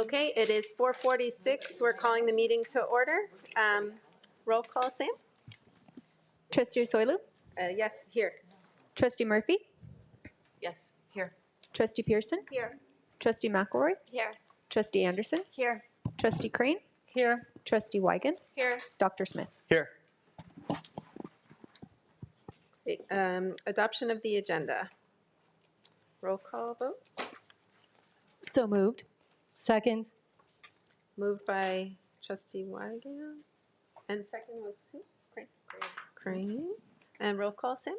Okay, it is 4:46. We're calling the meeting to order. Roll call, Sam? Trustee Soilu? Yes, here. Trustee Murphy? Yes, here. Trustee Pearson? Here. Trustee McElroy? Here. Trustee Anderson? Here. Trustee Crane? Here. Trustee Weigand? Here. Dr. Smith? Here. Adoption of the agenda. Roll call vote. So moved. Second. Moved by Trustee Weigand. And second was who? Crane. Crane. And roll call, Sam?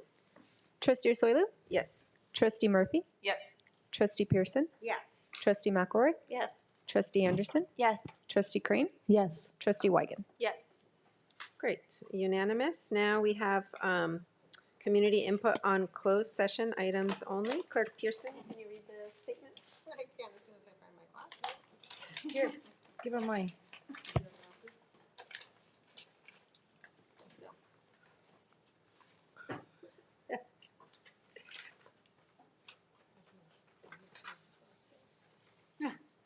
Trustee Soilu? Yes. Trustee Murphy? Yes. Trustee Pearson? Yes. Trustee McElroy? Yes. Trustee Anderson? Yes. Trustee Crane? Yes. Trustee Weigand? Yes. Great. Unanimous. Now we have community input on closed session items only. Clerk Pearson, can you read the statement? I can as soon as I find my glasses. Here, give her mine.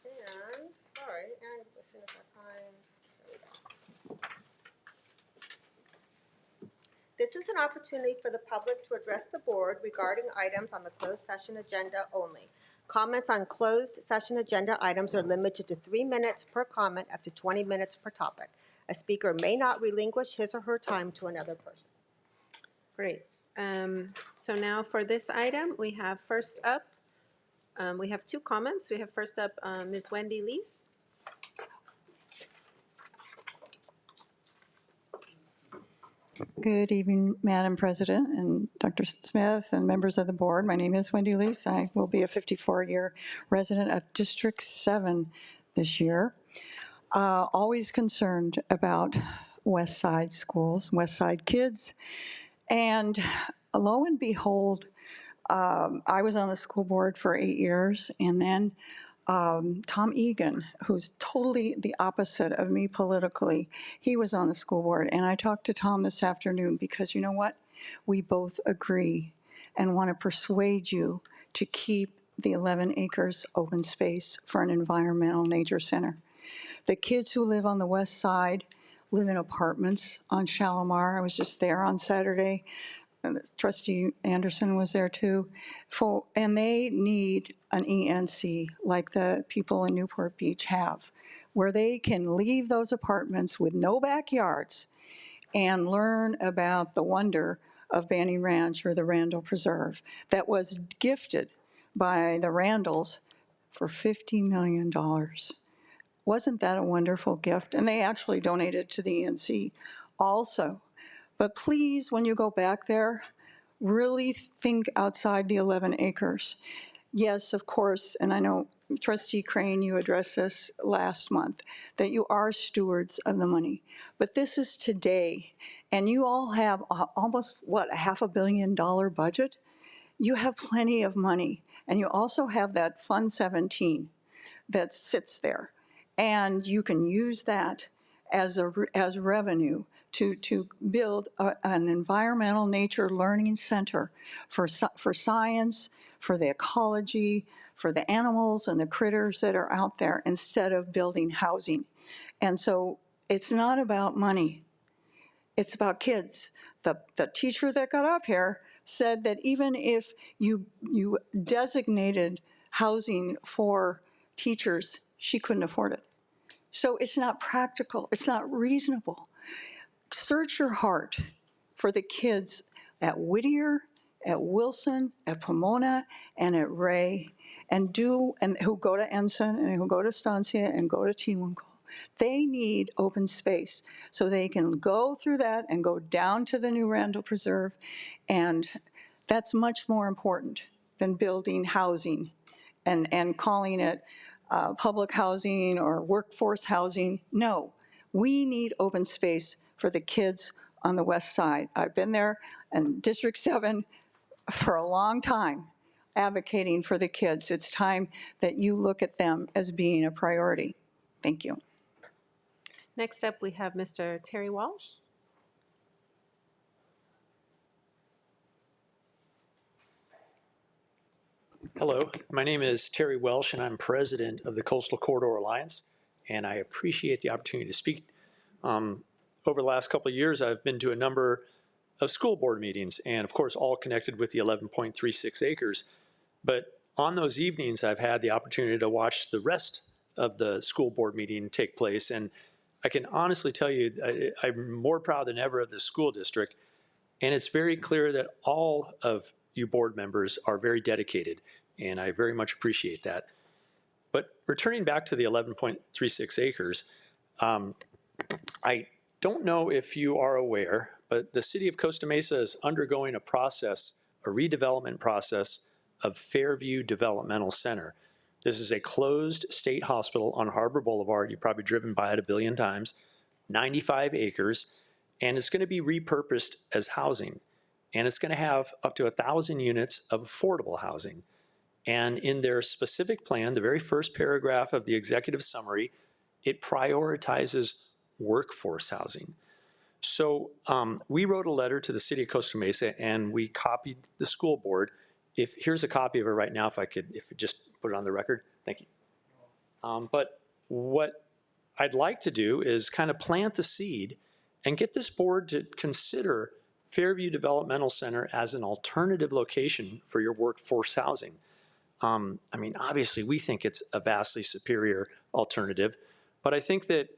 And, sorry, and as soon as I find, there we go. This is an opportunity for the public to address the board regarding items on the closed session agenda only. Comments on closed session agenda items are limited to 3 minutes per comment up to 20 minutes per topic. A speaker may not relinquish his or her time to another person. Great. So now for this item, we have first up, we have two comments. We have first up Ms. Wendy Lees. Good evening, Madam President and Dr. Smith and members of the board. My name is Wendy Lees. I will be a 54-year resident of District 7 this year. Always concerned about West Side schools, West Side kids. And lo and behold, I was on the school board for 8 years, and then Tom Egan, who's totally the opposite of me politically, he was on the school board. And I talked to Tom this afternoon because you know what? We both agree and want to persuade you to keep the 11 acres open space for an environmental nature center. The kids who live on the west side live in apartments on Shalimar. I was just there on Saturday. Trustee Anderson was there too, and they need an ENC like the people in Newport Beach have, where they can leave those apartments with no backyards and learn about the wonder of Banning Ranch or the Randall Preserve that was gifted by the Randalls for $50 million. Wasn't that a wonderful gift? And they actually donated to the ENC also. But please, when you go back there, really think outside the 11 acres. Yes, of course, and I know, Trustee Crane, you addressed this last month, that you are stewards of the money. But this is today, and you all have almost, what, a $500 million budget? You have plenty of money, and you also have that Fund 17 that sits there, and you can use that as revenue to build an environmental nature learning center for science, for the ecology, for the animals and the critters that are out there instead of building housing. And so it's not about money. It's about kids. The teacher that got up here said that even if you designated housing for teachers, she couldn't afford it. So it's not practical, it's not reasonable. Search your heart for the kids at Whittier, at Wilson, at Pomona, and at Ray, and who go to Ensign, and who go to Estancia, and go to Tewinkle. They need open space so they can go through that and go down to the new Randall Preserve, and that's much more important than building housing and calling it public housing or workforce housing. No, we need open space for the kids on the west side. I've been there in District 7 for a long time advocating for the kids. It's time that you look at them as being a priority. Thank you. Next up, we have Mr. Terry Walsh. Hello, my name is Terry Welsh, and I'm president of the Coastal Corridor Alliance, and I appreciate the opportunity to speak. Over the last couple of years, I've been to a number of school board meetings, and of course, all connected with the 11.36 acres. But on those evenings, I've had the opportunity to watch the rest of the school board meeting take place, and I can honestly tell you, I'm more proud than ever of the school district, and it's very clear that all of you board members are very dedicated, and I very much appreciate that. But returning back to the 11.36 acres, I don't know if you are aware, but the city of Costa Mesa is undergoing a redevelopment process of Fairview Developmental Center. This is a closed state hospital on Harbor Boulevard. You've probably driven by it a billion times, 95 acres, and it's going to be repurposed as housing. And it's going to have up to 1,000 units of affordable housing. And in their specific plan, the very first paragraph of the executive summary, it prioritizes workforce housing. So we wrote a letter to the city of Costa Mesa, and we copied the school board. Here's a copy of it right now, if I just put it on the record. Thank you. But what I'd like to do is kind of plant the seed and get this board to consider Fairview Developmental Center as an alternative location for your workforce housing. I mean, obviously, we think it's a vastly superior alternative, but I think that,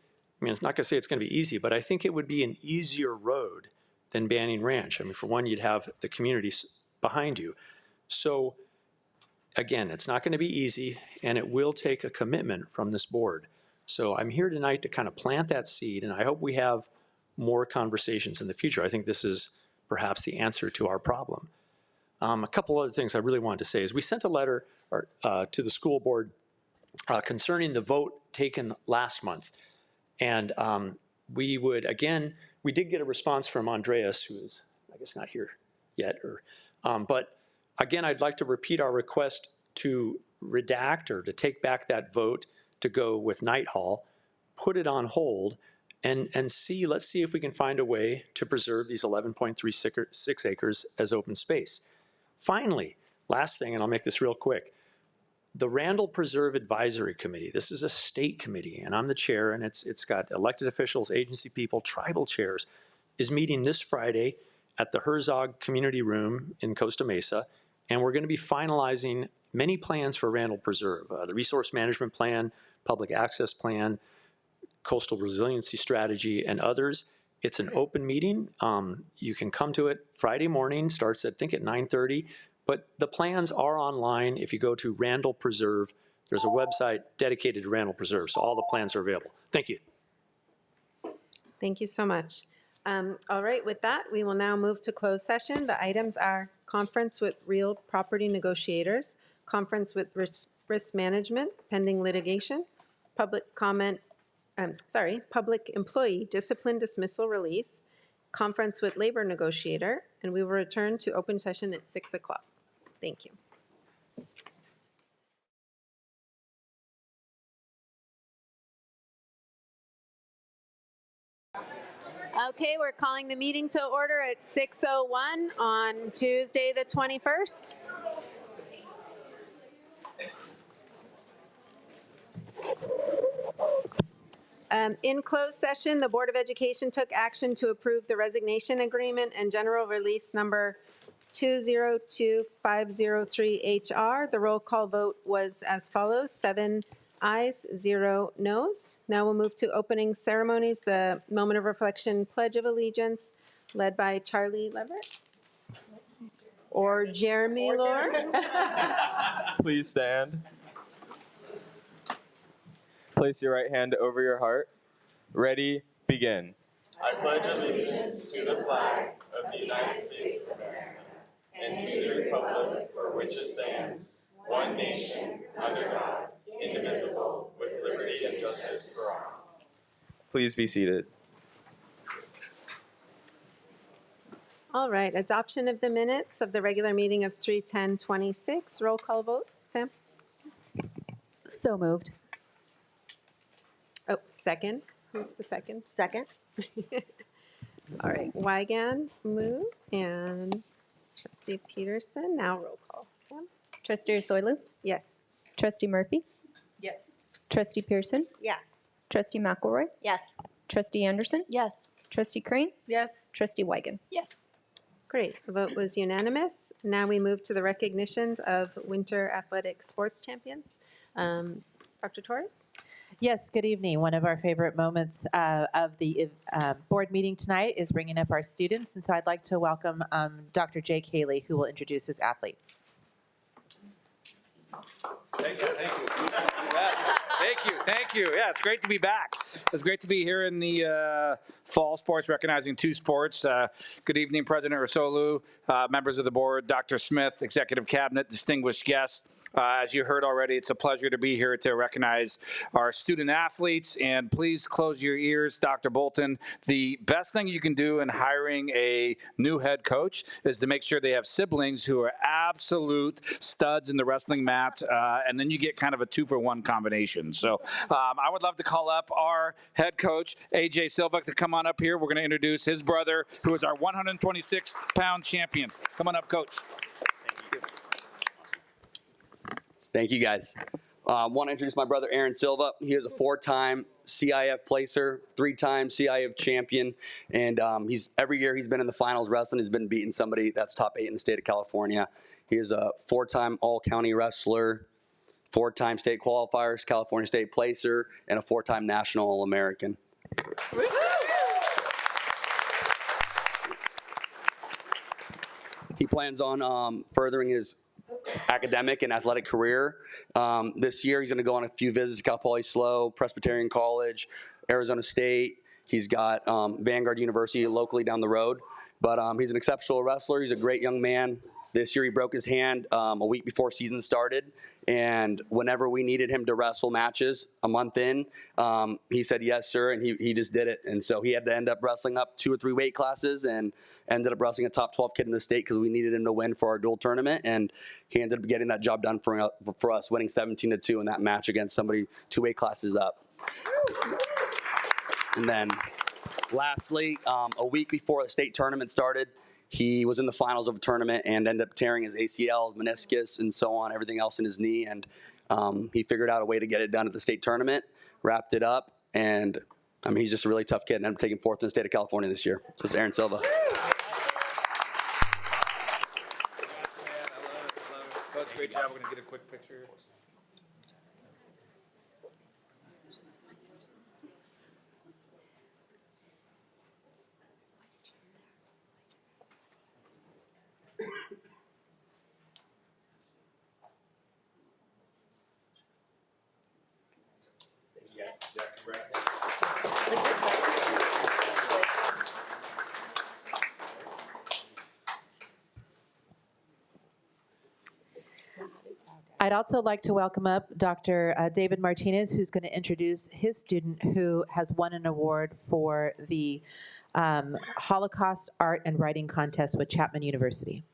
I mean, it's not going to say it's going to be easy, but I think it would be an easier road than Banning Ranch. I mean, for one, you'd have the communities behind you. So, again, it's not going to be easy, and it will take a commitment from this board. So I'm here tonight to kind of plant that seed, and I hope we have more conversations in the future. I think this is perhaps the answer to our problem. A couple other things I really wanted to say is we sent a letter to the school board concerning the vote taken last month. And we did get a response from Andreas, who is, I guess, not here yet. But again, I'd like to repeat our request to redact or to take back that vote to go with Night Hall, put it on hold, and let's see if we can find a way to preserve these 11.36 acres as open space. Finally, last thing, and I'll make this real quick, the Randall Preserve Advisory Committee, this is a state committee, and I'm the chair, and it's got elected officials, agency people, tribal chairs, is meeting this Friday at the Herzog Community Room in Costa Mesa, and we're going to be finalizing many plans for Randall Preserve, the resource management plan, public access plan, coastal resiliency strategy, and others. It's an open meeting. You can come to it Friday morning, starts I think at 9:30, but the plans are online. If you go to Randall Preserve, there's a website dedicated to Randall Preserve, so all the plans are available. Thank you. Thank you so much. All right, with that, we will now move to closed session. The items are conference with real property negotiators, conference with risk management pending litigation, public employee discipline dismissal release, conference with labor negotiator, and we will return to open session at 6 o'clock. Thank you. Okay, we're calling the meeting to order at 6:01 on Tuesday, the 21st. In closed session, the Board of Education took action to approve the resignation agreement and general release number 202503HR. The roll call vote was as follows: 7 ayes, 0 noes. Now we'll move to opening ceremonies, the moment of reflection, Pledge of Allegiance, led by Charlie Leverett or Jeremy Lord. Please stand. Place your right hand over your heart. Ready, begin. I pledge allegiance to the flag of the United States of America and to the republic for which it stands, one nation, under God, indivisible, with liberty and justice for all. Please be seated. All right, adoption of the minutes of the regular meeting of 3/10/26. Roll call vote, Sam? So moved. Oh, second. Who's the second? Second? All right, Wygan, move, and trustee Peterson, now roll call. Sam? Trustee Soilu? Yes. Trustee Murphy? Yes. Trustee Pearson? Yes. Trustee McElroy? Yes. Trustee Anderson? Yes. Trustee Crane? Yes. Trustee Weigand? Yes. Great. The vote was unanimous. Now we move to the recognitions of Winter Athletic Sports Champions. Dr. Torres? Yes, good evening. One of our favorite moments of the board meeting tonight is bringing up our students. And so I'd like to welcome Dr. Jake Haley, who will introduce his athlete. Thank you. Yeah, it's great to be back. It's great to be here in the fall sports, recognizing two sports. Good evening, President Rasolu, members of the board, Dr. Smith, Executive Cabinet, distinguished guests. As you heard already, it's a pleasure to be here to recognize our student athletes. And please close your ears, Dr. Bolton. The best thing you can do in hiring a new head coach is to make sure they have siblings who are absolute studs in the wrestling mat. And then you get kind of a 2-for-1 combination. So I would love to call up our head coach, AJ Silva, to come on up here. We're going to introduce his brother, who is our 126-pound champion. Come on up, Coach. Thank you, guys. I want to introduce my brother, Aaron Silva. He is a 4-time CIF placer, 3-time CIF champion, and every year he's been in the finals wrestling. He's been beating somebody that's top 8 in the state of California. He is a 4-time all-county wrestler, 4-time state qualifiers, California state placer, and a 4-time national All-American. He plans on furthering his academic and athletic career. This year, he's going to go on a few visits to Cal Poly SLO, Presbyterian College, Arizona State. He's got Vanguard University locally down the road. But he's an exceptional wrestler. He's a great young man. This year, he broke his hand a week before season started. And whenever we needed him to wrestle matches a month in, he said, yes, sir, and he just did it. And so he had to end up wrestling up 2 or 3 weight classes and ended up wrestling a top 12 kid in the state because we needed him to win for our dual tournament. And he ended up getting that job done for us, winning 17-2 in that match against somebody 2 weight classes up. And then lastly, a week before the state tournament started, he was in the finals of a tournament and ended up tearing his ACL, meniscus, and so on, everything else in his knee. And he figured out a way to get it done at the state tournament, wrapped it up, and I mean, he's just a really tough kid, and ended up taking 4th in the state of California this year. So it's Aaron Silva. Coach, great job. We're going to get a quick picture. I'd also like to welcome up Dr. David Martinez, who's going to introduce his student who has won an award for the Holocaust Art and Writing Contest with Chapman University.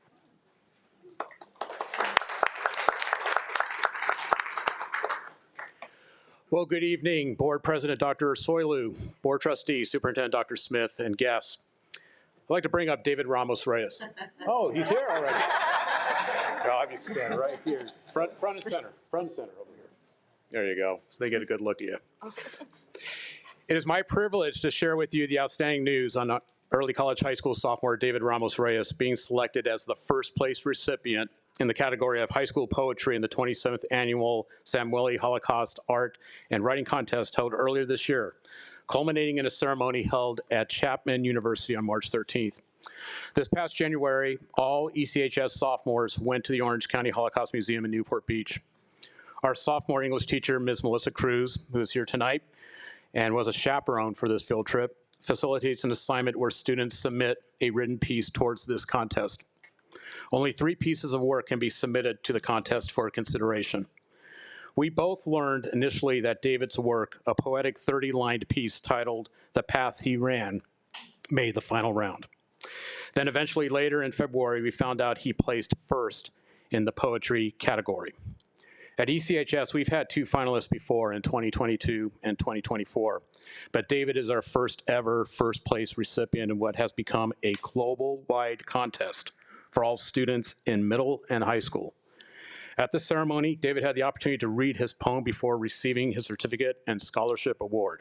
Well, good evening, Board President Dr. Soilu, Board Trustee Superintendent Dr. Smith, and guests. I'd like to bring up David Ramos-Reyes. Oh, he's here already. I'll have you stand right here, front and center over here. There you go, so they get a good look at you. It is my privilege to share with you the outstanding news on early college high school sophomore David Ramos-Reyes being selected as the first place recipient in the category of high school poetry in the 27th annual Samueli Holocaust Art and Writing Contest held earlier this year, culminating in a ceremony held at Chapman University on March 13th. This past January, all ECHS sophomores went to the Orange County Holocaust Museum in Newport Beach. Our sophomore English teacher, Ms. Melissa Cruz, who is here tonight and was a chaperone for this field trip, facilitates an assignment where students submit a written piece towards this contest. Only 3 pieces of work can be submitted to the contest for consideration. We both learned initially that David's work, a poetic 30-lined piece titled "The Path He Ran," made the final round. Then eventually later in February, we found out he placed first in the poetry category. At ECHS, we've had 2 finalists before in 2022 and 2024, but David is our first ever first place recipient in what has become a global-wide contest for all students in middle and high school. At this ceremony, David had the opportunity to read his poem before receiving his certificate and scholarship award.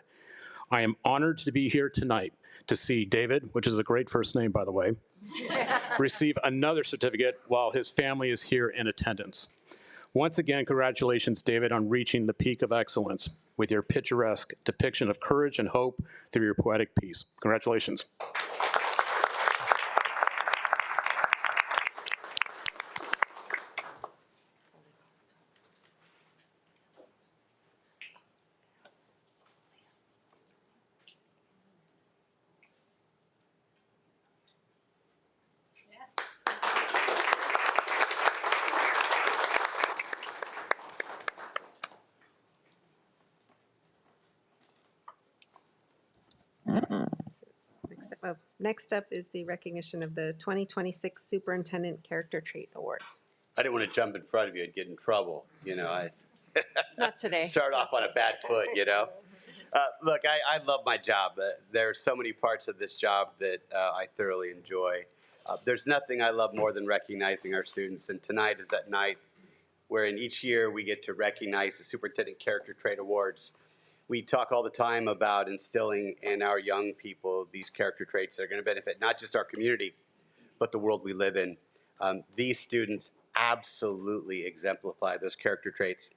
I am honored to be here tonight to see David, which is a great first name, by the way, receive another certificate while his family is here in attendance. Once again, congratulations, David, on reaching the peak of excellence with your picturesque depiction of courage and hope through your poetic piece. Congratulations. Next up is the recognition of the 2026 Superintendent Character Trait Awards. I didn't want to jump in front of you and get in trouble, you know. I Not today. start off on a bad foot, you know. Look, I love my job. There are so many parts of this job that I thoroughly enjoy. There's nothing I love more than recognizing our students, and tonight is that night wherein each year we get to recognize the Superintendent Character Trait Awards. We talk all the time about instilling in our young people these character traits that are going to benefit not just our community, but the world we live in. These students absolutely exemplify those character traits.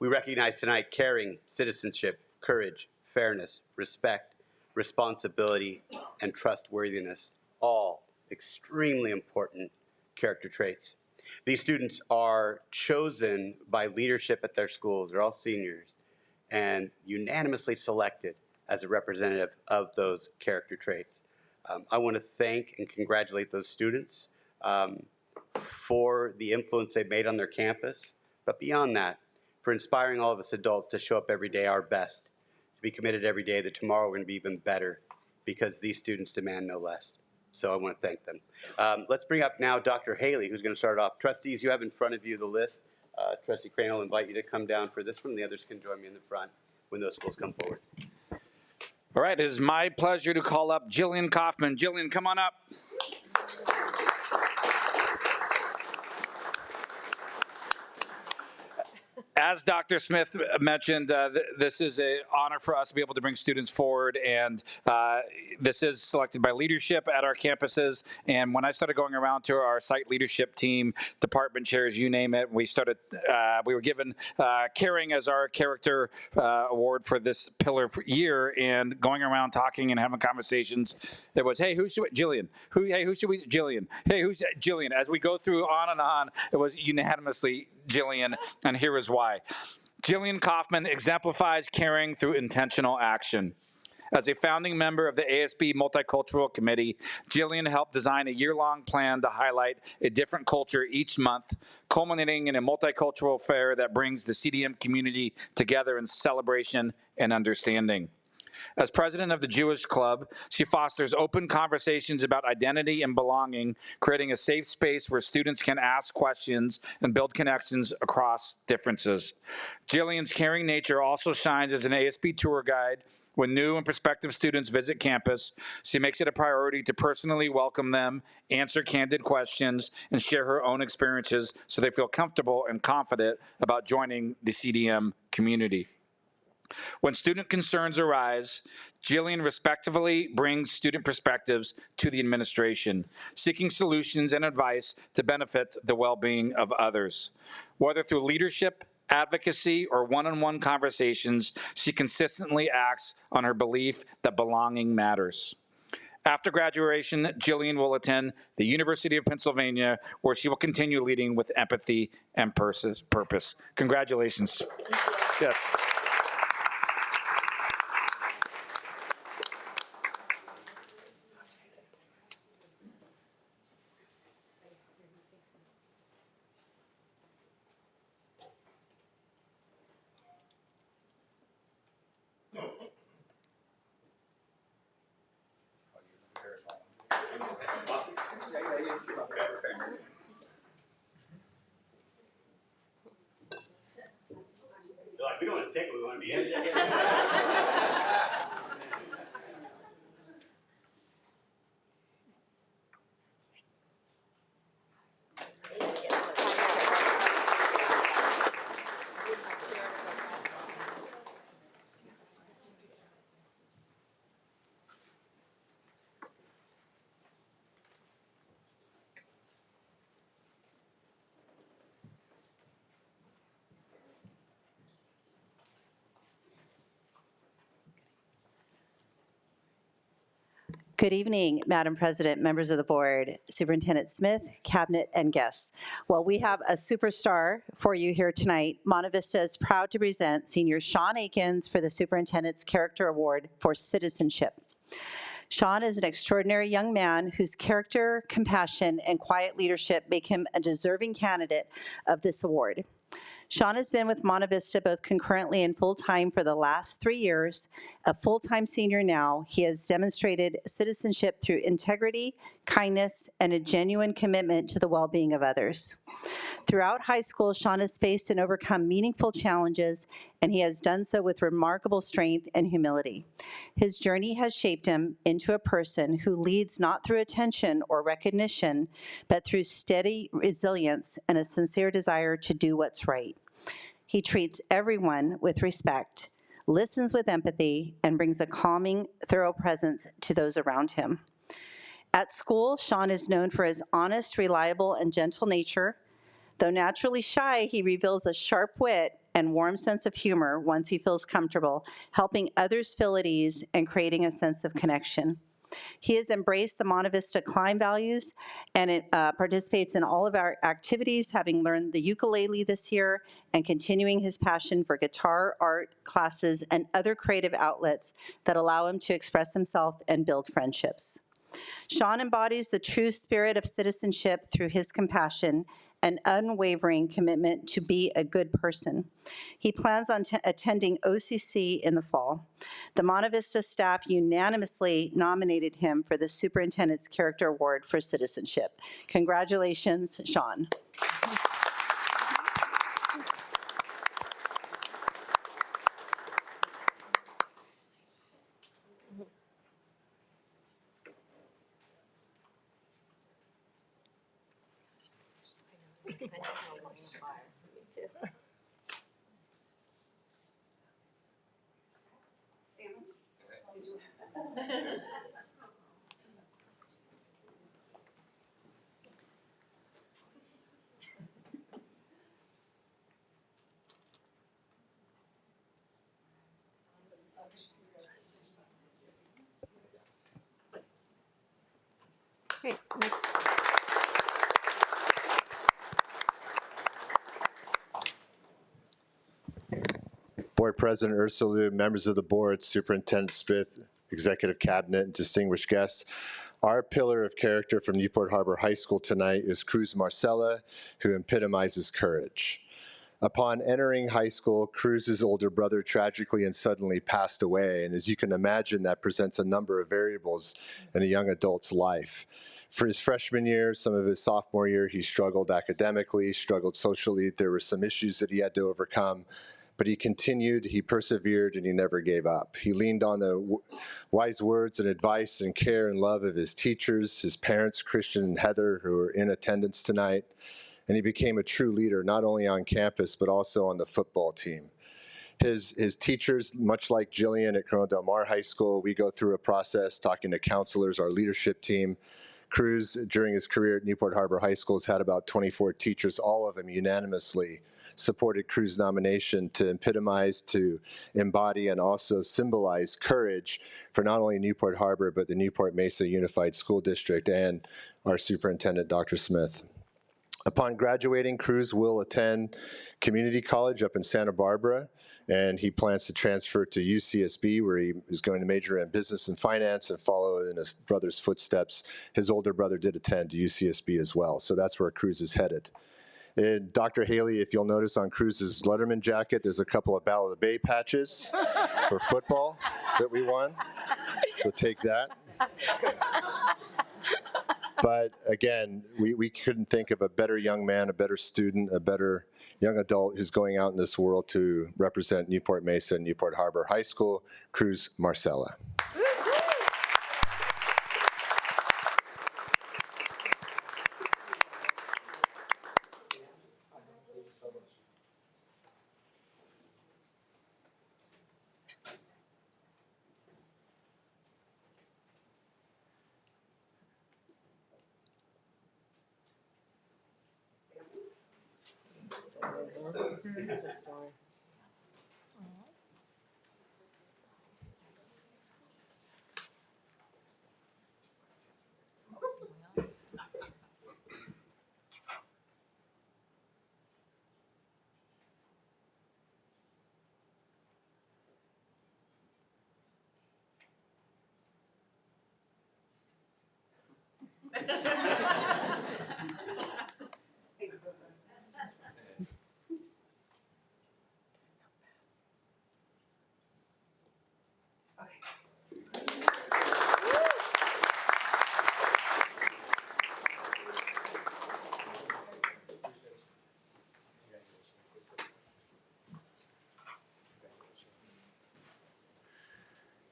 We recognize tonight caring, citizenship, courage, fairness, respect, responsibility, and trustworthiness, all extremely important character traits. These students are chosen by leadership at their schools. They're all seniors, and unanimously selected as a representative of those character traits. I want to thank and congratulate those students for the influence they've made on their campus, but beyond that, for inspiring all of us adults to show up every day our best, to be committed every day that tomorrow we're going to be even better, because these students demand no less. So I want to thank them. Let's bring up now Dr. Haley, who's going to start off. Trustees, you have in front of you the list. Trustee Crane will invite you to come down for this one. The others can join me in the front when those schools come forward. All right, it is my pleasure to call up Jillian Kaufman. Jillian, come on up. As Dr. Smith mentioned, this is an honor for us to be able to bring students forward, and this is selected by leadership at our campuses. And when I started going around to our site leadership team, department chairs, you name it, we were given Caring as our character award for this pillar year, and going around talking and having conversations. It was, hey, who should we, Jillian? Hey, who should we, Jillian? Hey, who's Jillian? As we go through on and on, it was unanimously Jillian, and here is why. Jillian Kaufman exemplifies caring through intentional action. As a founding member of the ASB Multicultural Committee, Jillian helped design a year-long plan to highlight a different culture each month, culminating in a multicultural fair that brings the CDM community together in celebration and understanding. As president of the Jewish Club, she fosters open conversations about identity and belonging, creating a safe space where students can ask questions and build connections across differences. Jillian's caring nature also shines as an ASB tour guide. When new and prospective students visit campus, she makes it a priority to personally welcome them, answer candid questions, and share her own experiences so they feel comfortable and confident about joining the CDM community. When student concerns arise, Jillian respectfully brings student perspectives to the administration, seeking solutions and advice to benefit the well-being of others. Whether through leadership, advocacy, or one-on-one conversations, she consistently acts on her belief that belonging matters. After graduation, Jillian will attend the University of Pennsylvania, where she will continue leading with empathy and purpose. Congratulations. Yes. We don't want to take it, we want to be in it. Good evening, Madam President, members of the board, Superintendent Smith, cabinet, and guests. Well, we have a superstar for you here tonight. Monte Vista is proud to present Senior Sean Akins for the Superintendent's Character Award for Citizenship. Sean is an extraordinary young man whose character, compassion, and quiet leadership make him a deserving candidate of this award. Sean has been with Monte Vista both concurrently and full-time for the last 3 years. A full-time senior now, he has demonstrated citizenship through integrity, kindness, and a genuine commitment to the well-being of others. Throughout high school, Sean has faced and overcome meaningful challenges, and he has done so with remarkable strength and humility. His journey has shaped him into a person who leads not through attention or recognition, but through steady resilience and a sincere desire to do what's right. He treats everyone with respect, listens with empathy, and brings a calming, thorough presence to those around him. At school, Sean is known for his honest, reliable, and gentle nature. Though naturally shy, he reveals a sharp wit and warm sense of humor once he feels comfortable, helping others feel at ease and creating a sense of connection. He has embraced the Monte Vista Climb values and participates in all of our activities, having learned the ukulele this year and continuing his passion for guitar, art, classes, and other creative outlets that allow him to express himself and build friendships. Sean embodies the true spirit of citizenship through his compassion and unwavering commitment to be a good person. He plans on attending OCC in the fall. The Monte Vista staff unanimously nominated him for the Superintendent's Character Award for Citizenship. Congratulations, Sean. Great. Board President Ursulou, members of the board, Superintendent Smith, Executive Cabinet, and distinguished guests. Our pillar of character from Newport Harbor High School tonight is Cruz Marcella, who epitomizes courage. Upon entering high school, Cruz's older brother tragically and suddenly passed away, and as you can imagine, that presents a number of variables in a young adult's life. For his freshman year, some of his sophomore year, he struggled academically, struggled socially. There were some issues that he had to overcome. But he continued, he persevered, and he never gave up. He leaned on the wise words and advice and care and love of his teachers, his parents, Christian and Heather, who are in attendance tonight. And he became a true leader, not only on campus, but also on the football team. His teachers, much like Jillian at Corona Del Mar High School, we go through a process talking to counselors, our leadership team. Cruz, during his career at Newport Harbor High School, has had about 24 teachers, all of them unanimously supported Cruz's nomination to epitomize, to embody, and also symbolize courage for not only Newport Harbor, but the Newport-Mesa Unified School District and our superintendent, Dr. Smith. Upon graduating, Cruz will attend community college up in Santa Barbara, and he plans to transfer to UCSB, where he is going to major in business and finance and follow in his brother's footsteps. His older brother did attend UCSB as well, so that's where Cruz is headed. And Dr. Haley, if you'll notice on Cruz's Letterman jacket, there's a couple of Battle of the Bay patches for football that we won, so take that. But again, we couldn't think of a better young man, a better student, a better young adult who's going out in this world to represent Newport-Mesa and Newport Harbor High School, Cruz Marcella.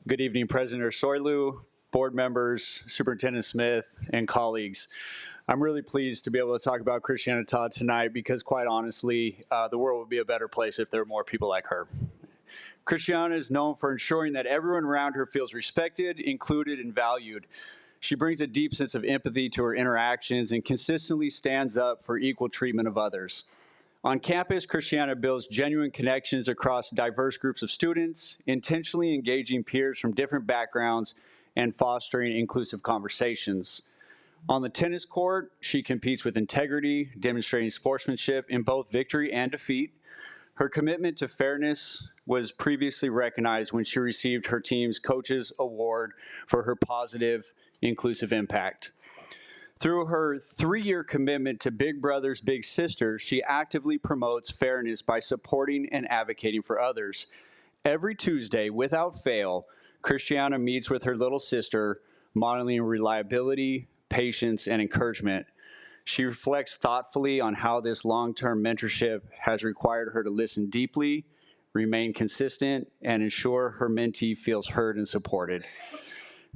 Good evening, President Soilu, board members, Superintendent Smith, and colleagues. I'm really pleased to be able to talk about Christiana Todd tonight because, quite honestly, the world would be a better place if there were more people like her. Christiana is known for ensuring that everyone around her feels respected, included, and valued. She brings a deep sense of empathy to her interactions and consistently stands up for equal treatment of others. On campus, Christiana builds genuine connections across diverse groups of students, intentionally engaging peers from different backgrounds and fostering inclusive conversations. On the tennis court, she competes with integrity, demonstrating sportsmanship in both victory and defeat. Her commitment to fairness was previously recognized when she received her team's Coaches Award for her positive, inclusive impact. Through her 3-year commitment to Big Brothers Big Sisters, she actively promotes fairness by supporting and advocating for others. Every Tuesday, without fail, Christiana meets with her little sister, modeling reliability, patience, and encouragement. She reflects thoughtfully on how this long-term mentorship has required her to listen deeply, remain consistent, and ensure her mentee feels heard and supported.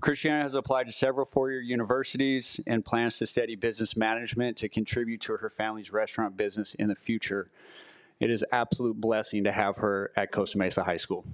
Christiana has applied to several four-year universities and plans to study business management to contribute to her family's restaurant business in the future. It is an absolute blessing to have her at Costa Mesa High School.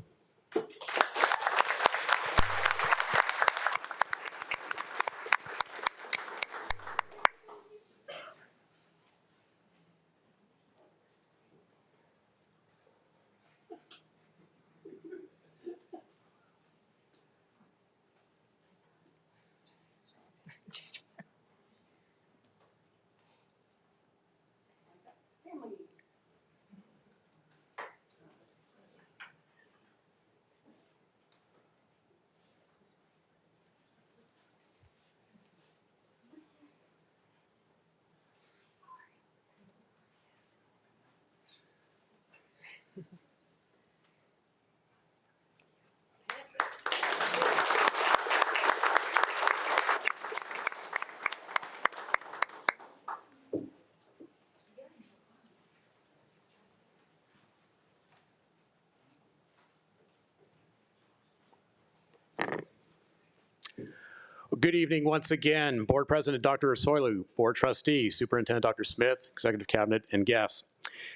Good evening once again, Board President Dr. Soilu, Board Trustee, Superintendent Dr. Smith, Executive Cabinet, and guests.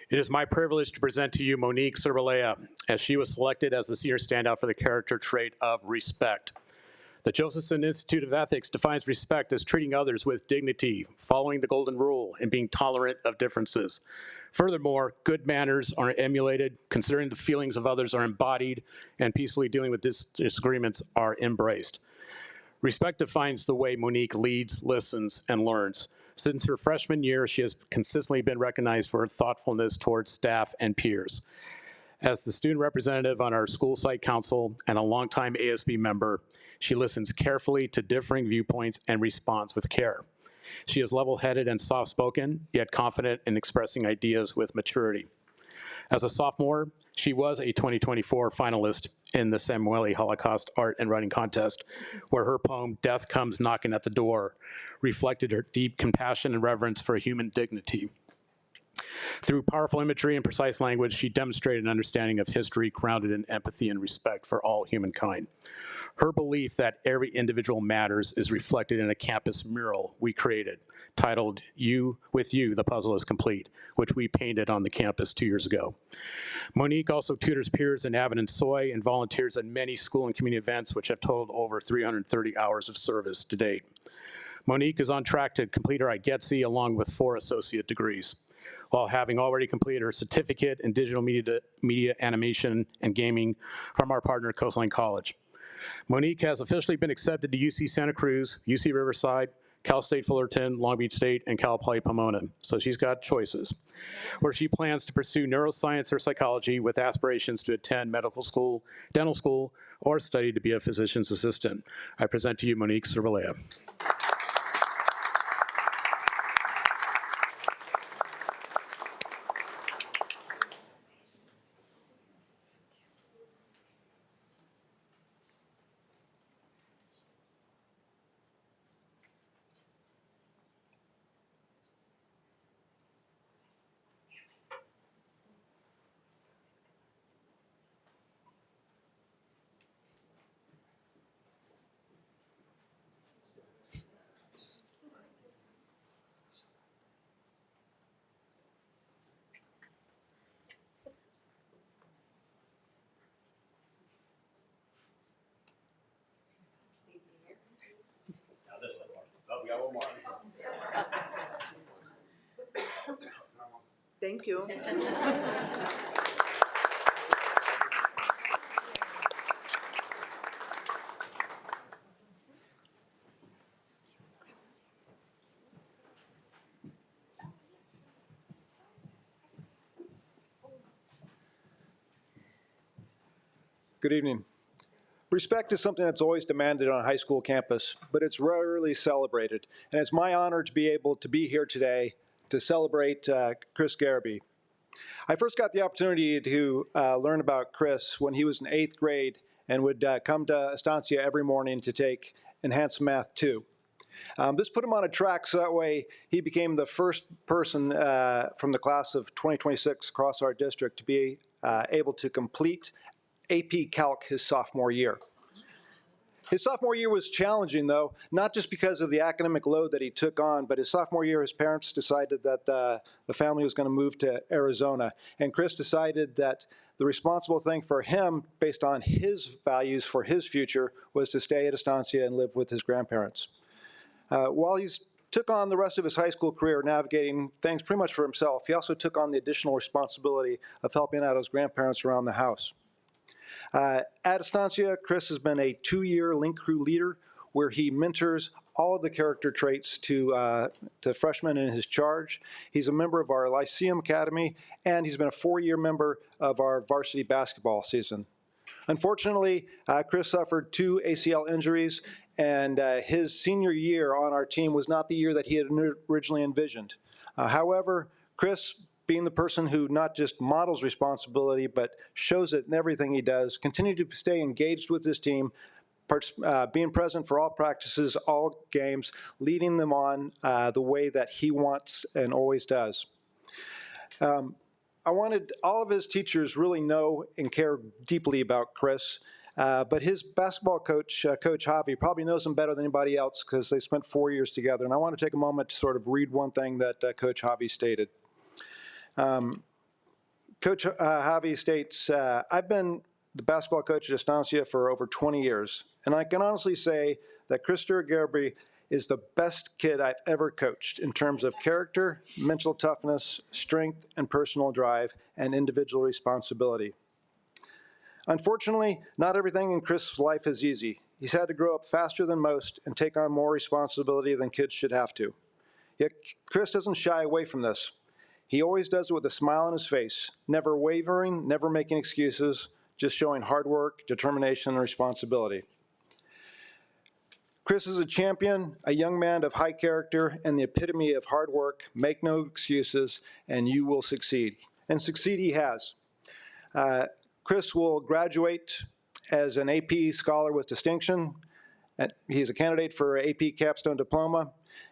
It is my privilege to present to you Monique Cervelea, as she was selected as the senior standout for the character trait of respect. The Josephson Institute of Ethics defines respect as treating others with dignity, following the golden rule, and being tolerant of differences. Furthermore, good manners are emulated, considering the feelings of others are embodied, and peacefully dealing with disagreements are embraced. Respect defines the way Monique leads, listens, and learns. Since her freshman year, she has consistently been recognized for her thoughtfulness towards staff and peers. As the student representative on our school site council and a longtime ASB member, she listens carefully to differing viewpoints and responds with care. She is level-headed and soft-spoken, yet confident in expressing ideas with maturity. As a sophomore, she was a 2024 finalist in the Samueli Holocaust Art and Writing Contest, where her poem, Death Comes Knocking at the Door, reflected her deep compassion and reverence for human dignity. Through powerful imagery and precise language, she demonstrated an understanding of history grounded in empathy and respect for all humankind. Her belief that every individual matters is reflected in a campus mural we created, titled With You, the Puzzle is Complete, which we painted on the campus 2 years ago. Monique also tutors peers in Avid and Soy and volunteers at many school and community events, which have totaled over 330 hours of service to date. Monique is on track to complete her IGETC along with 4 associate degrees, while having already completed her certificate in digital media animation and gaming from our partner Coastline College. Monique has officially been accepted to UC Santa Cruz, UC Riverside, Cal State Fullerton, Long Beach State, and Cal Poly Pomona. So she's got choices, where she plans to pursue neuroscience or psychology with aspirations to attend medical school, dental school, or study to be a physician's assistant. I present to you Monique Cervelea. Thank you. Good evening. Respect is something that's always demanded on a high school campus, but it's rarely celebrated. And it's my honor to be able to be here today to celebrate Chris Garrity. I first got the opportunity to learn about Chris when he was in 8th grade and would come to Estancia every morning to take Enhanced Math 2. This put him on a track so that way he became the first person from the class of 2026 across our district to be able to complete AP Calc his sophomore year. His sophomore year was challenging, though, not just because of the academic load that he took on, but his sophomore year, his parents decided that the family was going to move to Arizona. And Chris decided that the responsible thing for him, based on his values for his future, was to stay at Estancia and live with his grandparents. While he took on the rest of his high school career navigating things pretty much for himself, he also took on the additional responsibility of helping out his grandparents around the house. At Estancia, Chris has been a 2-year Link Crew leader where he mentors all of the character traits to freshmen in his charge. He's a member of our Lyceum Academy, and he's been a 4-year member of our varsity basketball season. Unfortunately, Chris suffered 2 ACL injuries, and his senior year on our team was not the year that he had originally envisioned. However, Chris, being the person who not just models responsibility, but shows it in everything he does, continued to stay engaged with his team, being present for all practices, all games, leading them on the way that he wants and always does. I wanted all of his teachers really know and care deeply about Chris, but his basketball coach, Coach Javi, probably knows him better than anybody else because they spent 4 years together. And I want to take a moment to sort of read one thing that Coach Javi stated. Coach Javi states, I've been the basketball coach at Estancia for over 20 years, and I can honestly say that Chris Garrity is the best kid I've ever coached in terms of character, mental toughness, strength, and personal drive, and individual responsibility. Unfortunately, not everything in Chris' life is easy. He's had to grow up faster than most and take on more responsibility than kids should have to. Yet Chris doesn't shy away from this. He always does it with a smile on his face, never wavering, never making excuses, just showing hard work, determination, and responsibility. Chris is a champion, a young man of high character, and the epitome of hard work. Make no excuses, and you will succeed. And succeed he has. Chris will graduate as an AP Scholar with Distinction. He's a candidate for AP Capstone Diploma.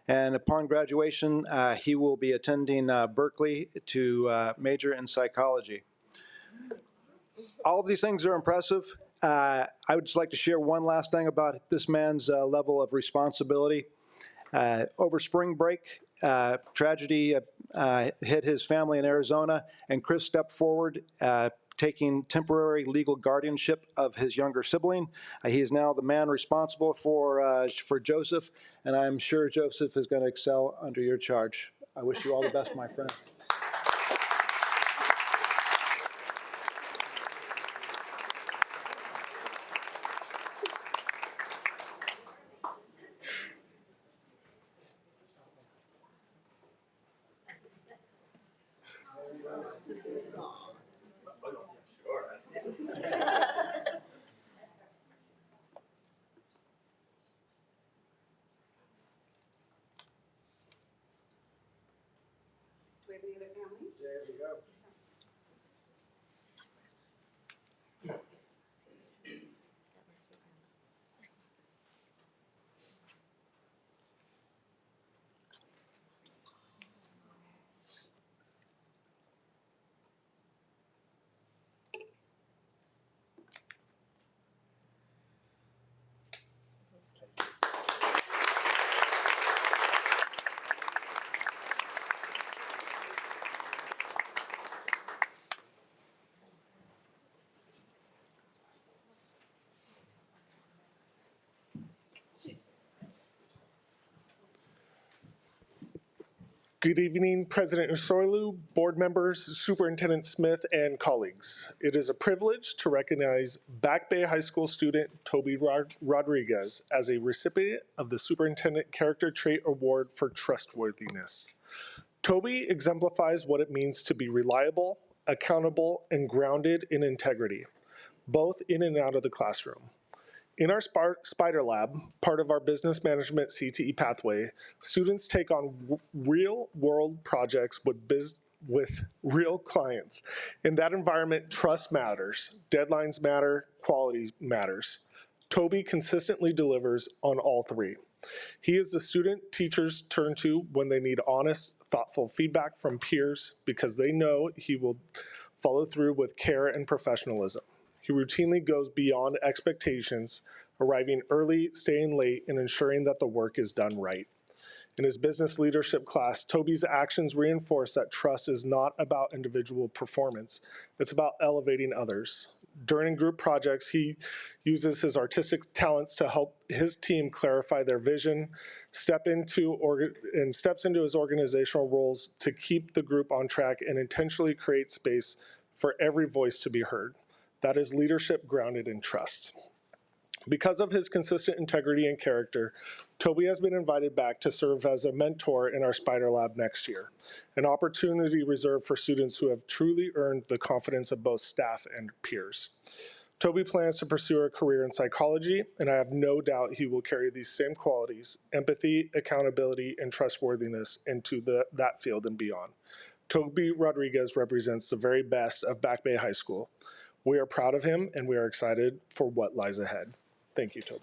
And upon graduation, he will be attending Berkeley to major in psychology. All of these things are impressive. I would just like to share one last thing about this man's level of responsibility. Over spring break, tragedy hit his family in Arizona, and Chris stepped forward, taking temporary legal guardianship of his younger sibling. He is now the man responsible for Joseph, and I'm sure Joseph is going to excel under your charge. I wish you all the best, my friend. There we go. Good evening, President Ursoilu, board members, Superintendent Smith, and colleagues. It is a privilege to recognize Back Bay High School student Toby Rodriguez as a recipient of the Superintendent Character Trait Award for Trustworthiness. Toby exemplifies what it means to be reliable, accountable, and grounded in integrity, both in and out of the classroom. In our Spider Lab, part of our business management CTE pathway, students take on real-world projects with real clients. In that environment, trust matters, deadlines matter, quality matters. Toby consistently delivers on all three. He is the student teachers turn to when they need honest, thoughtful feedback from peers because they know he will follow through with care and professionalism. He routinely goes beyond expectations, arriving early, staying late, and ensuring that the work is done right. In his business leadership class, Toby's actions reinforce that trust is not about individual performance. It's about elevating others. During group projects, he uses his artistic talents to help his team clarify their vision, steps into his organizational roles to keep the group on track and intentionally create space for every voice to be heard. That is leadership grounded in trust. Because of his consistent integrity and character, Toby has been invited back to serve as a mentor in our Spider Lab next year, an opportunity reserved for students who have truly earned the confidence of both staff and peers. Toby plans to pursue a career in psychology, and I have no doubt he will carry these same qualities, empathy, accountability, and trustworthiness into that field and beyond. Toby Rodriguez represents the very best of Back Bay High School. We are proud of him, and we are excited for what lies ahead. Thank you, Toby.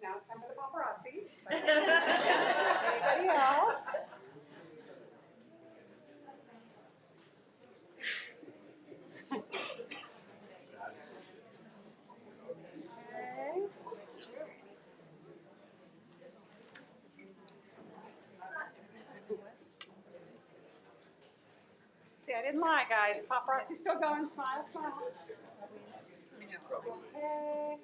Now it's time for the paparazzi. So. Anybody else? See, I didn't lie, guys. Paparazzi still going. Smile, smile. Okay.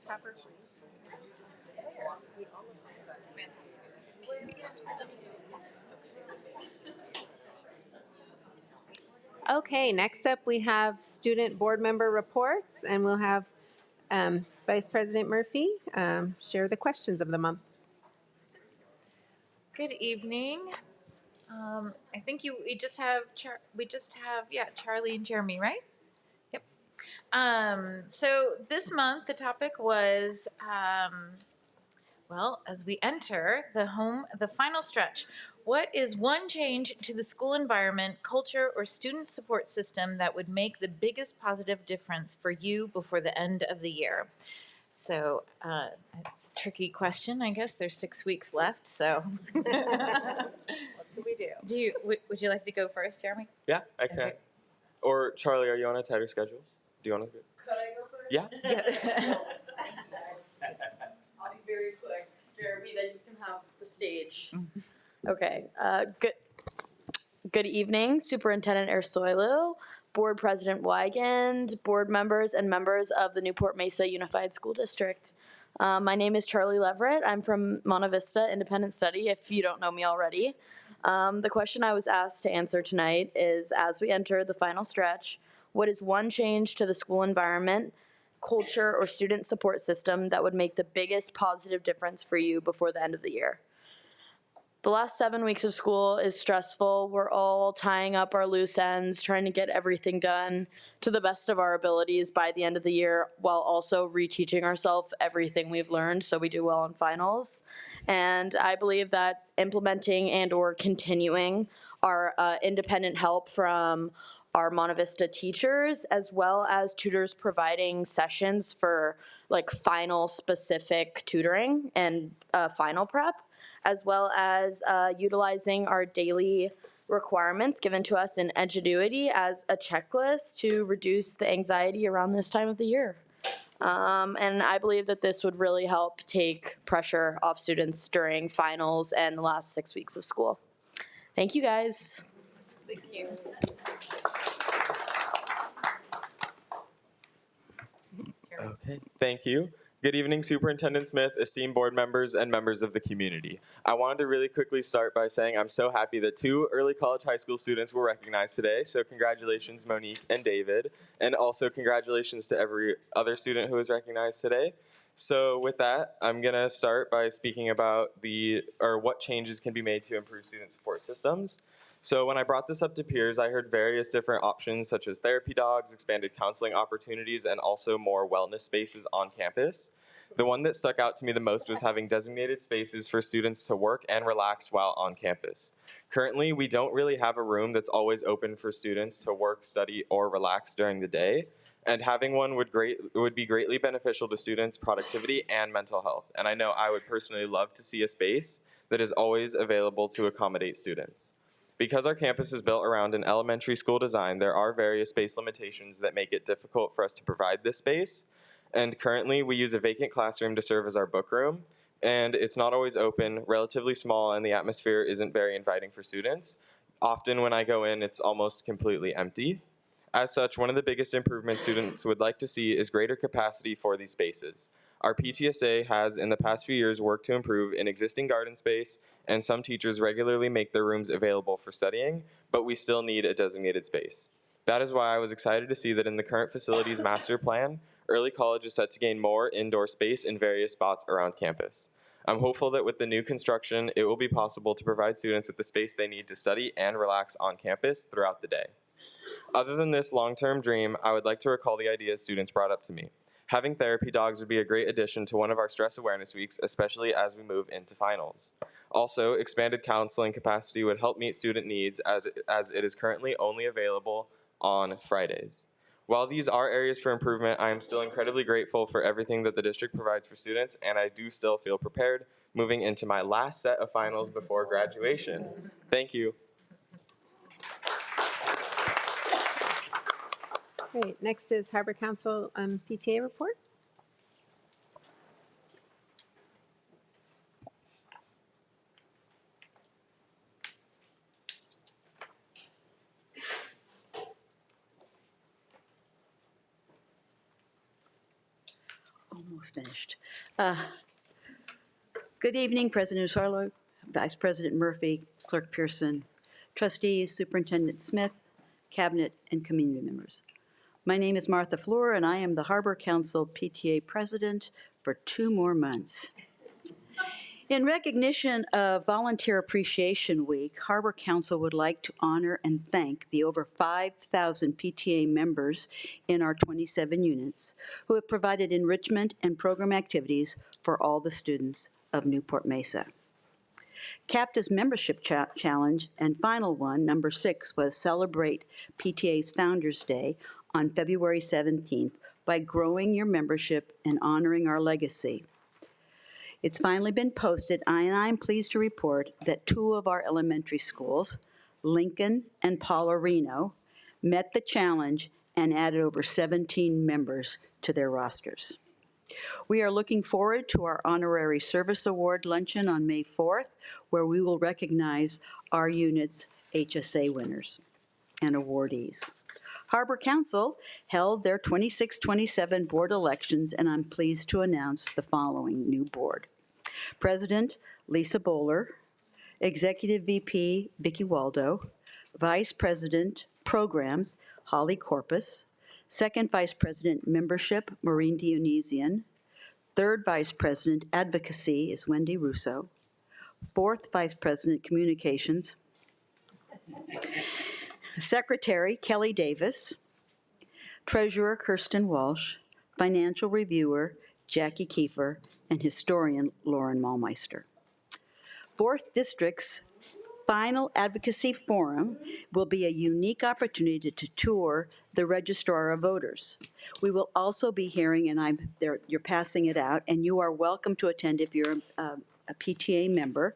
have her. Okay, next up, we have student board member reports, and we'll have Vice President Murphy share the questions of the month. Good evening. I think we just have Charlie and Jeremy, right? Yep. So this month the topic was as we enter the final stretch, what is one change to the school environment, culture, or student support system that would make the biggest positive difference for you before the end of the year? So it's a tricky question. I guess there's 6 weeks left. So What can we do? Would you like to go first, Jeremy? Yeah, I can. Okay. Or Charlie, are you on a tighter schedule? Do you want to? Could I go first? Yeah. I'll be very quick. Jeremy, then you can have the stage. Okay. Good evening, Superintendent Ersoylu, Board President Wigand, board members, and members of the Newport-Mesa Unified School District. My name is Charlie Leverett. I'm from Monte Vista Independent Study, if you don't know me already. The question I was asked to answer tonight is, as we enter the final stretch, what is one change to the school environment, culture, or student support system that would make the biggest positive difference for you before the end of the year? The last 7 weeks of school is stressful. We're all tying up our loose ends, trying to get everything done to the best of our abilities by the end of the year, while also reteaching ourselves everything we've learned so we do well on finals. And I believe that implementing and or continuing our independent help from our Monte Vista teachers, as well as tutors providing sessions for like final specific tutoring and final prep, as well as utilizing our daily requirements given to us in Edgenuity as a checklist to reduce the anxiety around this time of the year. And I believe that this would really help take pressure off students during finals and the last 6 weeks of school. Thank you, guys. Thank you. Okay, thank you. Good evening, Superintendent Smith, esteemed board members, and members of the community. I wanted to really quickly start by saying I'm so happy that 2 early college high school students were recognized today. So congratulations, Monique and David. And also congratulations to every other student who was recognized today. So with that, I'm gonna start by speaking about what changes can be made to improve student support systems. So when I brought this up to peers, I heard various different options such as therapy dogs, expanded counseling opportunities, and also more wellness spaces on campus. The one that stuck out to me the most was having designated spaces for students to work and relax while on campus. Currently, we don't really have a room that's always open for students to work, study, or relax during the day. And having one would be greatly beneficial to students' productivity and mental health. And I know I would personally love to see a space that is always available to accommodate students. Because our campus is built around an elementary school design, there are various space limitations that make it difficult for us to provide this space. And currently, we use a vacant classroom to serve as our book room, and it's not always open, relatively small, and the atmosphere isn't very inviting for students. Often when I go in, it's almost completely empty. As such, one of the biggest improvements students would like to see is greater capacity for these spaces. Our PTSA has, in the past few years, worked to improve an existing garden space, and some teachers regularly make their rooms available for studying, but we still need a designated space. That is why I was excited to see that in the current facilities master plan, early college is set to gain more indoor space in various spots around campus. I'm hopeful that with the new construction, it will be possible to provide students with the space they need to study and relax on campus throughout the day. Other than this long-term dream, I would like to recall the ideas students brought up to me. Having therapy dogs would be a great addition to one of our stress awareness weeks, especially as we move into finals. Also, expanded counseling capacity would help meet student needs as it is currently only available on Fridays. While these are areas for improvement, I am still incredibly grateful for everything that the district provides for students, and I do still feel prepared moving into my last set of finals before graduation. Thank you. Great. Next is Harbor Council PTA report. almost finished. Good evening, President Sarlo, Vice President Murphy, Clerk Pearson, trustees, Superintendent Smith, Cabinet, and community members. My name is Martha Fleur, and I am the Harbor Council PTA President for 2 more months. In recognition of Volunteer Appreciation Week, Harbor Council would like to honor and thank the over 5,000 PTA members in our 27 units who have provided enrichment and program activities for all the students of Newport-Mesa. CAPTA's membership challenge and final one, number 6, was celebrate PTA's Founders Day on February 17th by growing your membership and honoring our legacy. It's finally been posted, and I'm pleased to report that 2 of our elementary schools, Lincoln and Paularino, met the challenge and added over 17 members to their rosters. We are looking forward to our Honorary Service Award luncheon on May 4th, where we will recognize our unit's HSA winners and awardees. Harbor Council held their 26-27 board elections, and I'm pleased to announce the following new board. President, Lisa Bowler. Executive VP, Vicki Waldo. Vice President, Programs, Holly Corpus. Second Vice President, Membership, Maureen Dionysian. Third Vice President, Advocacy is Wendy Russo. Fourth Vice President, Communications, Secretary, Kelly Davis. Treasurer, Kirsten Walsh. Financial Reviewer, Jackie Kiefer, and Historian, Lauren Malmeister. 4th District's final advocacy forum will be a unique opportunity to tour the Registrar of Voters. We will also be hearing, and you're passing it out, and you are welcome to attend if you're a PTA member.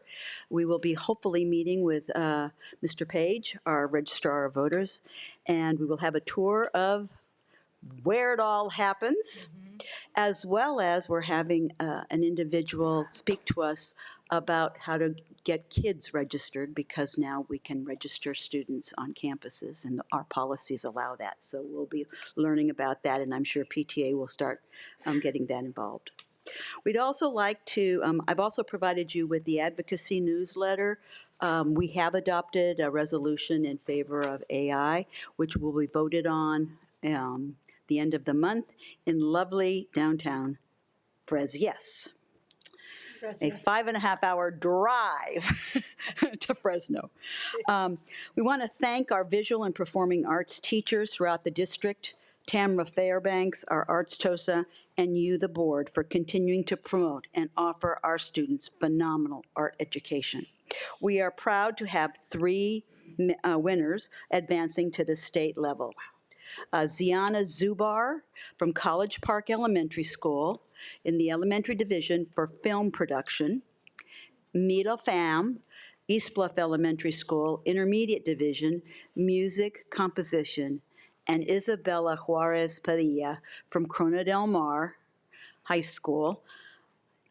We will be hopefully meeting with Mr. Page, our Registrar of Voters, and we will have a tour of where it all happens, as well as we're having an individual speak to us about how to get kids registered, because now we can register students on campuses and our policies allow that. So we'll be learning about that, and I'm sure PTA will start getting that involved. We'd also like to, I've also provided you with the advocacy newsletter. We have adopted a resolution in favor of AI, which will be voted on the end of the month in lovely downtown Yes. A 5.5-hour drive to Fresno. We want to thank our visual and performing arts teachers throughout the district, Tamra Fairbanks, our arts TOSA, and you, the board, for continuing to promote and offer our students phenomenal art education. We are proud to have 3 winners advancing to the state level. Ziana Zubar from College Park Elementary School in the elementary division for film production. Mita Pham, East Bluff Elementary School, intermediate division, music composition. And Isabella Juarez Padilla from Corona del Mar High School,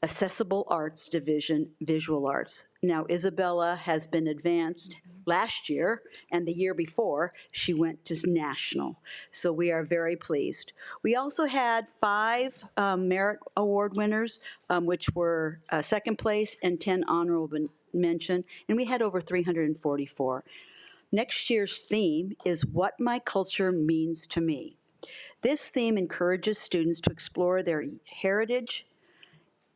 Accessible Arts Division, Visual Arts. Now, Isabella has been advanced last year, and the year before, she went to national. So we are very pleased. We also had 5 Merit Award winners, which were second place and 10 honorable mention, and we had over 344. Next year's theme is What My Culture Means to Me. This theme encourages students to explore their heritage,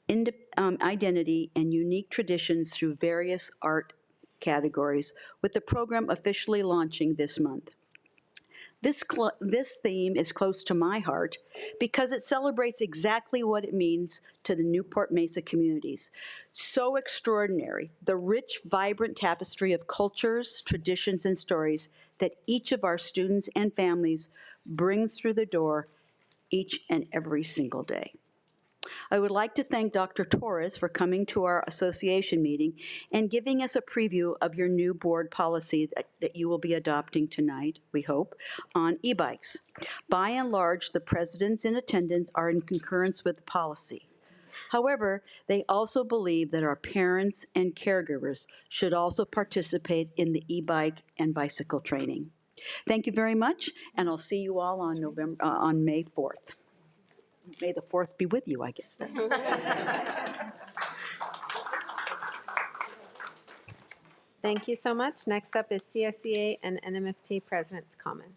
identity, and unique traditions through various art categories, with the program officially launching this month. This theme is close to my heart because it celebrates exactly what it means to the Newport-Mesa communities. So extraordinary, the rich, vibrant tapestry of cultures, traditions, and stories that each of our students and families brings through the door each and every single day. I would like to thank Dr. Torres for coming to our association meeting and giving us a preview of your new board policy that you will be adopting tonight, we hope, on e-bikes. By and large, the presidents in attendance are in concurrence with the policy. However, they also believe that our parents and caregivers should also participate in the e-bike and bicycle training. Thank you very much, and I'll see you all on May 4th. May the 4th be with you, I guess. Thank you so much. Next up is CSEA and NMFT President's comments.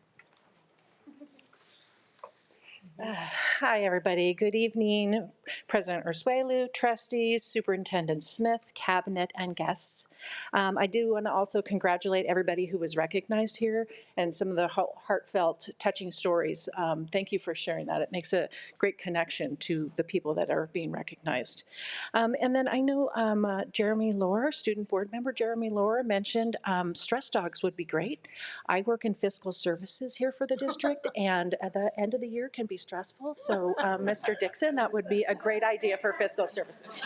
Hi, everybody. Good evening, President Ursuelu, trustees, Superintendent Smith, cabinet, and guests. I do want to also congratulate everybody who was recognized here and some of the heartfelt, touching stories. Thank you for sharing that. It makes a great connection to the people that are being recognized. And then I know Jeremy Lohr, student board member Jeremy Lohr, mentioned stress dogs would be great. I work in fiscal services here for the district, and at the end of the year can be stressful. So, Mr. Dixon, that would be a great idea for fiscal services.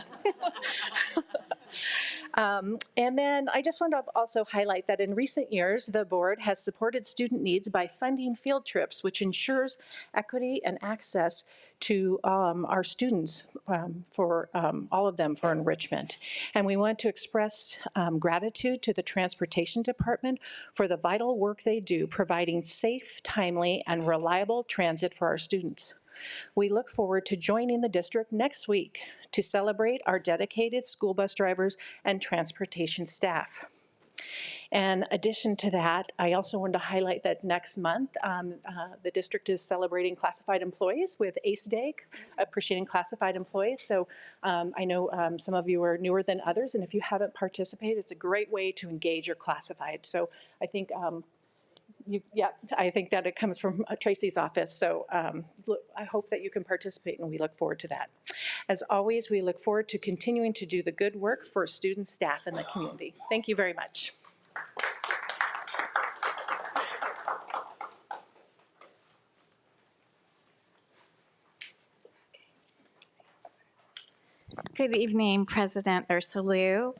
And then I just want to also highlight that in recent years, the board has supported student needs by funding field trips, which ensures equity and access to our students for all of them for enrichment. And we want to express gratitude to the Transportation Department for the vital work they do, providing safe, timely, and reliable transit for our students. We look forward to joining the district next week to celebrate our dedicated school bus drivers and transportation staff. In addition to that, I also wanted to highlight that next month, the district is celebrating classified employees with ACE Day, appreciating classified employees. So I know some of you are newer than others, and if you haven't participated, it's a great way to engage your classified. So I think I think that it comes from Tracy's office. So I hope that you can participate, and we look forward to that. As always, we look forward to continuing to do the good work for students, staff, and the community. Thank you very much. Good evening, President Ursuelu,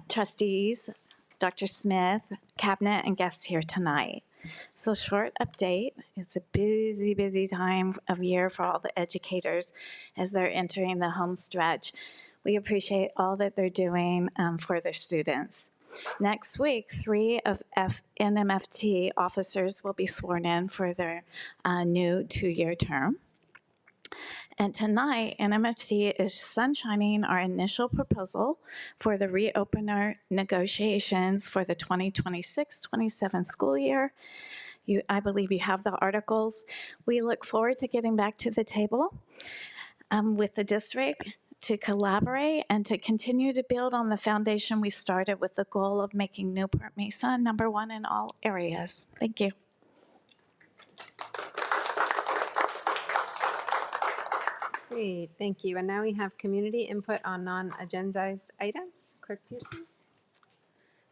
trustees, Dr. Smith, cabinet, and guests here tonight. So short update, it's a busy, busy time of year for all the educators as they're entering the home stretch. We appreciate all that they're doing for their students. Next week, 3 of NMFT officers will be sworn in for their new 2-year term. And tonight, NMFT is sunshining our initial proposal for the reopener negotiations for the 2026-27 school year. I believe you have the articles. We look forward to getting back to the table with the district to collaborate and to continue to build on the foundation we started with the goal of making Newport-Mesa #1 in all areas. Thank you. Great, thank you. And now we have community input on non-agendized items. Clerk Pearson.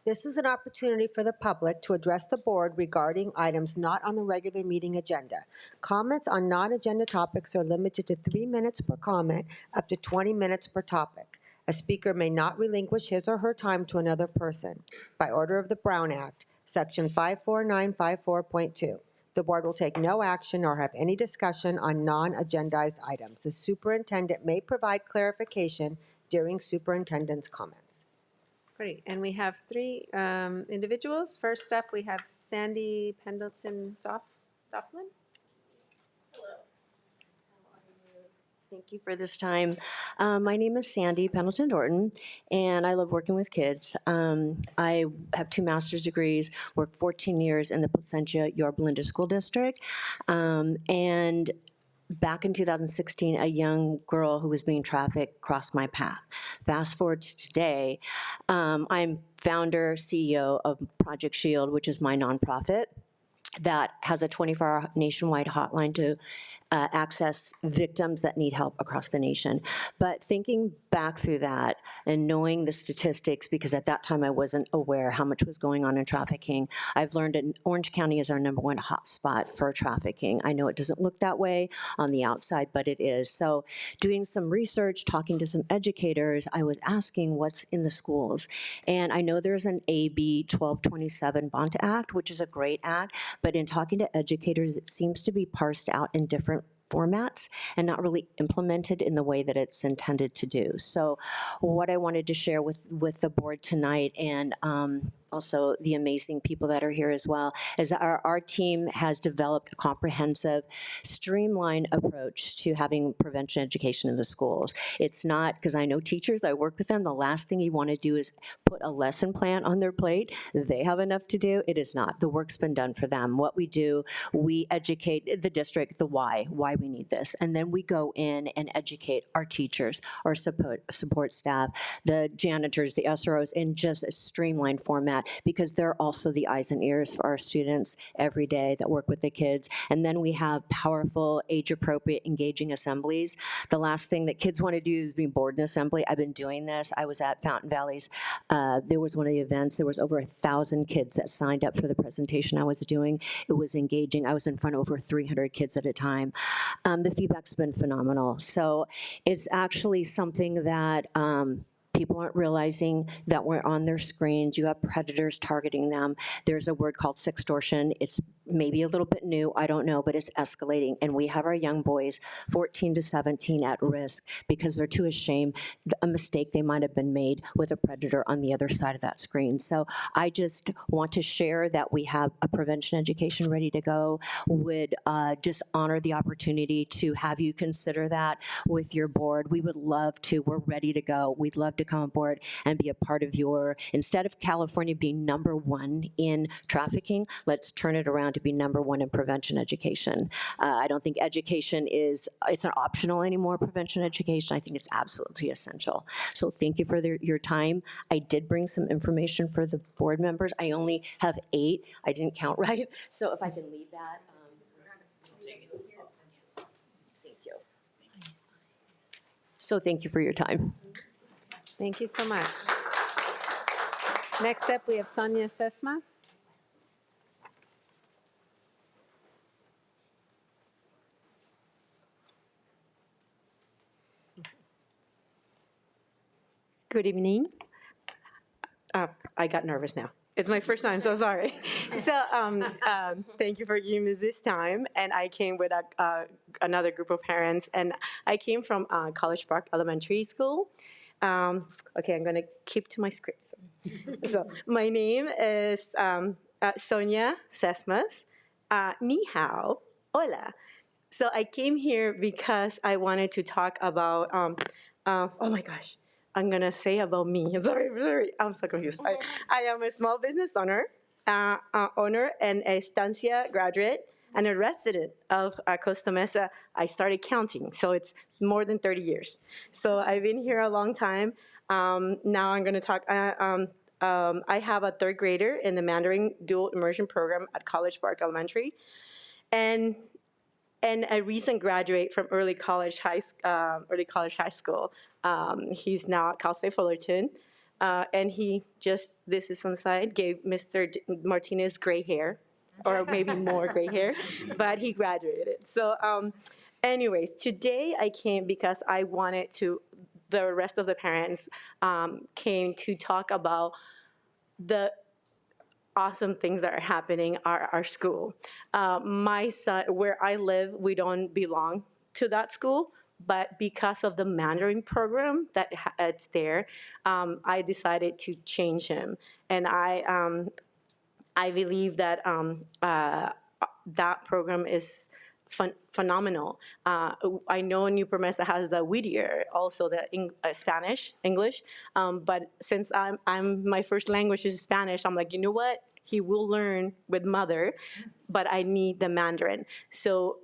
This is an opportunity for the public to address the board regarding items not on the regular meeting agenda. Comments on non-agenda topics are limited to 3 minutes per comment, up to 20 minutes per topic. A speaker may not relinquish his or her time to another person. By order of the Brown Act, Section 54954.2. The board will take no action or have any discussion on non-agendized items. The superintendent may provide clarification during superintendent's comments. Great, and we have 3 individuals. First up, we have Sandy Pendleton-Doughlin. Thank you for this time. My name is Sandy Pendleton-Dorton, and I love working with kids. I have 2 master's degrees, worked 14 years in the Placentia Yorba Linda School District, and back in 2016, a young girl who was being trafficked crossed my path. Fast forward to today, I'm founder, CEO of Project Shield, which is my nonprofit that has a 24-hour nationwide hotline to access victims that need help across the nation. But thinking back through that and knowing the statistics, because at that time I wasn't aware how much was going on in trafficking, I've learned that Orange County is our #1 hotspot for trafficking. I know it doesn't look that way on the outside, but it is. So doing some research, talking to some educators, I was asking what's in the schools. And I know there's an AB 1227 Bond Act, which is a great act, but in talking to educators, it seems to be parsed out in different formats and not really implemented in the way that it's intended to do. So what I wanted to share with the board tonight, and also the amazing people that are here as well, is that our team has developed a comprehensive, streamlined approach to having prevention education in the schools. It's not, because I know teachers, I work with them, the last thing you want to do is put a lesson plan on their plate. They have enough to do. It is not. The work's been done for them. What we do, we educate the district, the why we need this, and then we go in and educate our teachers, our support staff, the janitors, the SROs, in just a streamlined format, because they're also the eyes and ears for our students every day that work with the kids. And then we have powerful, age-appropriate, engaging assemblies. The last thing that kids want to do is be bored in assembly. I've been doing this. I was at Fountain Valley's. There was one of the events. There was over 1,000 kids that signed up for the presentation I was doing. It was engaging. I was in front of over 300 kids at a time. The feedback's been phenomenal. So it's actually something that people aren't realizing, that we're on their screens. You have predators targeting them. There's a word called sextortion. It's maybe a little bit new, I don't know, but it's escalating. And we have our young boys, 14 to 17, at risk because they're too ashamed a mistake they might have been made with a predator on the other side of that screen. So I just want to share that we have a prevention education ready to go. Would just honor the opportunity to have you consider that with your board. We would love to. We're ready to go. We'd love to come aboard and be a part of your, instead of California being #1 in trafficking, let's turn it around to be #1 in prevention education. I don't think education it's not optional anymore, prevention education. I think it's absolutely essential. So thank you for your time. I did bring some information for the board members. I only have 8. I didn't count right. So if I can leave that. Thank you. So thank you for your time. Thank you so much. Next up, we have Sonia Sesmas. Good evening. I got nervous now. It's my first time, so sorry. So thank you for giving me this time. And I came with another group of parents, and I came from College Park Elementary School. Okay, I'm going to keep to my script. So my name is Sonia Sesmas. Ni hao. Hola. So I came here because I wanted to talk about, oh my gosh, I'm going to say about me. Sorry, I'm so confused. I am a small business owner and a Estancia graduate and a resident of Costa Mesa. I started counting, so it's more than 30 years. So I've been here a long time. Now I'm going to talk. I have a 3rd grader in the Mandarin Dual Immersion Program at College Park Elementary, and a recent graduate from Early College High School. He's now at Cal State Fullerton, and he just, this is on the side, gave Mr. Martinez gray hair, or maybe more gray hair, but he graduated. So anyways, today I came because I wanted to, the rest of the parents came to talk about the awesome things that are happening at our school. My son, where I live, we don't belong to that school, but because of the Mandarin program that it's there, I decided to change him. And I believe that that program is phenomenal. I know Newport-Mesa has the Whittier, also the Spanish, English, but since my first language is Spanish, I'm like, you know what? He will learn with mother, but I need the Mandarin. So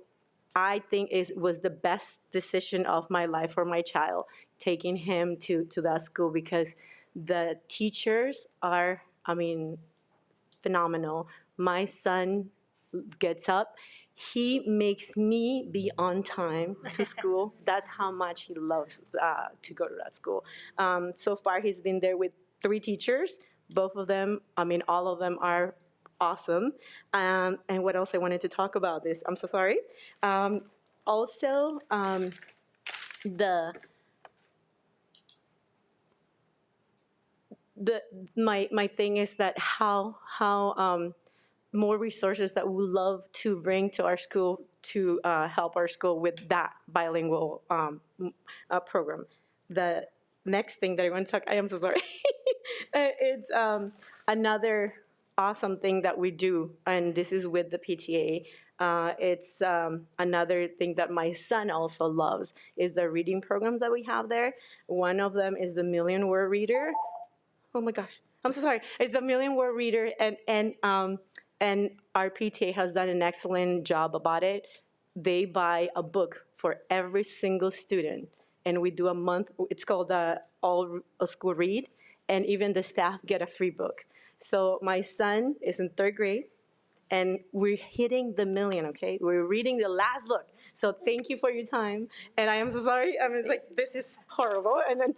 I think it was the best decision of my life for my child, taking him to that school, because the teachers are, phenomenal. My son gets up. He makes me be on time to school. That's how much he loves to go to that school. So far, he's been there with 3 teachers. Both of them, all of them are awesome. And what else I wanted to talk about this? I'm so sorry. Also, my thing is that how more resources that we love to bring to our school to help our school with that bilingual program. The next thing that I want to talk, I am so sorry. It's another awesome thing that we do, and this is with the PTA. It's another thing that my son also loves is the reading programs that we have there. One of them is the Million Word Reader. Oh my gosh, I'm so sorry. It's the Million Word Reader, and our PTA has done an excellent job about it. They buy a book for every single student, and we do a month. It's called All School Read, and even the staff get a free book. So my son is in 3rd grade, and we're hitting the million, okay? We're reading the last book. So thank you for your time. And I am so sorry. I mean, it's like, this is horrible. And then,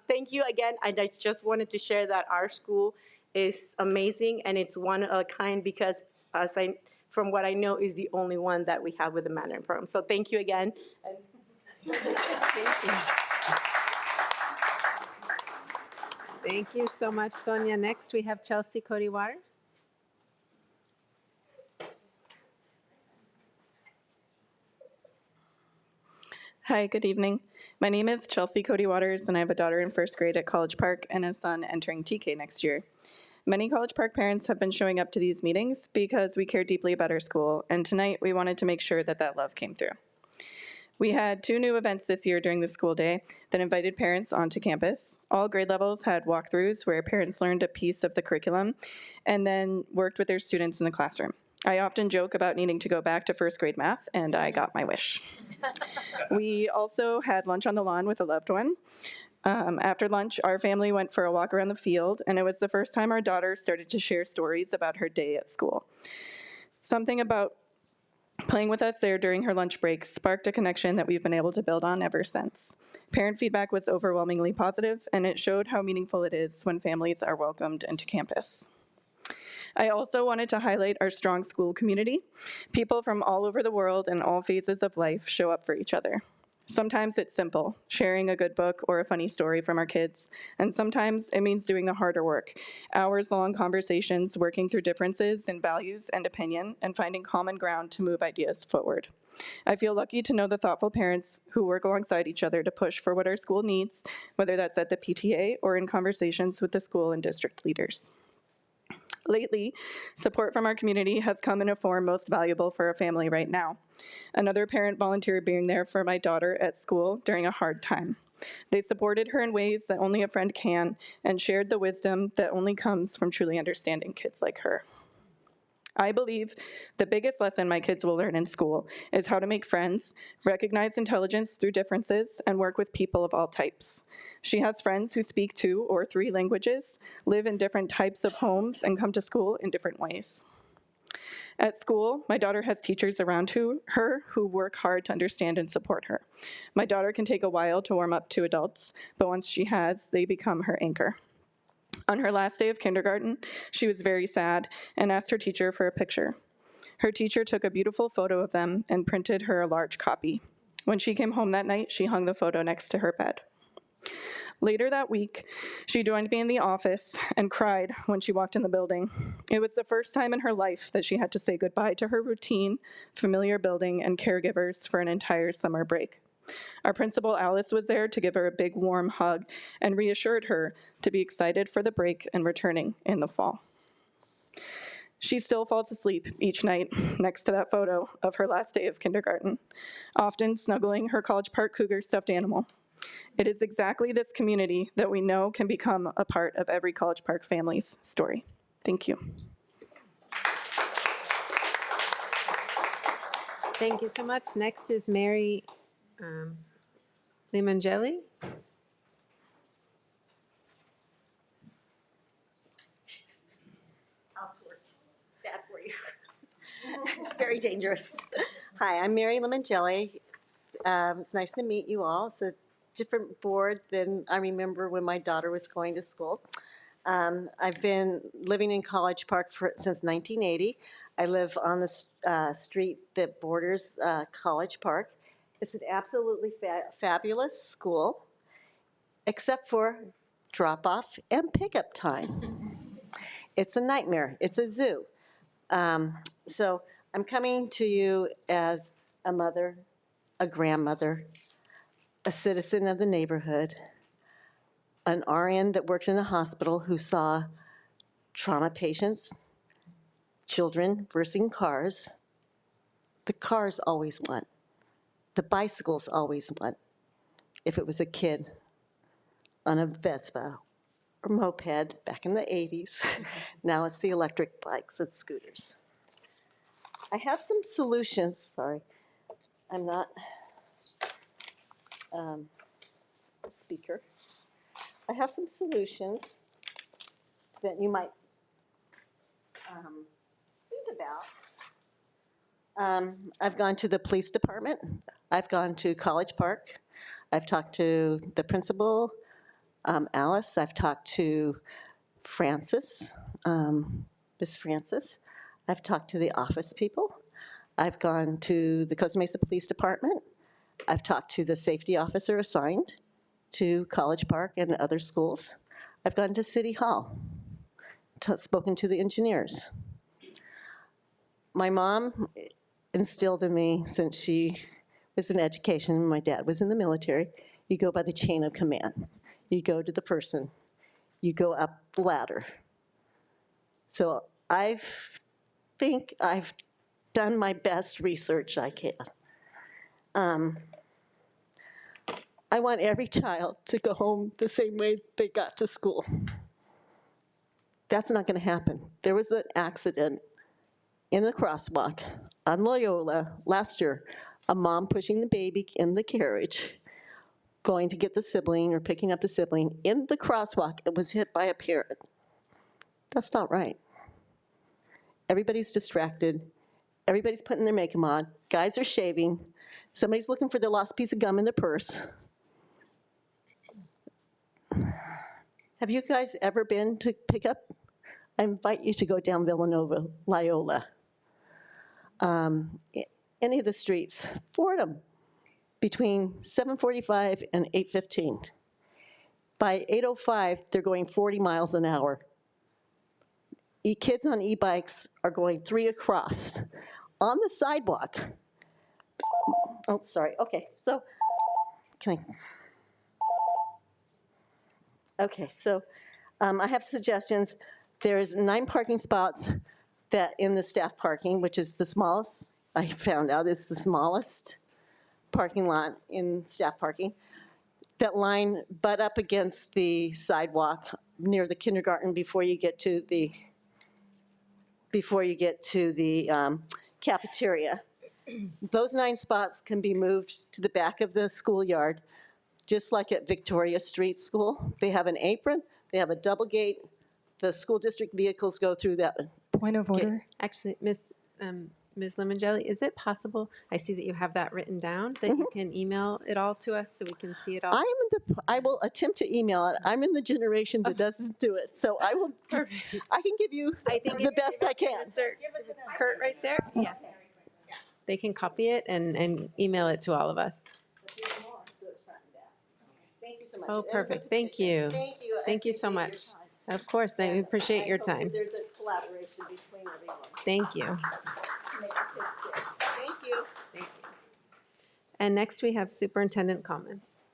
thank you again. And I just wanted to share that our school is amazing, and it's one of a kind because, from what I know, is the only one that we have with the Mandarin program. So thank you again. Thank you. Thank you so much, Sonia. Next, we have Chelsea Cody Waters. Hi, good evening. My name is Chelsea Cody Waters, and I have a daughter in 1st grade at College Park and a son entering TK next year. Many College Park parents have been showing up to these meetings because we care deeply about our school, and tonight we wanted to make sure that that love came through. We had 2 new events this year during the school day that invited parents onto campus. All grade levels had walkthroughs where parents learned a piece of the curriculum and then worked with their students in the classroom. I often joke about needing to go back to 1st grade math, and I got my wish. We also had lunch on the lawn with a loved one. After lunch, our family went for a walk around the field, and it was the first time our daughter started to share stories about her day at school. Something about playing with us there during her lunch break sparked a connection that we've been able to build on ever since. Parent feedback was overwhelmingly positive, and it showed how meaningful it is when families are welcomed into campus. I also wanted to highlight our strong school community. People from all over the world and all phases of life show up for each other. Sometimes it's simple, sharing a good book or a funny story from our kids, and sometimes it means doing the harder work, hours-long conversations, working through differences in values and opinion, and finding common ground to move ideas forward. I feel lucky to know the thoughtful parents who work alongside each other to push for what our school needs, whether that's at the PTA or in conversations with the school and district leaders. Lately, support from our community has come in a form most valuable for a family right now. Another parent volunteered being there for my daughter at school during a hard time. They supported her in ways that only a friend can and shared the wisdom that only comes from truly understanding kids like her. I believe the biggest lesson my kids will learn in school is how to make friends, recognize intelligence through differences, and work with people of all types. She has friends who speak 2 or 3 languages, live in different types of homes, and come to school in different ways. At school, my daughter has teachers around her who work hard to understand and support her. My daughter can take a while to warm up to adults, but once she has, they become her anchor. On her last day of kindergarten, she was very sad and asked her teacher for a picture. Her teacher took a beautiful photo of them and printed her a large copy. When she came home that night, she hung the photo next to her bed. Later that week, she joined me in the office and cried when she walked in the building. It was the first time in her life that she had to say goodbye to her routine, familiar building, and caregivers for an entire summer break. Our principal, Alice, was there to give her a big, warm hug and reassured her to be excited for the break and returning in the fall. She still falls asleep each night next to that photo of her last day of kindergarten, often snuggling her College Park Cougar stuffed animal. It is exactly this community that we know can become a part of every College Park family's story. Thank you. Thank you so much. Next is Mary Limongelli. Housework, bad for you. It's very dangerous. Hi, I'm Mary Limongelli. It's nice to meet you all. It's a different board than I remember when my daughter was going to school. I've been living in College Park since 1980. I live on the street that borders College Park. It's an absolutely fabulous school, except for drop-off and pickup time. It's a nightmare. It's a zoo. So I'm coming to you as a mother, a grandmother, a citizen of the neighborhood, an RN that worked in a hospital who saw trauma patients, children versing cars. The cars always won. The bicycles always won. If it was a kid on a Vespa or moped back in the 80s, now it's the electric bikes and scooters. I have some solutions. Sorry, I'm not a speaker. I have some solutions that you might think about. I've gone to the police department. I've gone to College Park. I've talked to the principal, Alice. I've talked to Francis, Miss Francis. I've talked to the office people. I've gone to the Costa Mesa Police Department. I've talked to the safety officer assigned to College Park and other schools. I've gone to City Hall, spoken to the engineers. My mom instilled in me, since she was in education, my dad was in the military, you go by the chain of command. You go to the person. You go up the ladder. So I think I've done my best research I can. I want every child to go home the same way they got to school. That's not going to happen. There was an accident in the crosswalk on Loyola last year, a mom pushing the baby in the carriage, going to get the sibling or picking up the sibling in the crosswalk and was hit by a parent. That's not right. Everybody's distracted. Everybody's putting their makeup on. Guys are shaving. Somebody's looking for their lost piece of gum in their purse. Have you guys ever been to pick up? I invite you to go down Villanova, Loyola. Any of the streets, Fordham, between 7:45 and 8:15. By 8:05, they're going 40 miles an hour. Kids on e-bikes are going 3 across on the sidewalk. Oh, sorry. Okay, so can I? Okay, so I have suggestions. There's 9 parking spots that in the staff parking, which is the smallest, I found out is the smallest parking lot in staff parking, that line butt up against the sidewalk near the kindergarten before you get to the cafeteria. Those 9 spots can be moved to the back of the schoolyard, just like at Victoria Street School. They have an apron, they have a double gate. The school district vehicles go through that. Point of order. Actually, Ms. Limongelli, is it possible, I see that you have that written down, that you can email it all to us so we can see it all? I will attempt to email it. I'm in the generation that doesn't do it, so I will. Perfect. I can give you the best I can. Kurt right there? Yeah. They can copy it and email it to all of us. Thank you so much. Oh, perfect. Thank you. Thank you. Thank you so much. Of course, I appreciate your time. There's a collaboration between everyone. Thank you. To make the kids safe. Thank you. Thank you. And next we have superintendent comments.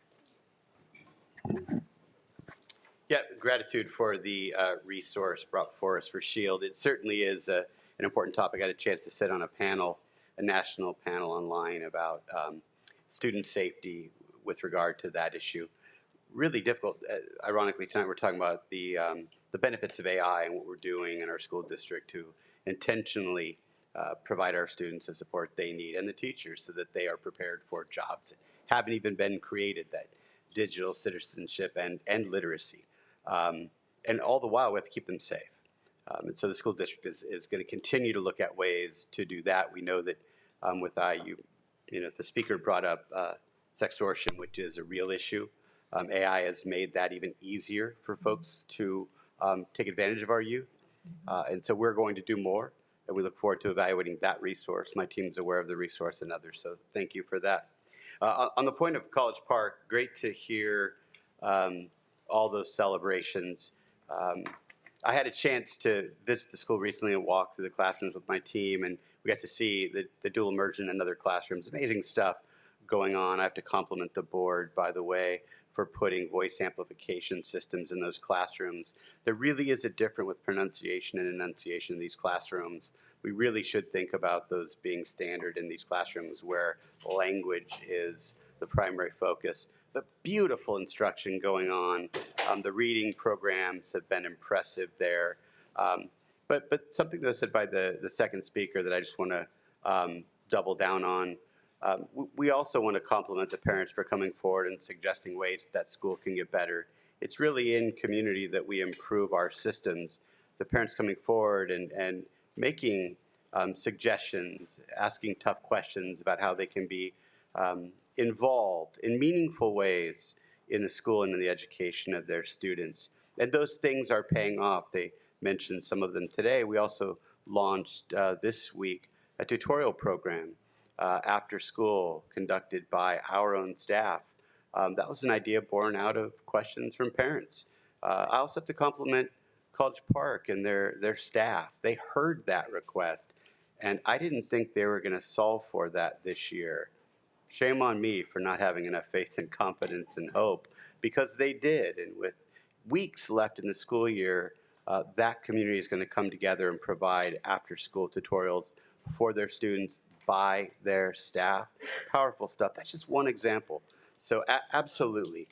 Yeah, gratitude for the resource brought for us for SHIELD. It certainly is an important topic. I had a chance to sit on a panel, a national panel online about student safety with regard to that issue. Really difficult. Ironically, tonight we're talking about the benefits of AI and what we're doing in our school district to intentionally provide our students the support they need and the teachers so that they are prepared for jobs that haven't even been created, that digital citizenship and literacy. And all the while, we have to keep them safe. And so the school district is going to continue to look at ways to do that. We know that with IU, the speaker brought up sextortion, which is a real issue. AI has made that even easier for folks to take advantage of our youth. And so we're going to do more, and we look forward to evaluating that resource. My team's aware of the resource and others, so thank you for that. On the point of College Park, great to hear all those celebrations. I had a chance to visit the school recently and walk through the classrooms with my team, and we got to see the dual immersion in other classrooms. Amazing stuff going on. I have to compliment the board, by the way, for putting voice amplification systems in those classrooms. There really is a difference with pronunciation and enunciation in these classrooms. We really should think about those being standard in these classrooms where language is the primary focus. The beautiful instruction going on. The reading programs have been impressive there. But something that was said by the second speaker that I just want to double down on. We also want to compliment the parents for coming forward and suggesting ways that school can get better. It's really in community that we improve our systems. The parents coming forward and making suggestions, asking tough questions about how they can be involved in meaningful ways in the school and in the education of their students. And those things are paying off. They mentioned some of them today. We also launched this week a tutorial program after school conducted by our own staff. That was an idea born out of questions from parents. I also have to compliment College Park and their staff. They heard that request, and I didn't think they were going to solve for that this year. Shame on me for not having enough faith and confidence and hope, because they did. And with weeks left in the school year, that community is going to come together and provide after-school tutorials for their students by their staff. Powerful stuff. That's just one example. So absolutely,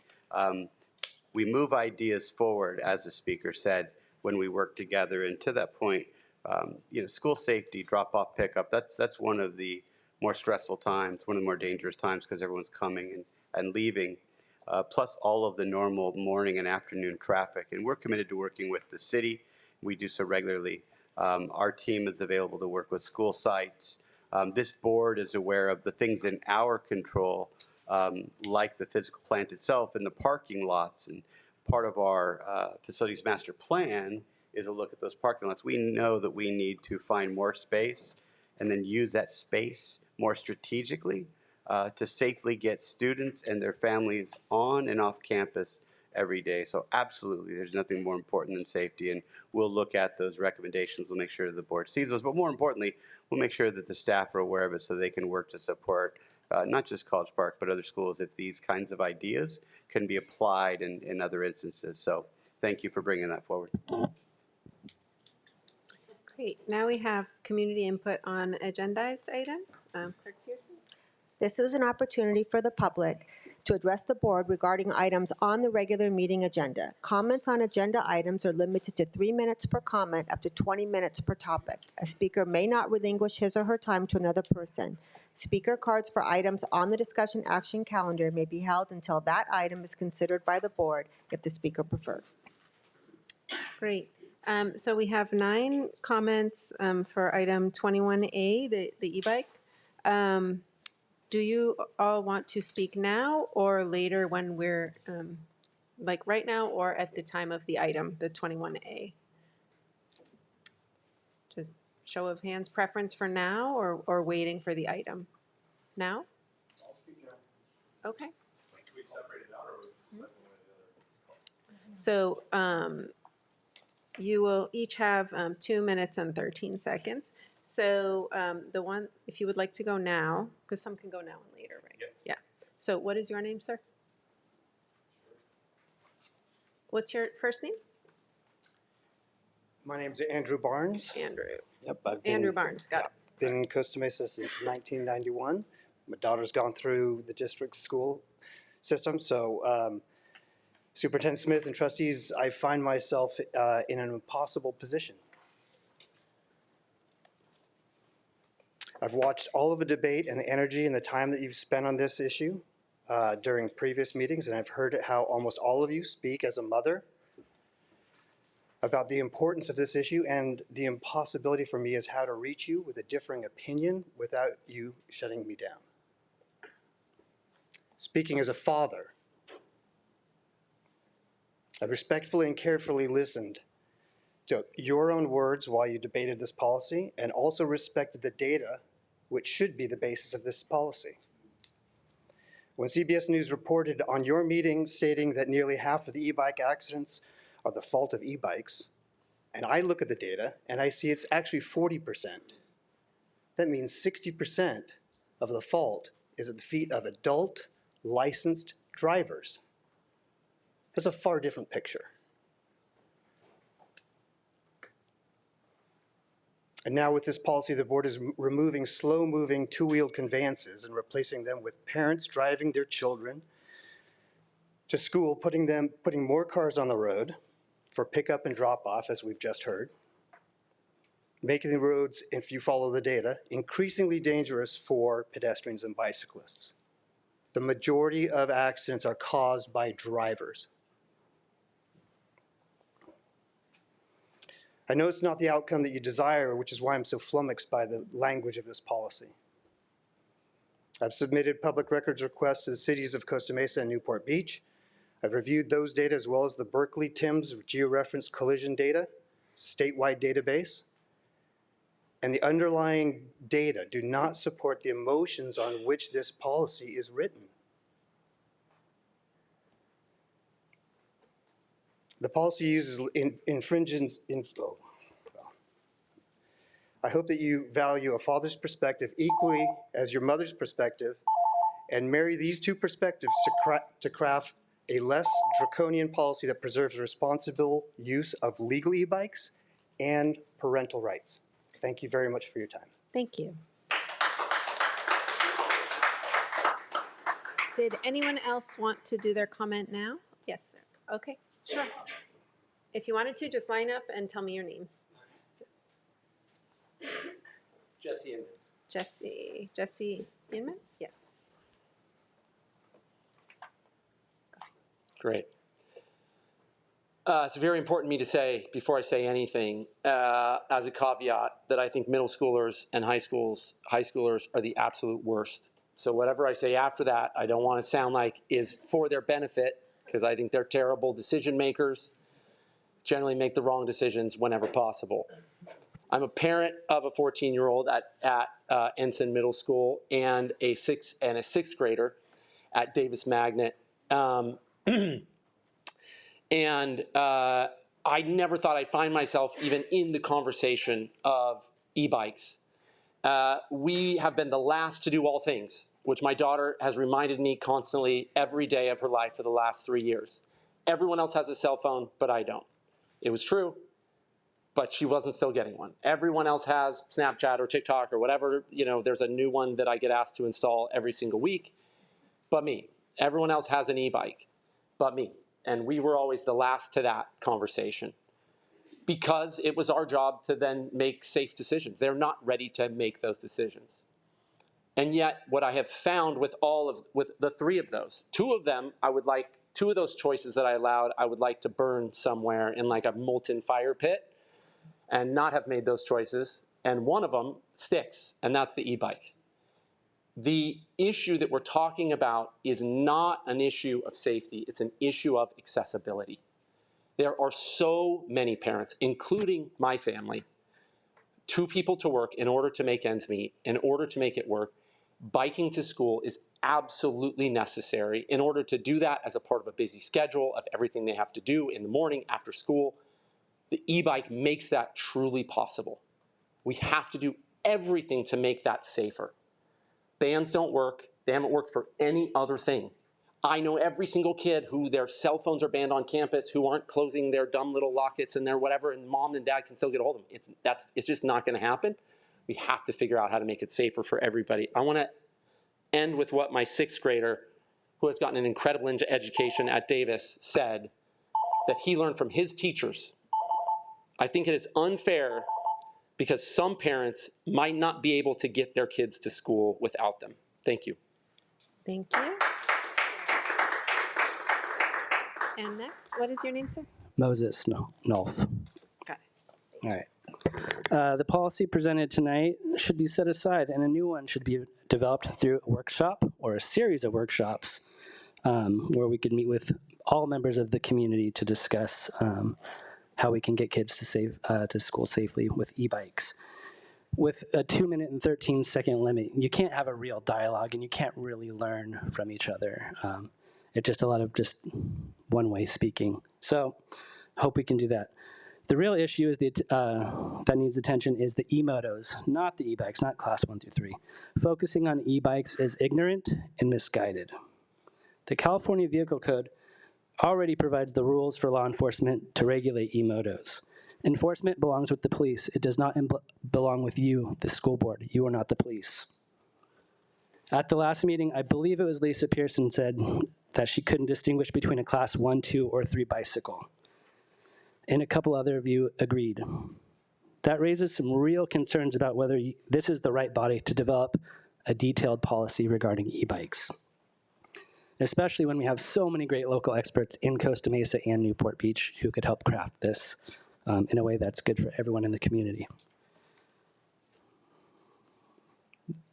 we move ideas forward, as the speaker said, when we work together. And to that point, school safety, drop-off, pickup, that's one of the more stressful times, one of the more dangerous times, because everyone's coming and leaving, plus all of the normal morning and afternoon traffic. And we're committed to working with the city. We do so regularly. Our team is available to work with school sites. This board is aware of the things in our control, like the physical plant itself and the parking lots. And part of our facilities master plan is a look at those parking lots. We know that we need to find more space and then use that space more strategically to safely get students and their families on and off campus every day. So absolutely, there's nothing more important than safety, and we'll look at those recommendations. We'll make sure the board sees those, but more importantly, we'll make sure that the staff are aware of it so they can work to support not just College Park, but other schools if these kinds of ideas can be applied in other instances. So thank you for bringing that forward. Great. Now we have community input on agendized items. Clerk Pearson. This is an opportunity for the public to address the board regarding items on the regular meeting agenda. Comments on agenda items are limited to 3 minutes per comment, up to 20 minutes per topic. A speaker may not relinquish his or her time to another person. Speaker cards for items on the discussion action calendar may be held until that item is considered by the board if the speaker prefers. Great. So we have 9 comments for item 21A, the e-bike. Do you all want to speak now or later when we're, like right now or at the time of the item, the 21A? Just show of hands, preference for now or waiting for the item? Now? I'll speak now. Okay. Do we separate it out or was it So you will each have 2 minutes and 13 seconds. So the one, if you would like to go now, because some can go now and later, right? Yep. Yeah. So what is your name, sir? What's your first name? My name's Andrew Barnes. Andrew. Yep, I've been, Andrew Barnes, got it. been in Costa Mesa since 1991. My daughter's gone through the district school system, so Superintendent Smith and trustees, I find myself in an impossible position. I've watched all of the debate and the energy and the time that you've spent on this issue during previous meetings, and I've heard how almost all of you speak as a mother about the importance of this issue, and the impossibility for me is how to reach you with a differing opinion without you shutting me down. Speaking as a father, I've respectfully and carefully listened to your own words while you debated this policy, and also respected the data which should be the basis of this policy. When CBS News reported on your meeting stating that nearly half of the e-bike accidents are the fault of e-bikes, And I look at the data and I see it's actually 40%. That means 60% of the fault is at the feet of adult licensed drivers. That's a far different picture. And now with this policy, the board is removing slow-moving two-wheeled conveyances and replacing them with parents driving their children to school, putting more cars on the road for pickup and drop-off, as we've just heard, making the roads, if you follow the data, increasingly dangerous for pedestrians and bicyclists. The majority of accidents are caused by drivers. I know it's not the outcome that you desire, which is why I'm so flummoxed by the language of this policy. I've submitted public records requests to the cities of Costa Mesa and Newport Beach. I've reviewed those data as well as the Berkeley TIMS georeferenced collision data, statewide database. And the underlying data do not support the emotions on which this policy is written. The policy uses infringements. I hope that you value a father's perspective equally as your mother's perspective and marry these two perspectives to craft a less draconian policy that preserves responsible use of legal e-bikes and parental rights. Thank you very much for your time. Thank you. Did anyone else want to do their comment now? Yes, sir. Okay, sure. If you wanted to, just line up and tell me your names. Jesse Inman. Jesse Inman? Yes. Great. It's very important to me to say, before I say anything, as a caveat, that I think middle schoolers and high schoolers are the absolute worst. So whatever I say after that, I don't want to sound like is for their benefit, because I think they're terrible decision makers, generally make the wrong decisions whenever possible. I'm a parent of a 14-year-old at Ensign Middle School and a sixth grader at Davis Magnet. And I never thought I'd find myself even in the conversation of e-bikes. We have been the last to do all things, which my daughter has reminded me constantly every day of her life for the last 3 years. Everyone else has a cell phone, but I don't. It was true, but she wasn't still getting one. Everyone else has Snapchat or TikTok or whatever. You know, there's a new one that I get asked to install every single week, but me. Everyone else has an e-bike, but me. And we were always the last to that conversation because it was our job to then make safe decisions. They're not ready to make those decisions. And yet what I have found with the three of those, two of those choices that I allowed, I would like to burn somewhere in like a molten fire pit and not have made those choices. And one of them sticks, and that's the e-bike. The issue that we're talking about is not an issue of safety. It's an issue of accessibility. There are so many parents, including my family, 2 people to work in order to make ends meet, in order to make it work. Biking to school is absolutely necessary in order to do that as a part of a busy schedule of everything they have to do in the morning after school. The e-bike makes that truly possible. We have to do everything to make that safer. Bans don't work. They haven't worked for any other thing. I know every single kid who their cell phones are banned on campus, who aren't closing their dumb little lockets and their whatever, and mom and dad can still get a hold of them. It's just not going to happen. We have to figure out how to make it safer for everybody. I want to end with what my 6th grader, who has gotten an incredible education at Davis, said that he learned from his teachers. I think it is unfair because some parents might not be able to get their kids to school without them. Thank you. Thank you. And next, what is your name, sir? Moses Nolf. Got it. All right. The policy presented tonight should be set aside, and a new one should be developed through a workshop or a series of workshops where we could meet with all members of the community to discuss how we can get kids to school safely with e-bikes. With a 2-minute and 13-second limit, you can't have a real dialogue, and you can't really learn from each other. It's just a lot of just one-way speaking. So, hope we can do that. The real issue is that needs attention is the e-motos, not the e-bikes, not class 1 through 3. Focusing on e-bikes is ignorant and misguided. The California Vehicle Code already provides the rules for law enforcement to regulate e-motos. Enforcement belongs with the police. It does not belong with you, the school board. You are not the police. At the last meeting, I believe it was Lisa Pearson said that she couldn't distinguish between a class 1, 2, or 3 bicycle. And a couple other of you agreed. That raises some real concerns about whether this is the right body to develop a detailed policy regarding e-bikes, especially when we have so many great local experts in Costa Mesa and Newport Beach who could help craft this in a way that's good for everyone in the community.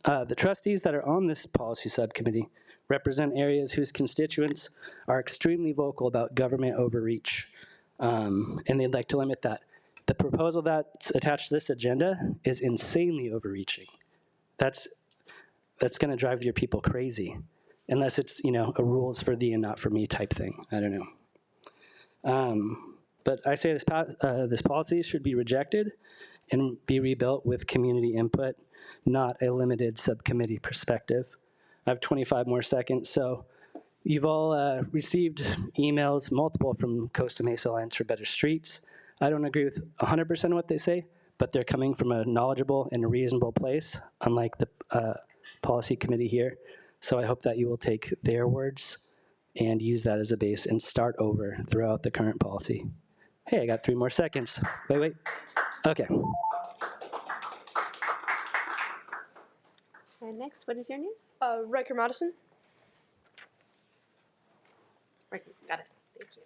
The trustees that are on this policy subcommittee represent areas whose constituents are extremely vocal about government overreach, and they'd like to limit that. The proposal that's attached to this agenda is insanely overreaching. That's going to drive your people crazy, unless it's, you know, a rules for thee and not for me type thing. I don't know. But I say this policy should be rejected and be rebuilt with community input, not a limited subcommittee perspective. I have 25 more seconds, so you've all received emails, multiple from Costa Mesa Alliance for Better Streets. I don't agree with 100% of what they say, but they're coming from a knowledgeable and a reasonable place, unlike the policy committee here. So I hope that you will take their words and use that as a base and start over throughout the current policy. Hey, I got 3 more seconds. Wait. Okay. And next, what is your name? Riker Madison. Riker, got it. Thank you.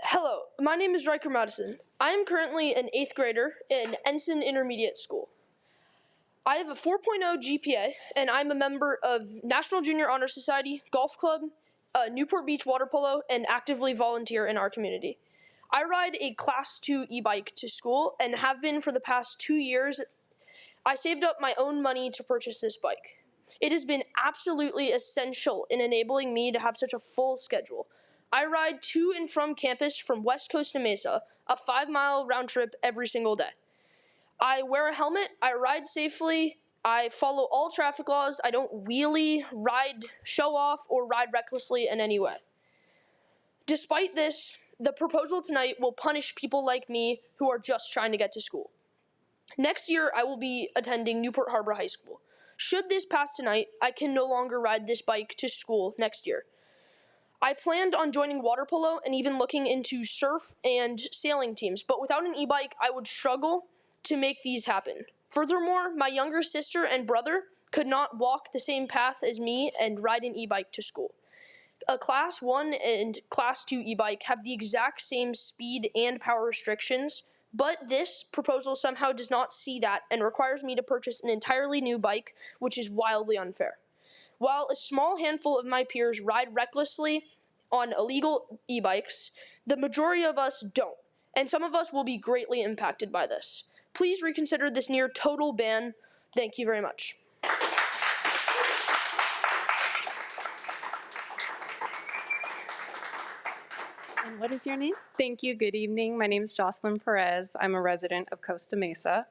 Hello, my name is Riker Madison. I am currently an 8th grader in Ensign Intermediate School. I have a 4.0 GPA, and I'm a member of National Junior Honor Society, Golf Club, Newport Beach Water Polo, and actively volunteer in our community. I ride a Class 2 e-bike to school and have been for the past 2 years. I saved up my own money to purchase this bike. It has been absolutely essential in enabling me to have such a full schedule. I ride to and from campus from West Costa Mesa, a 5-mile round trip every single day. I wear a helmet, I ride safely, I follow all traffic laws, I don't wheelie, ride, show off, or ride recklessly in any way. Despite this, the proposal tonight will punish people like me who are just trying to get to school. Next year, I will be attending Newport Harbor High School. Should this pass tonight, I can no longer ride this bike to school next year. I planned on joining water polo and even looking into surf and sailing teams, but without an e-bike, I would struggle to make these happen. Furthermore, my younger sister and brother could not walk the same path as me and ride an e-bike to school. A Class 1 and Class 2 e-bike have the exact same speed and power restrictions, but this proposal somehow does not see that and requires me to purchase an entirely new bike, which is wildly unfair. While a small handful of my peers ride recklessly on illegal e-bikes, the majority of us don't, and some of us will be greatly impacted by this. Please reconsider this near total ban. Thank you very much. And what is your name? Thank you. Good evening. My name is Jocelyn Perez. I'm a resident of Costa Mesa.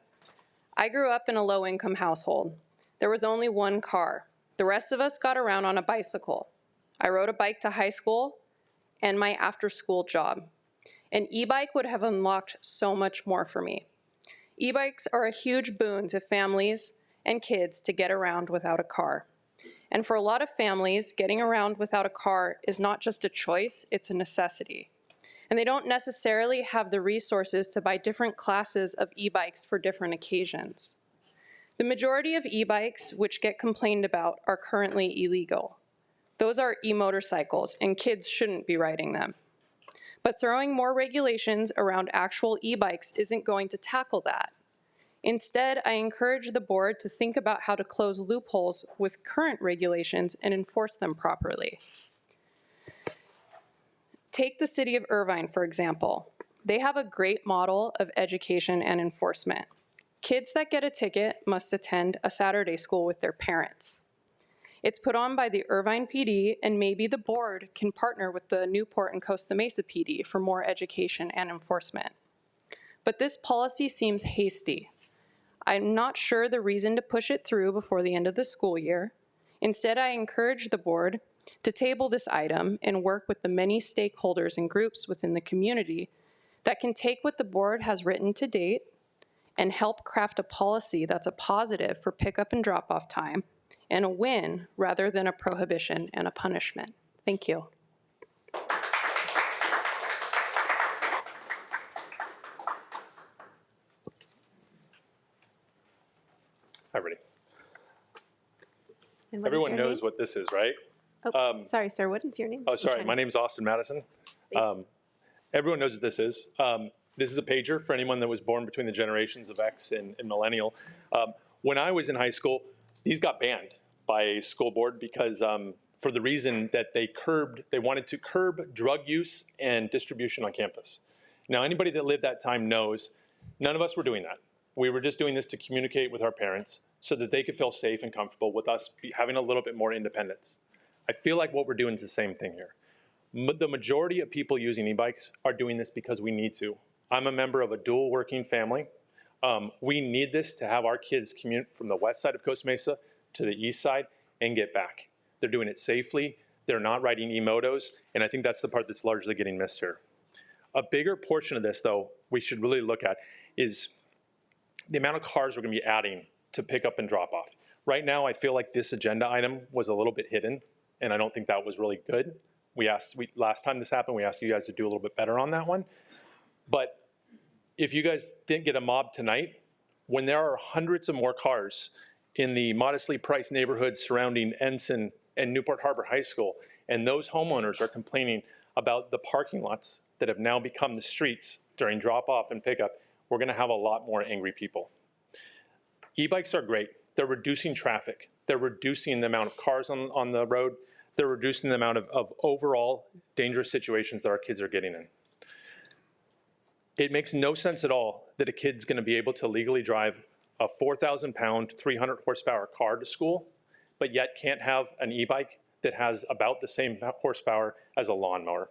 I grew up in a low-income household. There was only one car. The rest of us got around on a bicycle. I rode a bike to high school and my after-school job. An e-bike would have unlocked so much more for me. E-bikes are a huge boon to families and kids to get around without a car. And for a lot of families, getting around without a car is not just a choice, it's a necessity. And they don't necessarily have the resources to buy different classes of e-bikes for different occasions. The majority of e-bikes which get complained about are currently illegal. Those are e-motorcycles, and kids shouldn't be riding them. But throwing more regulations around actual e-bikes isn't going to tackle that. Instead, I encourage the board to think about how to close loopholes with current regulations and enforce them properly. Take the city of Irvine, for example. They have a great model of education and enforcement. Kids that get a ticket must attend a Saturday school with their parents. It's put on by the Irvine PD, and maybe the board can partner with the Newport and Costa Mesa PD for more education and enforcement. But this policy seems hasty. I'm not sure the reason to push it through before the end of the school year. Instead, I encourage the board to table this item and work with the many stakeholders and groups within the community that can take what the board has written to date and help craft a policy that's a positive for pickup and drop-off time and a win rather than a prohibition and a punishment. Thank you. Hi, ready. And what is Everyone your knows name? what this is, right? Oh, sorry, sir. What is your name? Oh, sorry. My name's Austin Madison. Everyone knows what this is. This is a pager for anyone that was born between the generations of X and millennial. When I was in high school, these got banned by a school board because for the reason that they wanted to curb drug use and distribution on campus. Now, anybody that lived that time knows none of us were doing that. We were just doing this to communicate with our parents so that they could feel safe and comfortable with us having a little bit more independence. I feel like what we're doing is the same thing here. The majority of people using e-bikes are doing this because we need to. I'm a member of a dual working family. We need this to have our kids commute from the west side of Costa Mesa to the east side and get back. They're doing it safely. They're not riding e-motos, and I think that's the part that's largely getting missed here. A bigger portion of this, though, we should really look at is the amount of cars we're going to be adding to pick up and drop off. Right now, I feel like this agenda item was a little bit hidden, and I don't think that was really good. Last time this happened, we asked you guys to do a little bit better on that one. But if you guys didn't get a mob tonight, when there are hundreds of more cars in the modestly priced neighborhoods surrounding Ensign and Newport Harbor High School, and those homeowners are complaining about the parking lots that have now become the streets during drop-off and pickup, we're going to have a lot more angry people. E-bikes are great. They're reducing traffic. They're reducing the amount of cars on the road. They're reducing the amount of overall dangerous situations that our kids are getting in. It makes no sense at all that a kid's going to be able to legally drive a 4,000-pound, 300-horsepower car to school, but yet can't have an e-bike that has about the same horsepower as a lawnmower.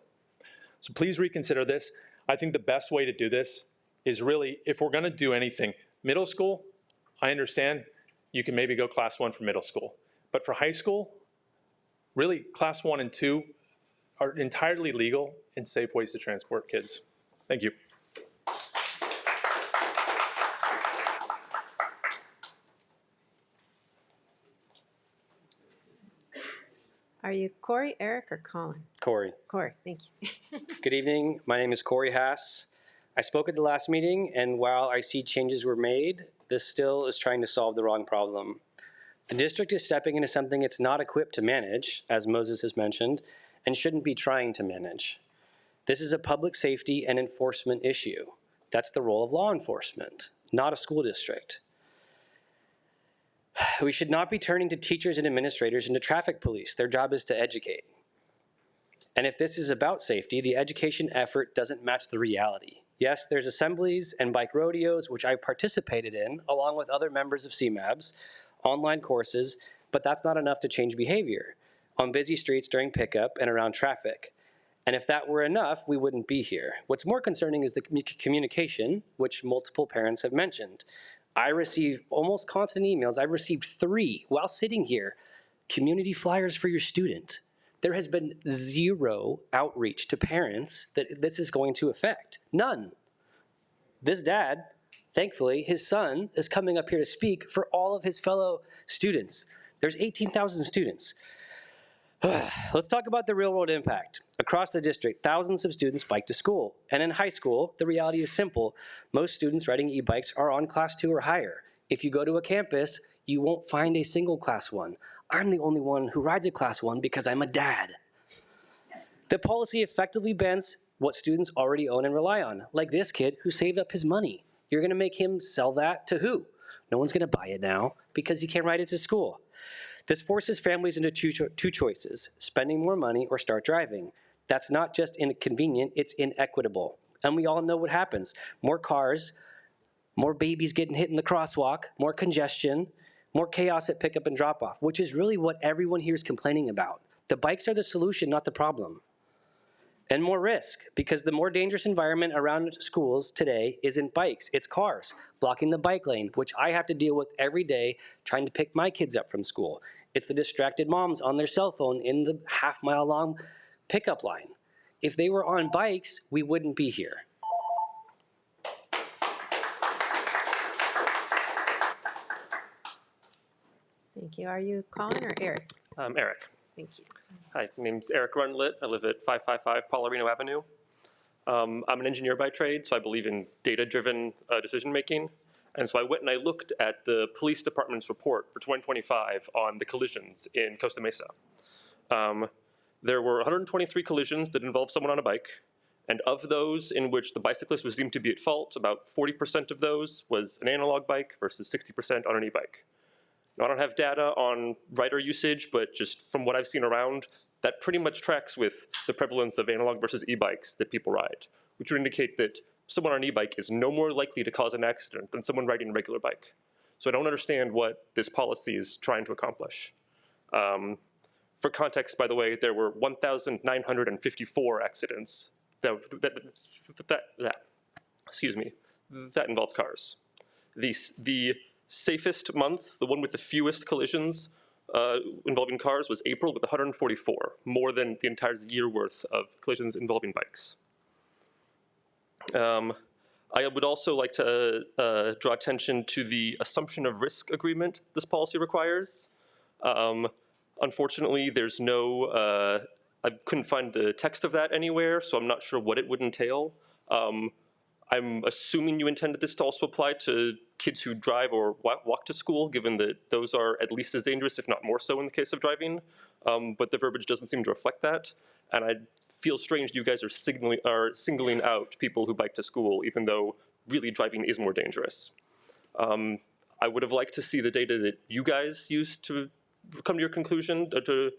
So please reconsider this. I think the best way to do this is really, if we're going to do anything, middle school, I understand you can maybe go class 1 for middle school. But for high school, really class 1 and 2 are entirely legal and safe ways to transport kids. Thank you. Are you Corey, Eric, or Colin? Corey. Corey, thank you. Good evening. My name is Corey Haas. I spoke at the last meeting, and while I see changes were made, this still is trying to solve the wrong problem. The district is stepping into something it's not equipped to manage, as Moses has mentioned, and shouldn't be trying to manage. This is a public safety and enforcement issue. That's the role of law enforcement, not a school district. We should not be turning to teachers and administrators into traffic police. Their job is to educate. And if this is about safety, the education effort doesn't match the reality. Yes, there's assemblies and bike rodeos, which I've participated in, along with other members of CMABs, online courses, but that's not enough to change behavior on busy streets during pickup and around traffic. And if that were enough, we wouldn't be here. What's more concerning is the communication, which multiple parents have mentioned. I receive almost constant emails. I've received 3 while sitting here. Community flyers for your student. There has been 0 outreach to parents that this is going to affect. None. This dad, thankfully, his son is coming up here to speak for all of his fellow students. There's 18,000 students. Let's talk about the real-world impact. Across the district, thousands of students bike to school. And in high school, the reality is simple. Most students riding e-bikes are on class 2 or higher. If you go to a campus, you won't find a single class 1. I'm the only one who rides a class 1 because I'm a dad. The policy effectively bans what students already own and rely on, like this kid who saved up his money. You're gonna make him sell that to who? No one's gonna buy it now because he can't ride it to school. This forces families into two choices, spending more money or start driving. That's not just inconvenient, it's inequitable. And we all know what happens. More cars, more babies getting hit in the crosswalk, more congestion. more chaos at pickup and drop off, which is really what everyone here is complaining about. The bikes are the solution, not the problem. And more risk, because the more dangerous environment around schools today isn't bikes, it's cars, blocking the bike lane, which I have to deal with every day trying to pick my kids up from school. It's the distracted moms on their cell phone in the half-mile long pickup line. If they were on bikes, we wouldn't be here. Thank you. Are you Colin or Eric? Eric. Thank you. Hi, my name's Eric Runlet. I live at 555 Paularino Avenue. I'm an engineer by trade, so I believe in data-driven decision-making. And so I went and I looked at the police department's report for 2025 on the collisions in Costa Mesa. There were 123 collisions that involved someone on a bike. And of those in which the bicyclist was deemed to be at fault, about 40% of those was an analog bike versus 60% on an e-bike. Now, I don't have data on rider usage, but just from what I've seen around, that pretty much tracks with the prevalence of analog versus e-bikes that people ride, which would indicate that someone on an e-bike is no more likely to cause an accident than someone riding a regular bike. So I don't understand what this policy is trying to accomplish. For context, by the way, there were 1,954 accidents that involved cars. The safest month, the one with the fewest collisions involving cars, was April with 144, more than the entire year worth of collisions involving bikes. I would also like to draw attention to the assumption of risk agreement this policy requires. Unfortunately, there's no, I couldn't find the text of that anywhere, so I'm not sure what it would entail. I'm assuming you intended this to also apply to kids who drive or walk to school, given that those are at least as dangerous, if not more so in the case of driving. But the verbiage doesn't seem to reflect that. And I feel strange you guys are singling out people who bike to school, even though really driving is more dangerous. I would have liked to see the data that you guys used to come to your conclusion, the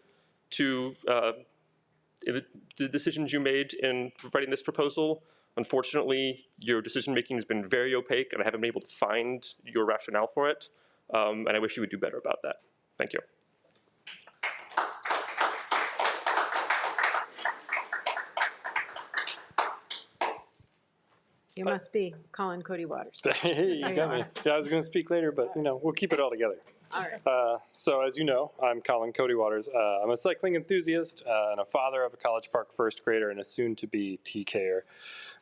decisions you made in writing this proposal. Unfortunately, your decision-making has been very opaque, and I haven't been able to find your rationale for it, and I wish you would do better about that. Thank you. You must be Colin Cody Waters. Hey, you got me. Yeah, I was going to speak later, but we'll keep it all together. All right. So as you know, I'm Colin Cody Waters. I'm a cycling enthusiast and a father of a College Park first grader and a soon-to-be TKer.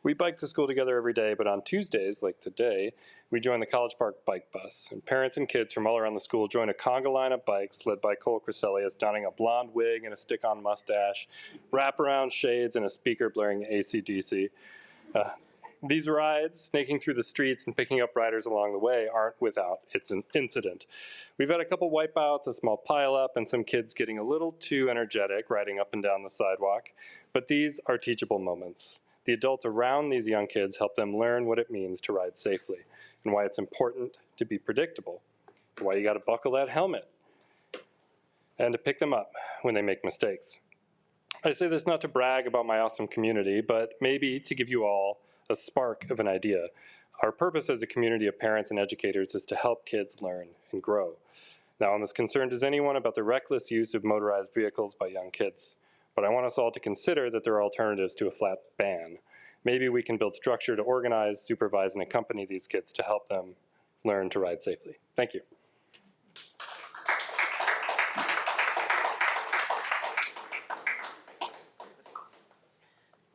We bike to school together every day, but on Tuesdays, like today, we join the College Park bike bus. And parents and kids from all around the school join a conga line of bikes led by Cole Creselius, donning a blonde wig and a stick-on mustache, wraparound shades, and a speaker blaring AC/DC. These rides, snaking through the streets and picking up riders along the way, aren't without its incident. We've had a couple wipeouts, a small pileup, and some kids getting a little too energetic riding up and down the sidewalk. But these are teachable moments. The adults around these young kids help them learn what it means to ride safely and why it's important to be predictable, why you got to buckle that helmet, and to pick them up when they make mistakes. I say this not to brag about my awesome community, but maybe to give you all a spark of an idea. Our purpose as a community of parents and educators is to help kids learn and grow. Now, I'm as concerned as anyone about the reckless use of motorized vehicles by young kids, but I want us all to consider that there are alternatives to a flat ban. Maybe we can build structure to organize, supervise, and accompany these kids to help them learn to ride safely. Thank you.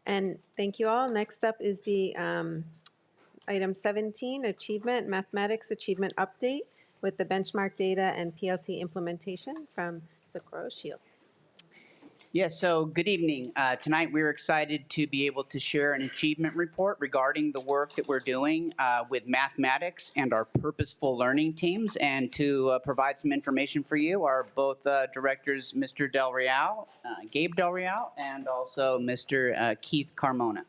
And thank you all. Next up is the item 17, Achievement, Mathematics Achievement Update with the benchmark data and PLT implementation from Socorro Shields. Yes, so good evening. Tonight we're excited to be able to share an achievement report regarding the work that we're doing with mathematics and our purposeful learning teams. And to provide some information for you are both directors, Mr. Del Real, Gabe Del Real, and also Mr. Keith Carmona.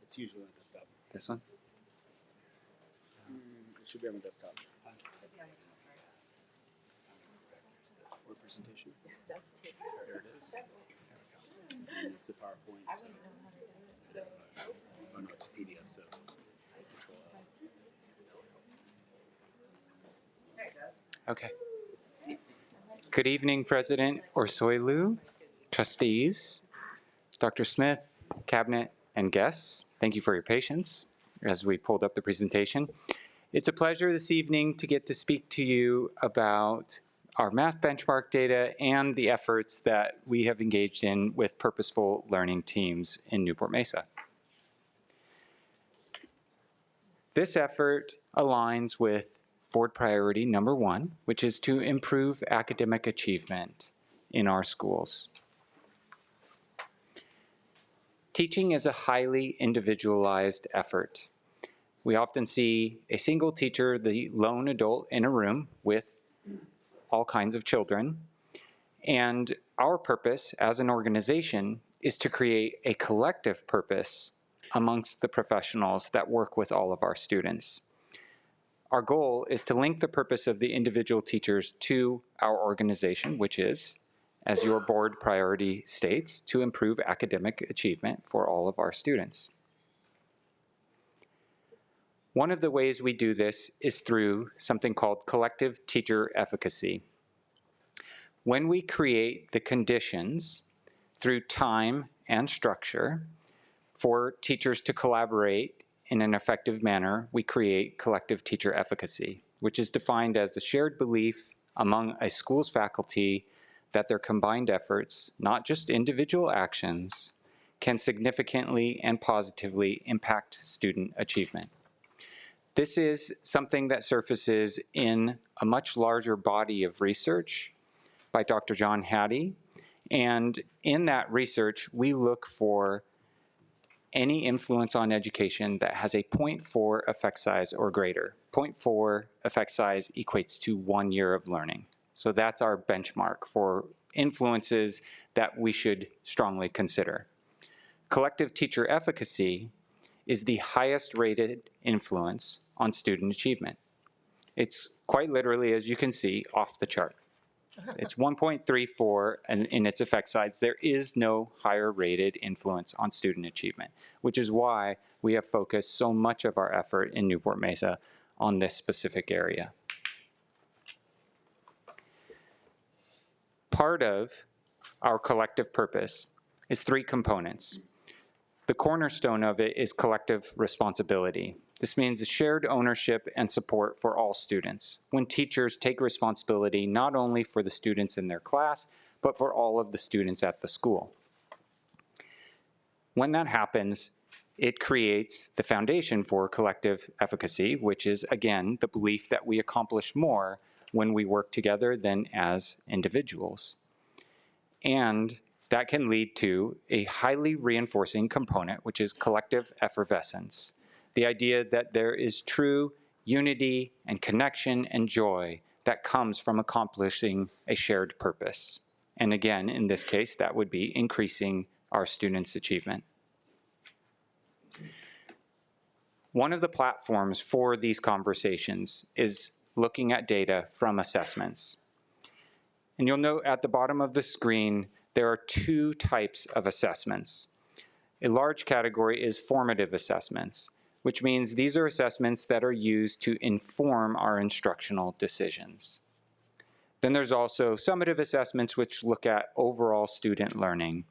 It's usually on desktop. This one? It should be on the desktop. PowerPoint presentation? There it is. It's the PowerPoint. So. Oh no, it's PDF. So Control L. Okay. Good evening, President Orsoilu, trustees, Dr. Smith, cabinet, and guests. Thank you for your patience as we pulled up the presentation. It's a pleasure this evening to get to speak to you about our math benchmark data and the efforts that we have engaged in with purposeful learning teams in Newport-Mesa. This effort aligns with board priority number 1, which is to improve academic achievement in our schools. Teaching is a highly individualized effort. We often see a single teacher, the lone adult in a room with all kinds of children. And our purpose as an organization is to create a collective purpose amongst the professionals that work with all of our students. Our goal is to link the purpose of the individual teachers to our organization, which is, as your board priority states, to improve academic achievement for all of our students. One of the ways we do this is through something called collective teacher efficacy. When we create the conditions through time and structure for teachers to collaborate in an effective manner, we create collective teacher efficacy, which is defined as the shared belief among a school's faculty that their combined efforts, not just individual actions, can significantly and positively impact student achievement. This is something that surfaces in a much larger body of research by Dr. John Hattie, and in that research, we look for any influence on education that has a 0.4 effect size or greater. 0.4 effect size equates to 1 year of learning. So that's our benchmark for influences that we should strongly consider. Collective teacher efficacy is the highest rated influence on student achievement. It's quite literally, as you can see, off the chart. It's 1.34 in its effect size. There is no higher rated influence on student achievement, which is why we have focused so much of our effort in Newport-Mesa on this specific area. Part of our collective purpose is 3 components. The cornerstone of it is collective responsibility. This means a shared ownership and support for all students. When teachers take responsibility not only for the students in their class, but for all of the students at the school. When that happens, it creates the foundation for collective efficacy, which is, again, the belief that we accomplish more when we work together than as individuals. And that can lead to a highly reinforcing component, which is collective effervescence. The idea that there is true unity and connection and joy that comes from accomplishing a shared purpose. And again, in this case, that would be increasing our students' achievement. One of the platforms for these conversations is looking at data from assessments. And you'll note at the bottom of the screen, there are 2 types of assessments. A large category is formative assessments, which means these are assessments that are used to inform our instructional decisions. Then there's also summative assessments, which look at overall student learning.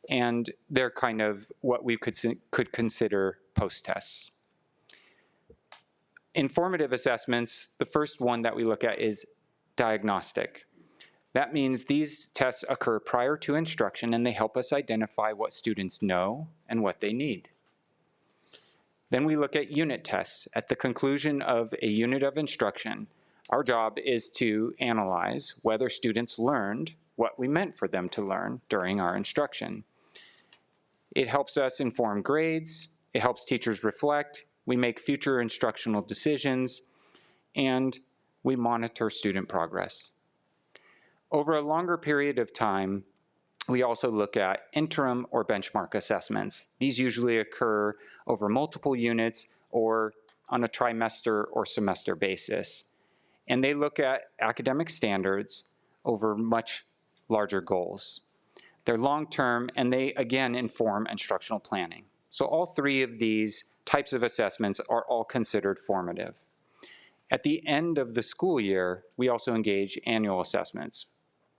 And they're kind of what we could consider post-tests. In formative assessments, the first one that we look at is diagnostic. That means these tests occur prior to instruction and they help us identify what students know and what they need. Then we look at unit tests. At the conclusion of a unit of instruction, our job is to analyze whether students learned what we meant for them to learn during our instruction. It helps us inform grades, it helps teachers reflect, we make future instructional decisions, and we monitor student progress. Over a longer period of time, we also look at interim or benchmark assessments. These usually occur over multiple units or on a trimester or semester basis. And they look at academic standards, over much larger goals. They're long-term, and they, again, inform instructional planning. So all three of these types of assessments are all considered formative. At the end of the school year, we also engage annual assessments.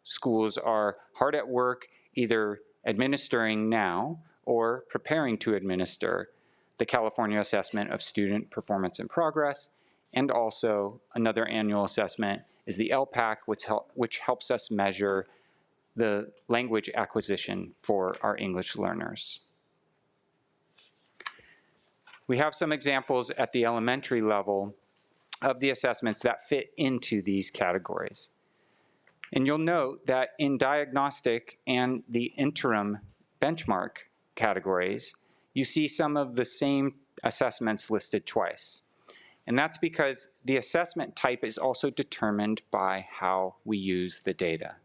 Schools are hard at work either administering now or preparing to administer the California Assessment of Student Performance and Progress, and also another annual assessment is the LPAC, which helps us measure the language acquisition for our English learners. We have some examples at the elementary level of the assessments that fit into these categories. And you'll note that in diagnostic and the interim benchmark categories, you see some of the same assessments listed twice. And that's because the assessment type is also determined by how we use the data.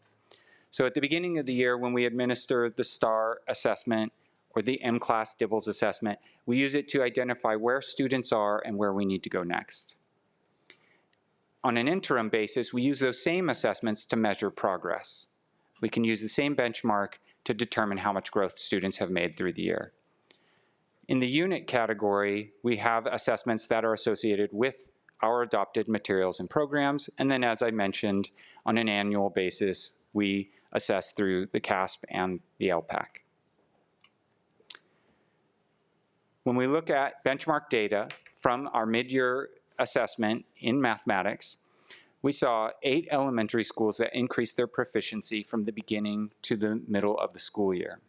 So at the beginning of the year, when we administer the STAR assessment or the M-Class Dibbles assessment, we use it to identify where students are and where we need to go next. On an interim basis, we use those same assessments to measure progress. We can use the same benchmark to determine how much growth students have made through the year. In the unit category, we have assessments that are associated with our adopted materials and programs, and then as I mentioned, on an annual basis, we assess through the CASP and the LPAC. When we look at benchmark data from our mid-year assessment in mathematics, we saw 8 elementary schools that increased their proficiency from the beginning to the middle of the school year.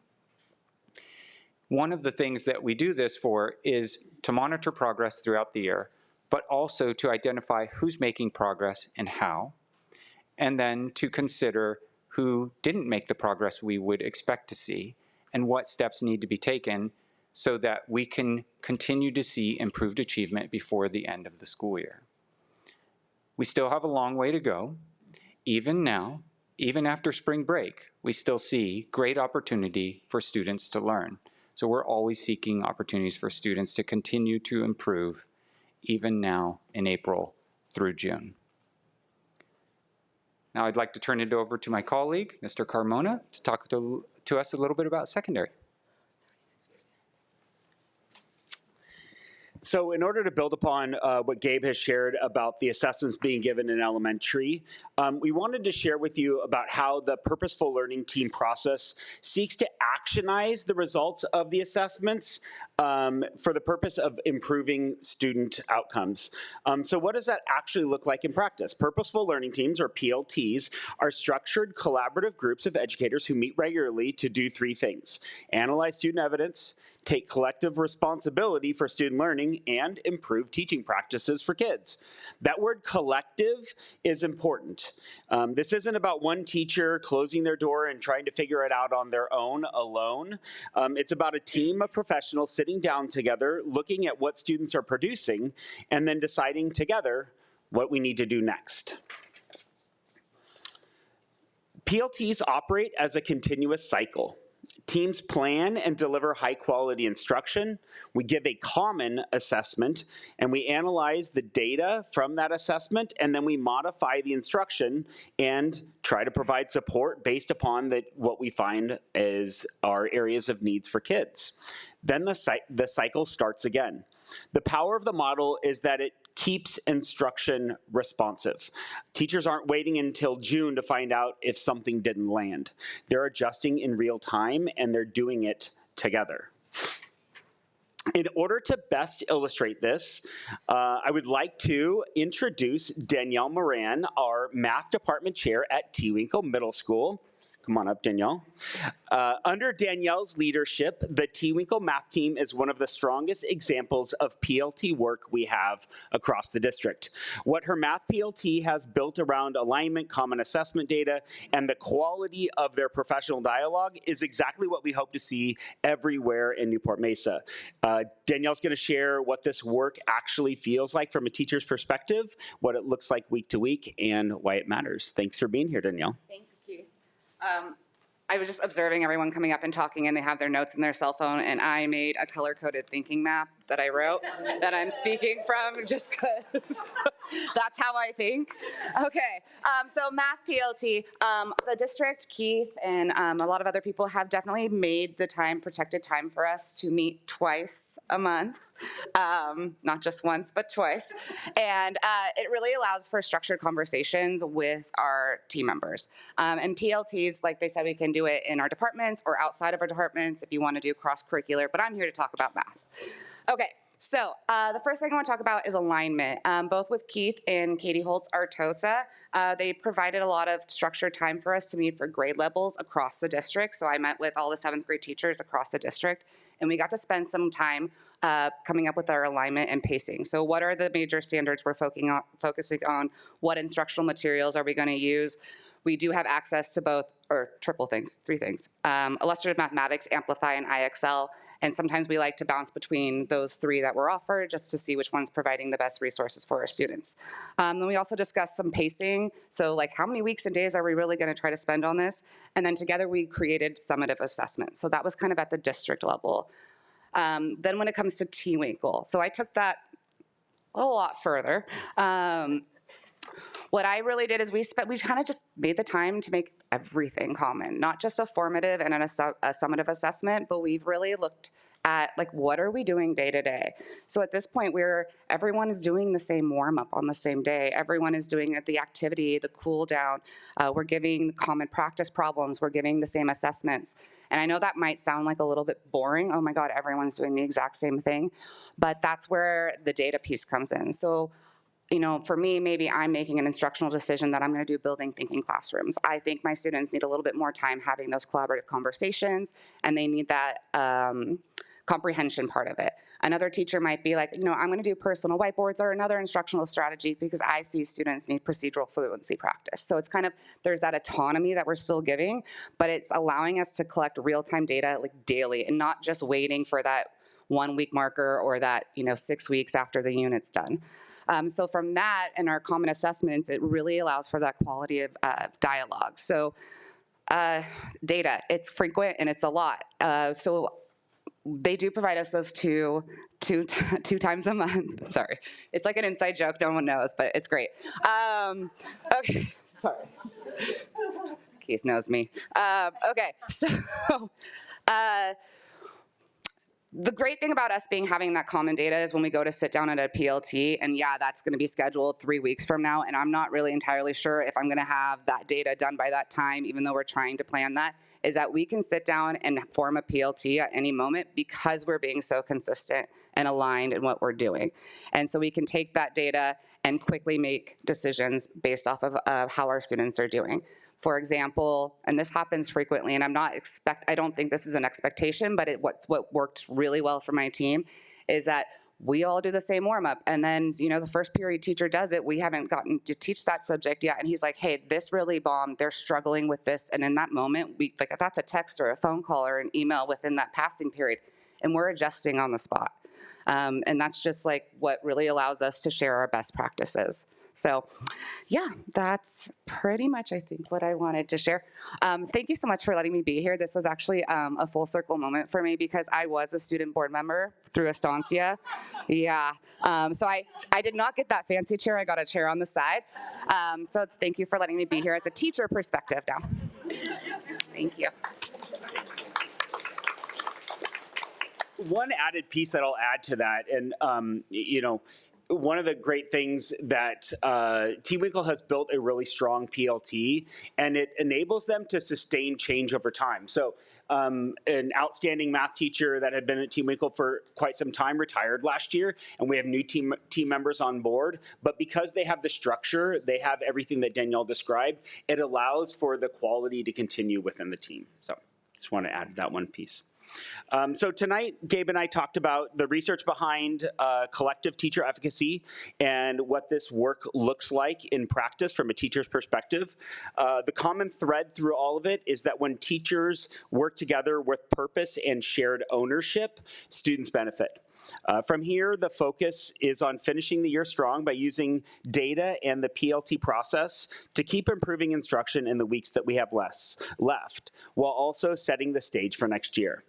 One of the things that we do this for is to monitor progress throughout the year, but also to identify who's making progress and how, and then to consider who didn't make the progress we would expect to see and what steps need to be taken so that we can continue to see improved achievement before the end of the school year. We still have a long way to go. Even now, even after spring break, we still see great opportunity for students to learn. So we're always seeking opportunities for students to continue to improve, even now in April through June. Now I'd like to turn it over to my colleague, Mr. Carmona, to talk to us a little bit about secondary. So in order to build upon what Gabe has shared about the assessments being given in elementary, we wanted to share with you about how the Purposeful Learning Team process seeks to actionize the results of the assessments for the purpose of improving student outcomes. So what does that actually look like in practice? Purposeful Learning Teams, or PLTs, are structured collaborative groups of educators who meet regularly to do 3 things: analyze student evidence, take collective responsibility for student learning, and improve teaching practices for kids. That word collective is important. This isn't about one teacher closing their door and trying to figure it out on their own alone. It's about a team of professionals sitting down together, looking at what students are producing, and then deciding together what we need to do next. PLTs operate as a continuous cycle. Teams plan and deliver high-quality instruction. We give a common assessment, and we analyze the data from that assessment, and then we modify the instruction and try to provide support based upon what we find as our areas of needs for kids. Then the cycle starts again. The power of the model is that it keeps instruction responsive. Teachers aren't waiting until June to find out if something didn't land. They're adjusting in real time, and they're doing it together. In order to best illustrate this, I would like to introduce Danielle Moran, our math department chair at Tewinkle Middle School. Come on up, Danielle. Under Danielle's leadership, the Tewinkle math team is one of the strongest examples of PLT work we have across the district. What her math PLT has built around alignment, common assessment data, and the quality of their professional dialogue is exactly what we hope to see everywhere in Newport-Mesa. Danielle's going to share what this work actually feels like from a teacher's perspective, what it looks like week to week, and why it matters. Thanks for being here, Danielle. Thank you, Keith. I was just observing everyone coming up and talking, and they have their notes in their cell phone, and I made a color-coded thinking map that I wrote that I'm speaking from just because that's how I think. Okay, so math PLT. The district, Keith, and a lot of other people have definitely made the time, protected time for us to meet twice a month. Not just once, but twice. And it really allows for structured conversations with our team members. And PLTs, like they said, we can do it in our departments or outside of our departments if you want to do cross-curricular, but I'm here to talk about math. Okay, so the first thing I want to talk about is alignment. Both with Keith and Katie Holtz-Artosa, they provided a lot of structured time for us to meet for grade levels across the district. So I met with all the 7th grade teachers across the district, and we got to spend some time coming up with our alignment and pacing. So what are the major standards we're focusing on? What instructional materials are we going to use? We do have access to both, or three things. Illustrative Mathematics, Amplify, and IXL. And sometimes we like to bounce between those three that were offered just to see which one's providing the best resources for our students. Then we also discussed some pacing. So like how many weeks and days are we really going to try to spend on this? And then together we created summative assessment. So that was kind of at the district level. Then when it comes to T-Winkle, so I took that a lot further. What I really did is we kind of just made the time to make everything common, not just a formative and a summative assessment, but we've really looked at like what are we doing day to day. So at this point, everyone is doing the same warm up on the same day. Everyone is doing the activity, the cool down. We're giving common practice problems. We're giving the same assessments. And I know that might sound like a little bit boring. Oh my God, everyone's doing the exact same thing. But that's where the data piece comes in. So, you know, for me, maybe I'm making an instructional decision that I'm going to do building thinking classrooms. I think my students need a little bit more time having those collaborative conversations, and they need that comprehension part of it. Another teacher might be like, you know, I'm going to do personal whiteboards or another instructional strategy because I see students need procedural fluency practice. So it's kind of, there's that autonomy that we're still giving, but it's allowing us to collect real-time data like daily and not just waiting for that 1 week marker or that, you know, 6 weeks after the unit's done. So from that and our common assessments, it really allows for that quality of dialogue. So data, it's frequent and it's a lot. So they do provide us those two times a month. Sorry, it's like an inside joke, no one knows, but it's great. Okay, sorry. Keith knows me. Okay, so the great thing about us having that common data is when we go to sit down at a PLT, and yeah, that's going to be scheduled 3 weeks from now, and I'm not really entirely sure if I'm going to have that data done by that time, even though we're trying to plan that, is that we can sit down and form a PLT at any moment because we're being so consistent and aligned in what we're doing. And so we can take that data and quickly make decisions based off of how our students are doing. For example, and this happens frequently, and I don't think this is an expectation, but what worked really well for my team is that we all do the same warm-up, and then, you know, the first period teacher does it, we haven't gotten to teach that subject yet, and he's like, hey, this really bombed, they're struggling with this, and in that moment, that's a text or a phone call or an email within that passing period, and we're adjusting on the spot. And that's just like what really allows us to share our best practices. So yeah, that's pretty much, I think, what I wanted to share. Thank you so much for letting me be here. This was actually a full circle moment for me because I was a student board member through Estancia. Yeah, so I did not get that fancy chair. I got a chair on the side. So thank you for letting me be here as a teacher perspective now. Thank you. One added piece that I'll add to that, and you know, one of the great things that T-Winkle has built a really strong PLT, and it enables them to sustain change over time. So an outstanding math teacher that had been at T-Winkle for quite some time retired last year, and we have new team members on board. But because they have the structure, they have everything that Danielle described, it allows for the quality to continue within the team. So just want to add that one piece. So tonight, Gabe and I talked about the research behind collective teacher efficacy and what this work looks like in practice from a teacher's perspective. The common thread through all of it is that when teachers work together with purpose and shared ownership, students benefit. From here, the focus is on finishing the year strong by using data and the PLT process to keep improving instruction in the weeks that we have left, while also setting the stage for next year.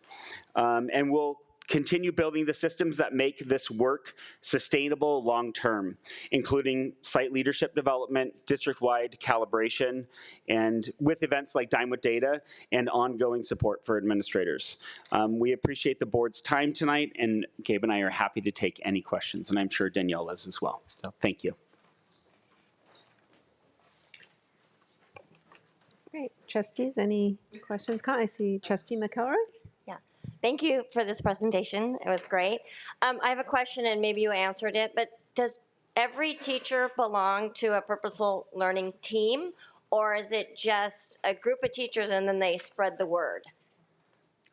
And we'll continue building the systems that make this work sustainable long-term, including site leadership development, district-wide calibration, and with events like Dine with Data and ongoing support for administrators. We appreciate the board's time tonight, and Gabe and I are happy to take any questions, and I'm sure Danielle is as well. So thank you. Great. Trustees, any questions? I see Trustee McElroy. Yeah. Thank you for this presentation. It was great. I have a question, and maybe you answered it, but does every teacher belong to a purposeful learning team, or is it just a group of teachers and then they spread the word?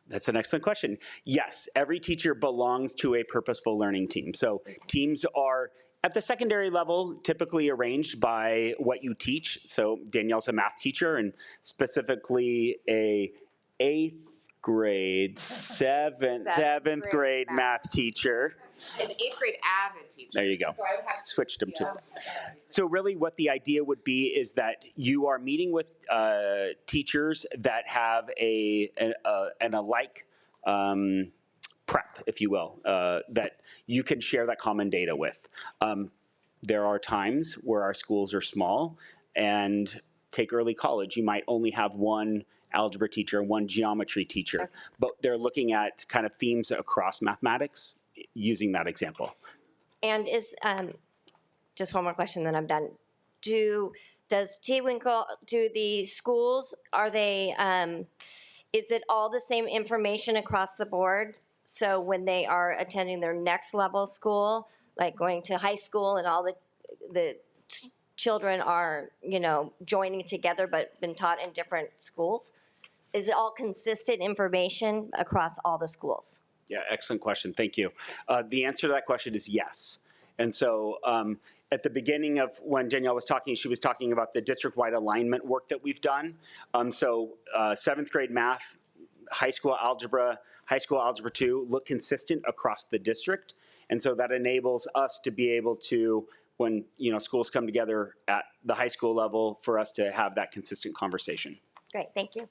That's an excellent question. Yes, every teacher belongs to a purposeful learning team. So teams are at the secondary level, typically arranged by what you teach. So Danielle's a math teacher, and specifically a 8th grade, 7th grade math teacher. An 8th grade avid teacher. There you go. So I would have Switched them to. So really what the idea would be is that you are meeting with teachers that have an alike prep, if you will, that you can share that common data with. There are times where our schools are small, and take early college, you might only have one algebra teacher and one geometry teacher, but they're looking at kind of themes across mathematics using that example. And is, just one more question, then I'm done. Does T-Winkle, do the schools, are they, is it all the same information across the board? So when they are attending their next level school, like going to high school and all the children are, joining together but been taught in different schools, is it all consistent information across all the schools? Yeah, excellent question. Thank you. The answer to that question is yes. And so at the beginning of when Danielle was talking, she was talking about the district-wide alignment work that we've done. So 7th grade math, high school algebra 2 look consistent across the district. And so that enables us to be able to, when schools come together at the high school level, for us to have that consistent conversation. Great, thank you.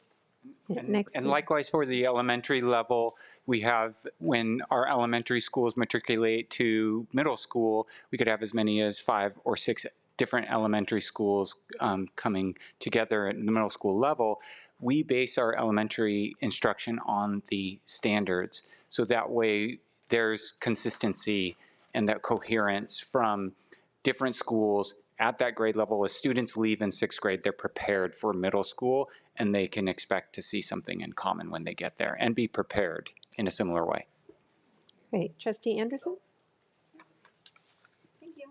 And likewise for the elementary level, we have, when our elementary schools matriculate to middle school, we could have as many as 5 or 6 different elementary schools coming together at the middle school level. We base our elementary instruction on the standards. So that way there's consistency and that coherence from different schools at that grade level. As students leave in 6th grade, they're prepared for middle school, and they can expect to see something in common when they get there and be prepared in a similar way. Great. Trustee Anderson? Thank you.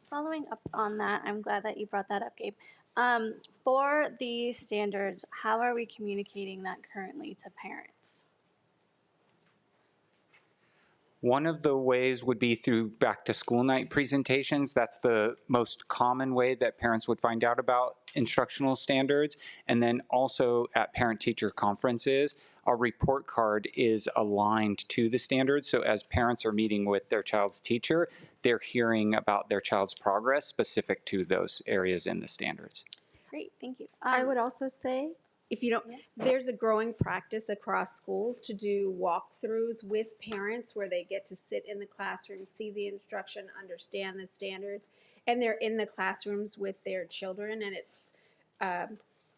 Following up on that, I'm glad that you brought that up, Gabe. For the standards, how are we communicating that currently to parents? One of the ways would be through back to school night presentations. That's the most common way that parents would find out about instructional standards. And then also at parent-teacher conferences, our report card is aligned to the standards. So as parents are meeting with their child's teacher, they're hearing about their child's progress specific to those areas in the standards. Great, thank you. I would also say, if you don't, there's a growing practice across schools to do walkthroughs with parents where they get to sit in the classroom, see the instruction, understand the standards, and they're in the classrooms with their children. And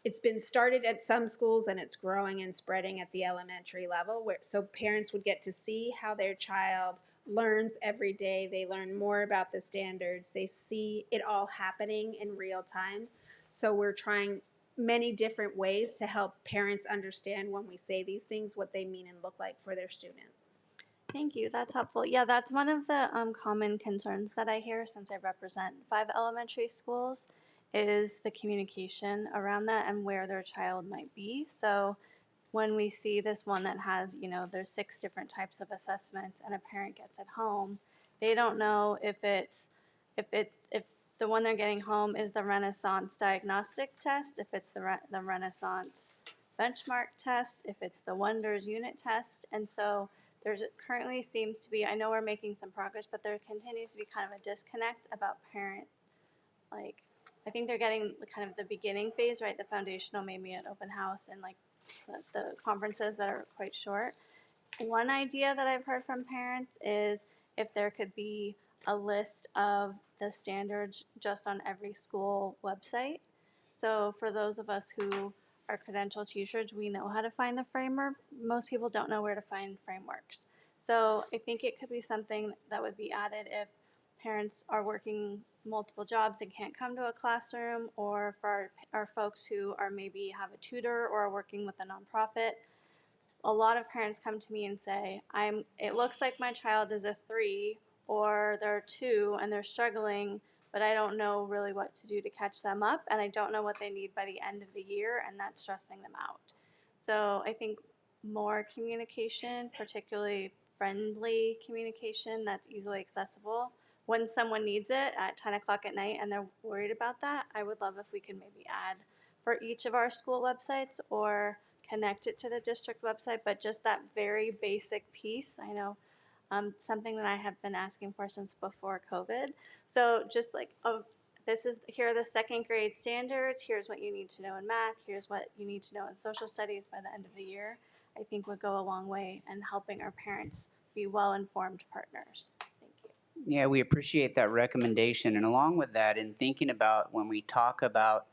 it's been started at some schools, and it's growing and spreading at the elementary level, so parents would get to see how their child learns every day. They learn more about the standards. They see it all happening in real time. So we're trying many different ways to help parents understand when we say these things, what they mean and look like for their students. Thank you, that's helpful. Yeah, that's one of the common concerns that I hear since I represent 5 elementary schools is the communication around that and where their child might be. So when we see this one that has, there's 6 different types of assessments and a parent gets it home, they don't know if the one they're getting home is the Renaissance diagnostic test, if it's the Renaissance benchmark test, if it's the Wonders unit test. And so there's currently seems to be, I know we're making some progress, but there continues to be kind of a disconnect about parent, I think they're getting kind of the beginning phase, right? The foundational, maybe an open house and the conferences that are quite short. one idea that I've heard from parents is if there could be a list of the standards just on every school website. So for those of us who are credentialed teachers, we know how to find the framework. Most people don't know where to find frameworks. So I think it could be something that would be added if parents are working multiple jobs and can't come to a classroom, or for our folks who are maybe have a tutor or are working with a nonprofit. A lot of parents come to me and say, it looks like my child is a 3 or they're 2 and they're struggling, but I don't know really what to do to catch them up, and I don't know what they need by the end of the year, and that's stressing them out. So I think more communication, particularly friendly communication that's easily accessible. When someone needs it at 10 o'clock at night and they're worried about that, I would love if we could maybe add for each of our school websites or connect it to the district website, but just that very basic piece. I know something that I have been asking for since before COVID. So just like, here are the second grade standards, here's what you need to know in math, here's what you need to know in social studies by the end of the year, I think would go a long way in helping our parents be well-informed partners. Yeah, we appreciate that recommendation. And along with that, in thinking about when we talk about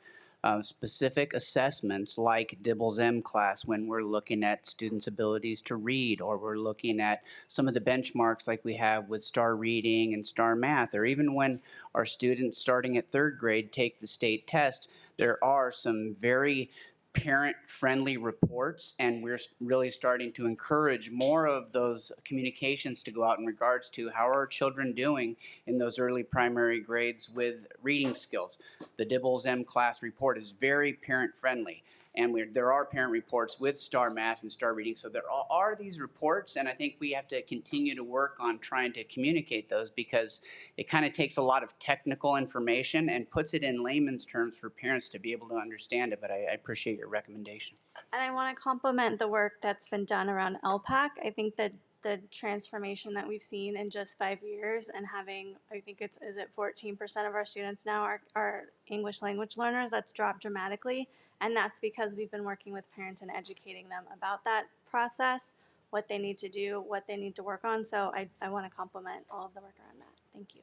specific assessments like Dibble's M class, when we're looking at students' abilities to read, or we're looking at some of the benchmarks like we have with STAR Reading and STAR Math, or even when our students starting at 3rd grade take the state test, there are some very parent-friendly reports, and we're really starting to encourage more of those communications to go out in regards to how are our children doing in those early primary grades with reading skills. The Dibble's M class report is very parent-friendly, and there are parent reports with STAR Math and STAR Reading, so there are these reports, and I think we have to continue to work on trying to communicate those, because it kind of takes a lot of technical information and puts it in layman's terms for parents to be able to understand it, but I appreciate your recommendation. And I want to compliment the work that's been done around LPAC. I think that the transformation that we've seen in just 5 years, and having, I think is it 14% of our students now are English language learners, that's dropped dramatically. And that's because we've been working with parents and educating them about that process, what they need to do, what they need to work on. So I want to compliment all of the work around that. Thank you.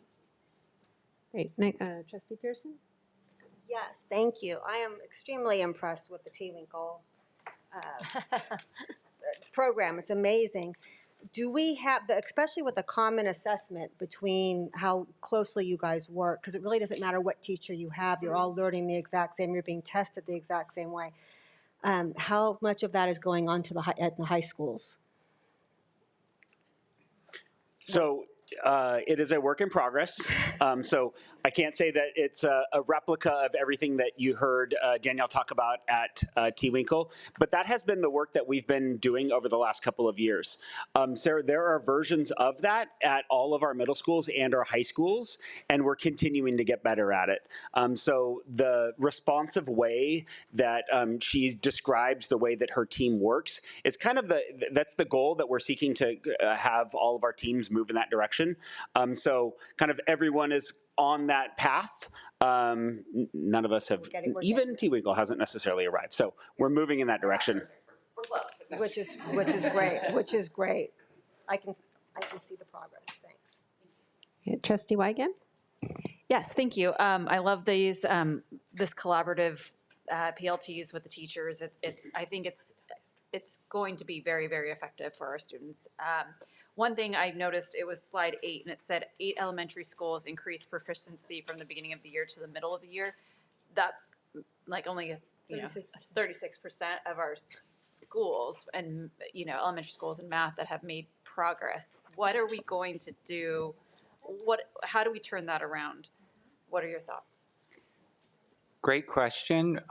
Great. Trustee Pearson? Yes, thank you. I am extremely impressed with the T-Winkle program. It's amazing. Do we have, especially with the common assessment between how closely you guys work, because it really doesn't matter what teacher you have, you're all learning the exact same, you're being tested the exact same way. How much of that is going on to at the high schools? So it is a work in progress. So I can't say that it's a replica of everything that you heard Danielle talk about at T-Winkle, but that has been the work that we've been doing over the last couple of years. Sarah, there are versions of that at all of our middle schools and our high schools, and we're continuing to get better at it. So the responsive way that she describes the way that her team works, it's kind of that's the goal that we're seeking to have all of our teams move in that direction. So kind of everyone is on that path. None of us have, even T-Winkle hasn't necessarily arrived. So we're moving in that direction. Which is great, which is great. I can see the progress, thanks. Yeah, Trustee Wygant? Yes, thank you. I love these, this collaborative PLTs with the teachers. I think it's going to be very, very effective for our students. One thing I noticed, it was slide 8, and it said 8 elementary schools increased proficiency from the beginning of the year to the middle of the year. That's like only 36% of our schools and elementary schools in math that have made progress. What are we going to do? How do we turn that around? What are your thoughts? Great question.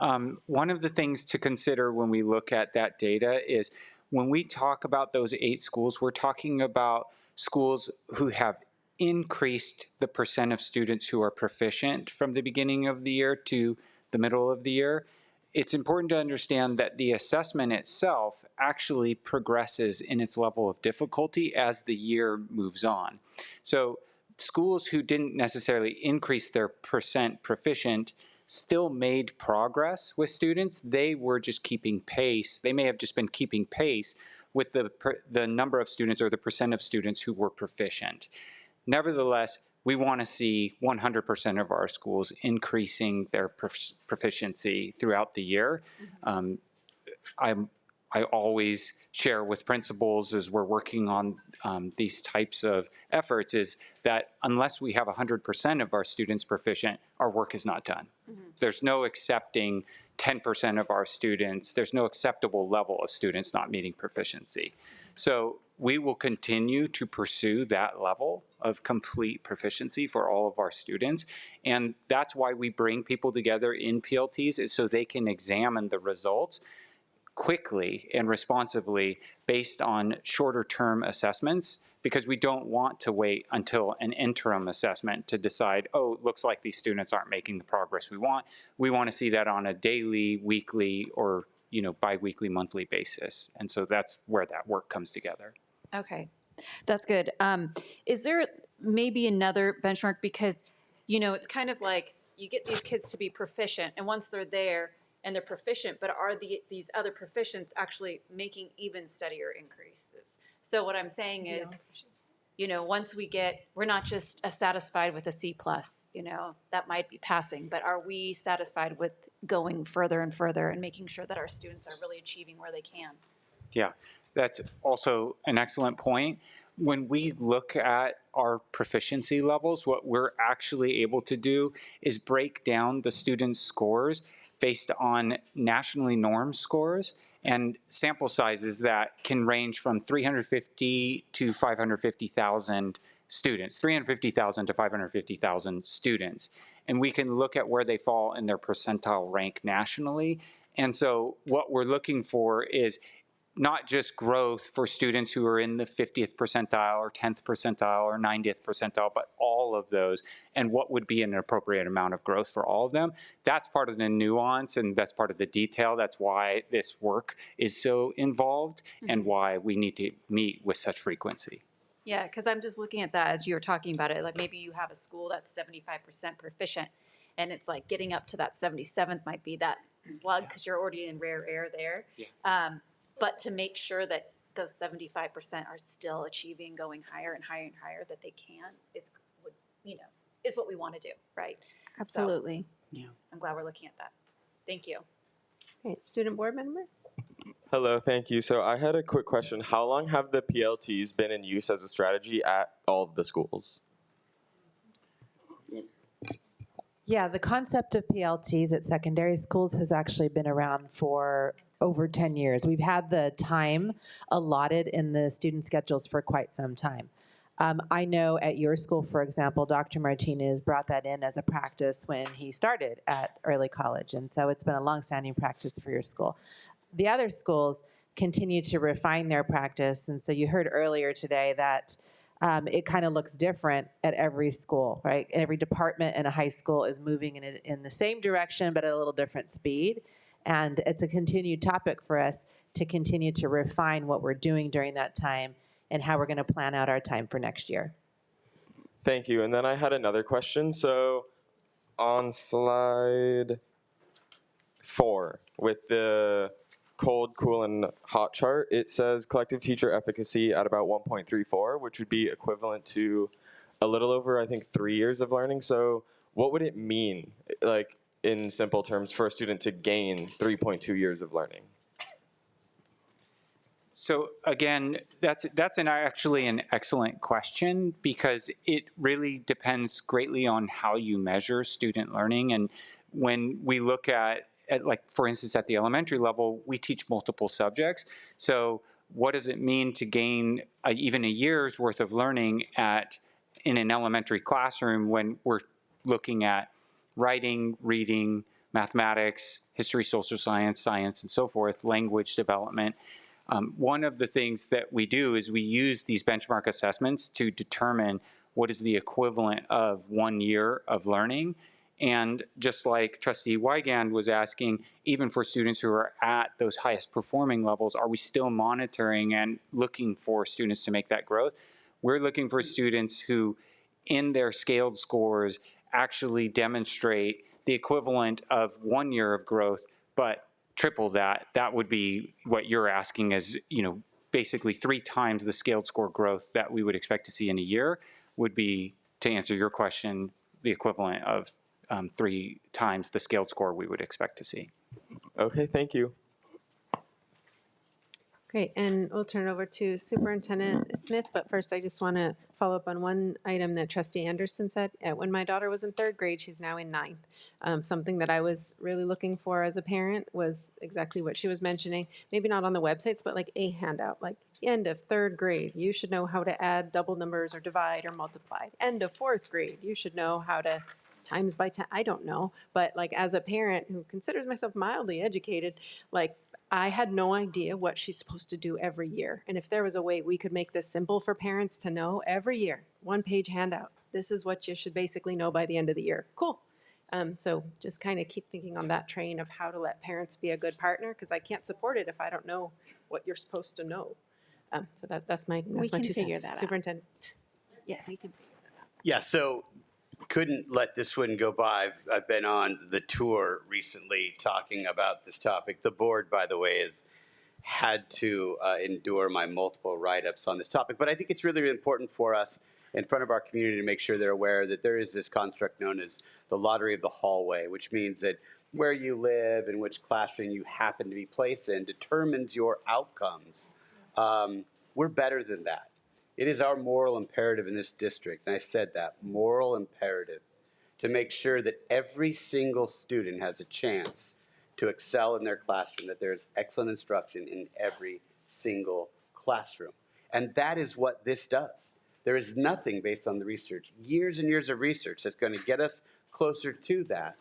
One of the things to consider when we look at that data is when we talk about those 8 schools, we're talking about schools who have increased the percent of students who are proficient from the beginning of the year to the middle of the year. It's important to understand that the assessment itself actually progresses in its level of difficulty as the year moves on. So schools who didn't necessarily increase their percent proficient still made progress with students. They were just keeping pace. They may have just been keeping pace with the number of students or the percent of students who were proficient. Nevertheless, we want to see 100% of our schools increasing their proficiency throughout the year. I always share with principals as we're working on these types of efforts is that unless we have 100% of our students proficient, our work is not done. There's no accepting 10% of our students, there's no acceptable level of students not meeting proficiency. So we will continue to pursue that level of complete proficiency for all of our students. And that's why we bring people together in PLTs, is so they can examine the results quickly and responsively based on shorter term assessments, because we don't want to wait until an interim assessment to decide, oh, it looks like these students aren't making the progress we want. We want to see that on a daily, weekly, or bi-weekly, monthly basis. And so that's where that work comes together. Okay, that's good. Is there maybe another benchmark? Because, it's kind of like you get these kids to be proficient, and once they're there and they're proficient, but are these other proficients actually making even steadier increases? So what I'm saying is, once we're not just satisfied with a C+, that might be passing, but are we satisfied with going further and further and making sure that our students are really achieving where they can? Yeah, that's also an excellent point. When we look at our proficiency levels, what we're actually able to do is break down the students' scores based on nationally normed scores and sample sizes that can range from 350 to 550,000 students, 350,000 to 550,000 students. And we can look at where they fall in their percentile rank nationally. And so what we're looking for is not just growth for students who are in the 50th percentile or 10th percentile or 90th percentile, but all of those, and what would be an appropriate amount of growth for all of them. That's part of the nuance, and that's part of the detail. That's why this work is so involved and why we need to meet with such frequency. Yeah, because I'm just looking at that as you were talking about it. Like maybe you have a school that's 75% proficient, and it's like getting up to that 77th might be that slug because you're already in rare air there. Yeah. But to make sure that those 75% are still achieving, going higher and higher and higher that they can is what we want to do, right? Absolutely. So, yeah. I'm glad we're looking at that. Thank you. Great. Student board member? Hello, thank you. So I had a quick question. How long have the PLTs been in use as a strategy at all of the schools? Yeah, the concept of PLTs at secondary schools has actually been around for over 10 years. We've had the time allotted in the student schedules for quite some time. I know at your school, for example, Dr. Martinez brought that in as a practice when he started at early college, and so it's been a longstanding practice for your school. The other schools continue to refine their practice, and so you heard earlier today that it kind of looks different at every school, right? Every department in a high school is moving in the same direction, but at a little different speed. And it's a continued topic for us to continue to refine what we're doing during that time and how we're going to plan out our time for next year. Thank you. And then I had another question. So on slide 4 with the cold, cool, and hot chart, it says collective teacher efficacy at about 1.34, which would be equivalent to a little over, I think, 3 years of learning. So what would it mean, like, in simple terms, for a student to gain 3.2 years of learning? So again, that's actually an excellent question, because it really depends greatly on how you measure student learning. And when we look at like, for instance, at the elementary level, we teach multiple subjects. So what does it mean to gain even a year's worth of learning in an elementary classroom when we're looking at writing, reading, mathematics, history, social science, science, and so forth, language development? One of the things that we do is we use these benchmark assessments to determine what is the equivalent of 1 year of learning. And just like Trustee Wygand was asking, even for students who are at those highest performing levels, are we still monitoring and looking for students to make that growth? We're looking for students who, in their scaled scores, actually demonstrate the equivalent of 1 year of growth, but triple that. That would be what you're asking, is, basically 3 times the scaled score growth that we would expect to see in a year would be, to answer your question, the equivalent of 3 times the scaled score we would expect to see. Okay, thank you. Great, and we'll turn it over to Superintendent Smith, but first I just want to follow up on one item that Trustee Anderson said. When my daughter was in 3rd grade, she's now in 9th. Something that I was really looking for as a parent was exactly what she was mentioning. Maybe not on the websites, but like a handout, like end of 3rd grade, you should know how to add double numbers or divide or multiply. End of 4th grade, you should know how to times by 10, I don't know. But like as a parent who considers myself mildly educated, like I had no idea what she's supposed to do every year. And if there was a way we could make this simple for parents to know every year, 1-page handout, this is what you should basically know by the end of the year. Cool. So just kind of keep thinking on that train of how to let parents be a good partner, because I can't support it if I don't know what you're supposed to know. So that's my 2 cents. Superintendent. Yeah, we can figure that out. Yeah, so couldn't let this one go by. I've been on the tour recently talking about this topic. The board, by the way, has had to endure my multiple write-ups on this topic. But I think it's really, really important for us in front of our community to make sure they're aware that there is this construct known as the lottery of the hallway, which means that where you live and which classroom you happen to be placed in determines your outcomes. We're better than that. It is our moral imperative in this district, and I said that, moral imperative, to make sure that every single student has a chance to excel in their classroom, that there's excellent instruction in every single classroom. And that is what this does. There is nothing based on the research, years and years of research, that's going to get us closer to that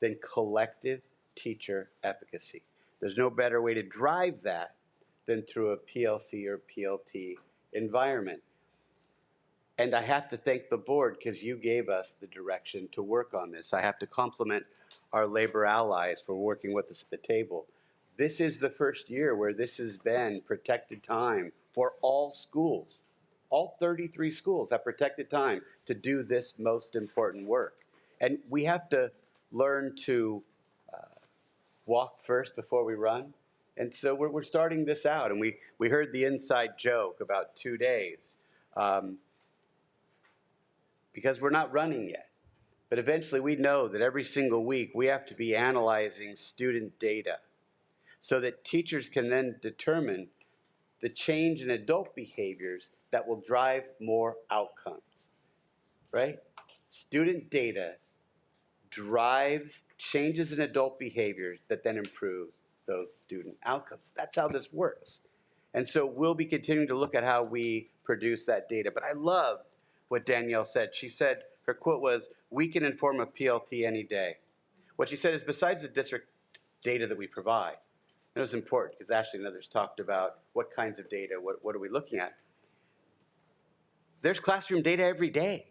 than collective teacher efficacy. There's no better way to drive that than through a PLC or PLT environment. And I have to thank the board because you gave us the direction to work on this. I have to compliment our labor allies for working with us at the table. This is the first year where this has been protected time for all schools. All 33 schools have protected time to do this most important work. And we have to learn to walk first before we run. And so we're starting this out, and we heard the inside joke about 2 days because we're not running yet. But eventually we know that every single week we have to be analyzing student data so that teachers can then determine the change in adult behaviors that will drive more outcomes, right? Student data drives changes in adult behaviors that then improves those student outcomes. That's how this works. And so we'll be continuing to look at how we produce that data. But I love what Danielle said. She said, her quote was, "We can inform a PLT any day." What she said is, besides the district data that we provide, and it was important because Ashley and others talked about what kinds of data, what are we looking at? There's classroom data every day.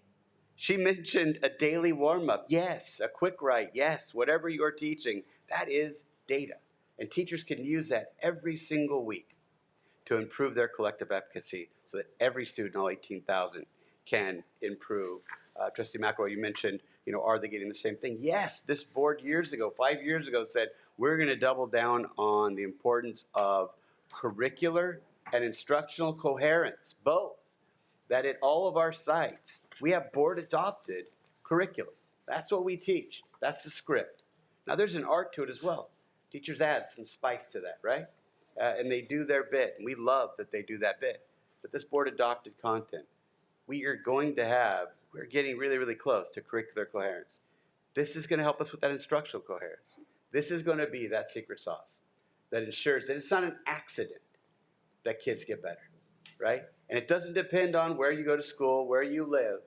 She mentioned a daily warm-up. Yes, a quick write. Yes, whatever you're teaching, that is data. And teachers can use that every single week to improve their collective efficacy so that every student, all 18,000, can improve. Trustee McElroy, you mentioned, are they getting the same thing? Yes, this board 5 years ago said, we're going to double down on the importance of curricular and instructional coherence, both. That at all of our sites, we have board-adopted curriculum. That's what we teach. That's the script. Now, there's an art to it as well. Teachers add some spice to that, right? And they do their bit. And we love that they do that bit. But this board-adopted content, we're getting really, really close to curricular coherence. This is going to help us with that instructional coherence. This is going to be that secret sauce that ensures that it's not an accident that kids get better, right? And it doesn't depend on where you go to school, where you live.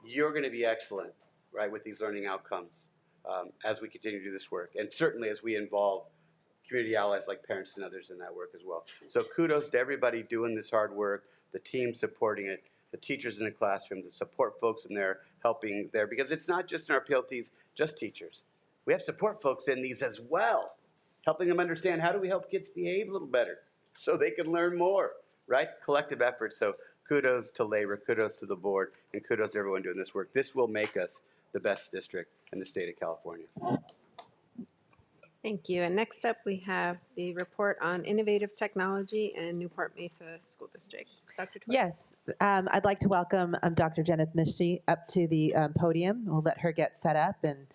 You're going to be excellent, right, with these learning outcomes as we continue to do this work. And certainly as we involve community allies like parents and others in that work as well. So kudos to everybody doing this hard work, the team supporting it, the teachers in the classroom, the support folks in there helping there. Because it's not just in our PLTs, just teachers. We have support folks in these as well, helping them understand how do we help kids behave a little better so they can learn more. Right? Collective effort. So kudos to labor, kudos to the board, and kudos to everyone doing this work. This will make us the best district in the state of California. Thank you. And next up, we have the report on innovative technology and Newport-Mesa School District. Dr. Torres? Yes, I'd like to welcome Dr. Jenith Mishti up to the podium. We'll let her get set up and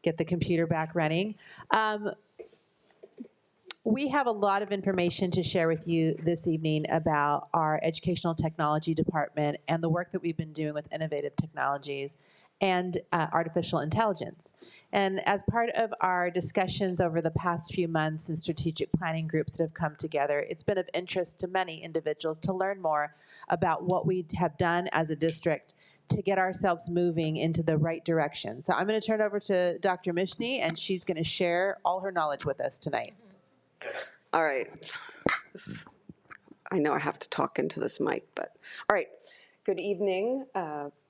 get the computer back running. We have a lot of information to share with you this evening about our Educational Technology Department and the work that we've been doing with innovative technologies and artificial intelligence. And as part of our discussions over the past few months and strategic planning groups that have come together, it's been of interest to many individuals to learn more about what we have done as a district to get ourselves moving into the right direction. So I'm going to turn it over to Dr. Mishni, and she's going to share all her knowledge with us tonight. All right. I know I have to talk into this mic, but all right. Good evening,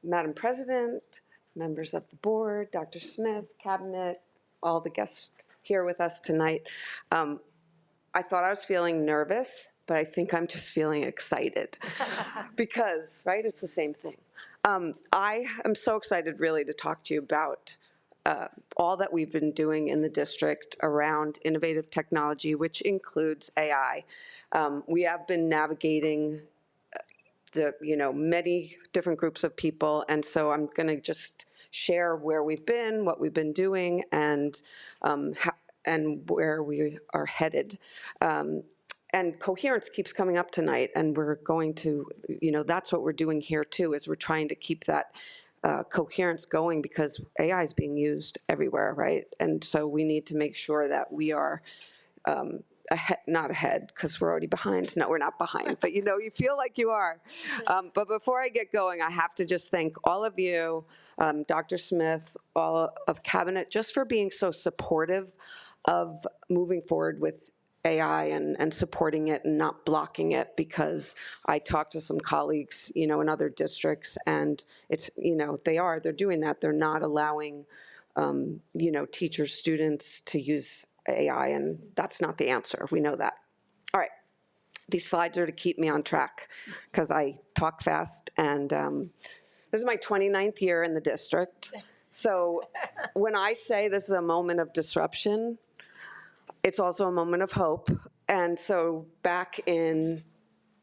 Madam President, members of the board, Dr. Smith, cabinet, all the guests here with us tonight. I thought I was feeling nervous, but I think I'm just feeling excited because, right, it's the same thing. I am so excited really to talk to you about all that we've been doing in the district around innovative technology, which includes AI. We have been navigating many different groups of people, and so I'm going to just share where we've been, what we've been doing, and where we are headed. And coherence keeps coming up tonight, and we're going to, that's what we're doing here too, is we're trying to keep that coherence going because AI is being used everywhere, right? And so we need to make sure that we are not ahead because we're already behind. No, we're not behind, but you feel like you are. But before I get going, I have to just thank all of you, Dr. Smith, all of Cabinet, just for being so supportive of moving forward with AI and supporting it and not blocking it, because I talked to some colleagues, in other districts, and it's, they're doing that. They're not allowing, teachers, students to use AI, and that's not the answer. We know that. All right. These slides are to keep me on track because I talk fast, and this is my 29th year in the district. So when I say this is a moment of disruption, it's also a moment of hope. And so back in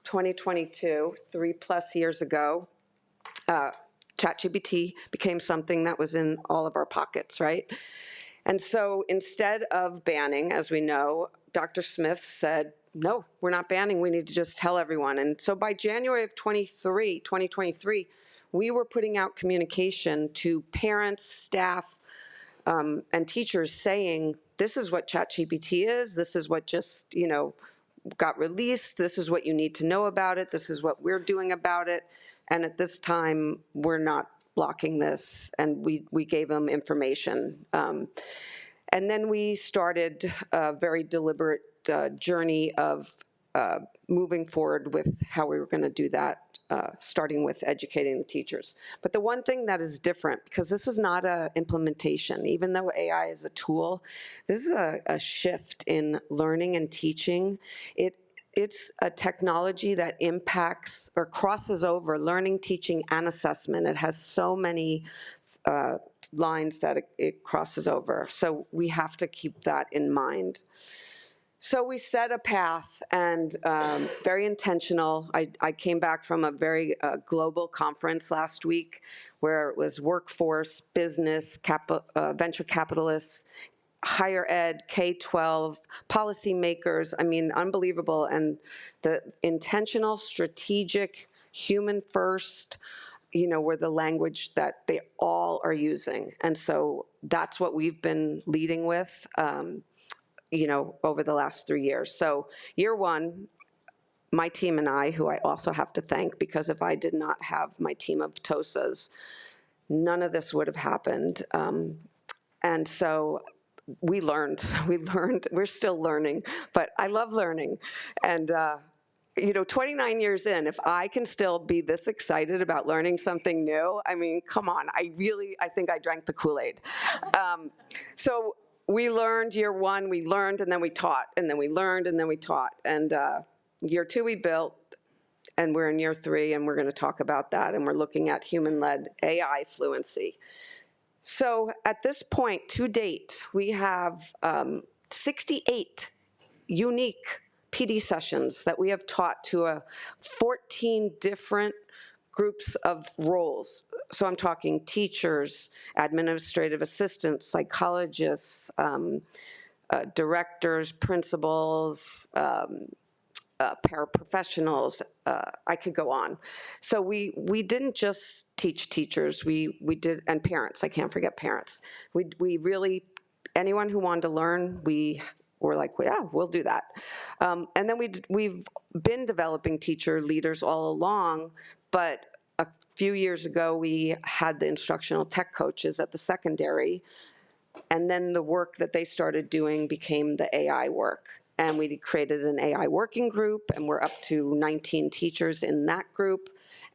2022, 3+ years ago, ChatGPT became something that was in all of our pockets, right? And so instead of banning, as we know, Dr. Smith said, no, we're not banning, we need to just tell everyone. And so by January of 2023, we were putting out communication to parents, staff, and teachers saying, this is what ChatGPT is, this is what just, got released, this is what you need to know about it, this is what we're doing about it, and at this time, we're not blocking this, and we gave them information. And then we started a very deliberate journey of moving forward with how we were going to do that, starting with educating the teachers. But the one thing that is different, because this is not an implementation, even though AI is a tool, this is a shift in learning and teaching. It's a technology that impacts or crosses over learning, teaching, and assessment. It has so many lines that it crosses over. So we have to keep that in mind. So we set a path, and very intentional. I came back from a very global conference last week where it was workforce, business, venture capitalists, higher ed, K-12, policymakers, unbelievable. And the intentional, strategic, human first, were the language that they all are using. And so that's what we've been leading with, over the last 3 years. So year one, my team and I, who I also have to thank, because if I did not have my team of TOSAs, none of this would have happened. And so we learned, we're still learning, but I love learning. And 29 years in, if I can still be this excited about learning something new, come on, I think I drank the Kool-Aid. So we learned year one, we learned, and then we taught, and then we learned, and then we taught. And year two, we built, and we're in year three, and we're going to talk about that, and we're looking at human-led AI fluency. So at this point, to date, we have 68 unique PD sessions that we have taught to 14 different groups of roles. So I'm talking teachers, administrative assistants, psychologists, directors, principals, paraprofessionals, I could go on. So we didn't just teach teachers, we did, and parents, I can't forget parents. We really, anyone who wanted to learn, we were like, well, yeah, we'll do that. And then we've been developing teacher leaders all along, but a few years ago, we had the instructional tech coaches at the secondary, and then the work that they started doing became the AI work. And we created an AI working group, and we're up to 19 teachers in that group.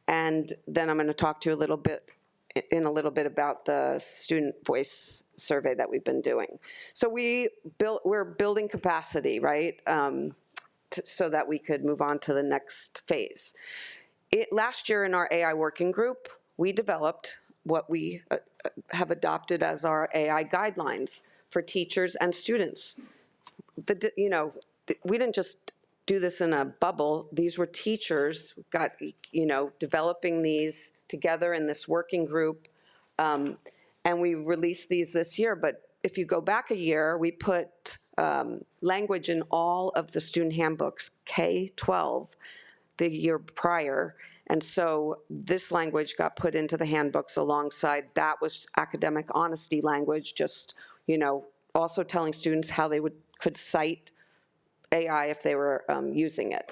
And then I'm going to talk to you a little bit about the student voice survey that we've been doing. So we're building capacity, right, so that we could move on to the next phase. Last year in our AI working group, we developed what we have adopted as our AI guidelines for teachers and students. We didn't just do this in a bubble. These were teachers, developing these together in this working group, and we released these this year. But if you go back a year, we put language in all of the student handbooks, K-12, the year prior. And so this language got put into the handbooks alongside. That was academic honesty language, just, also telling students how they could cite AI if they were using it.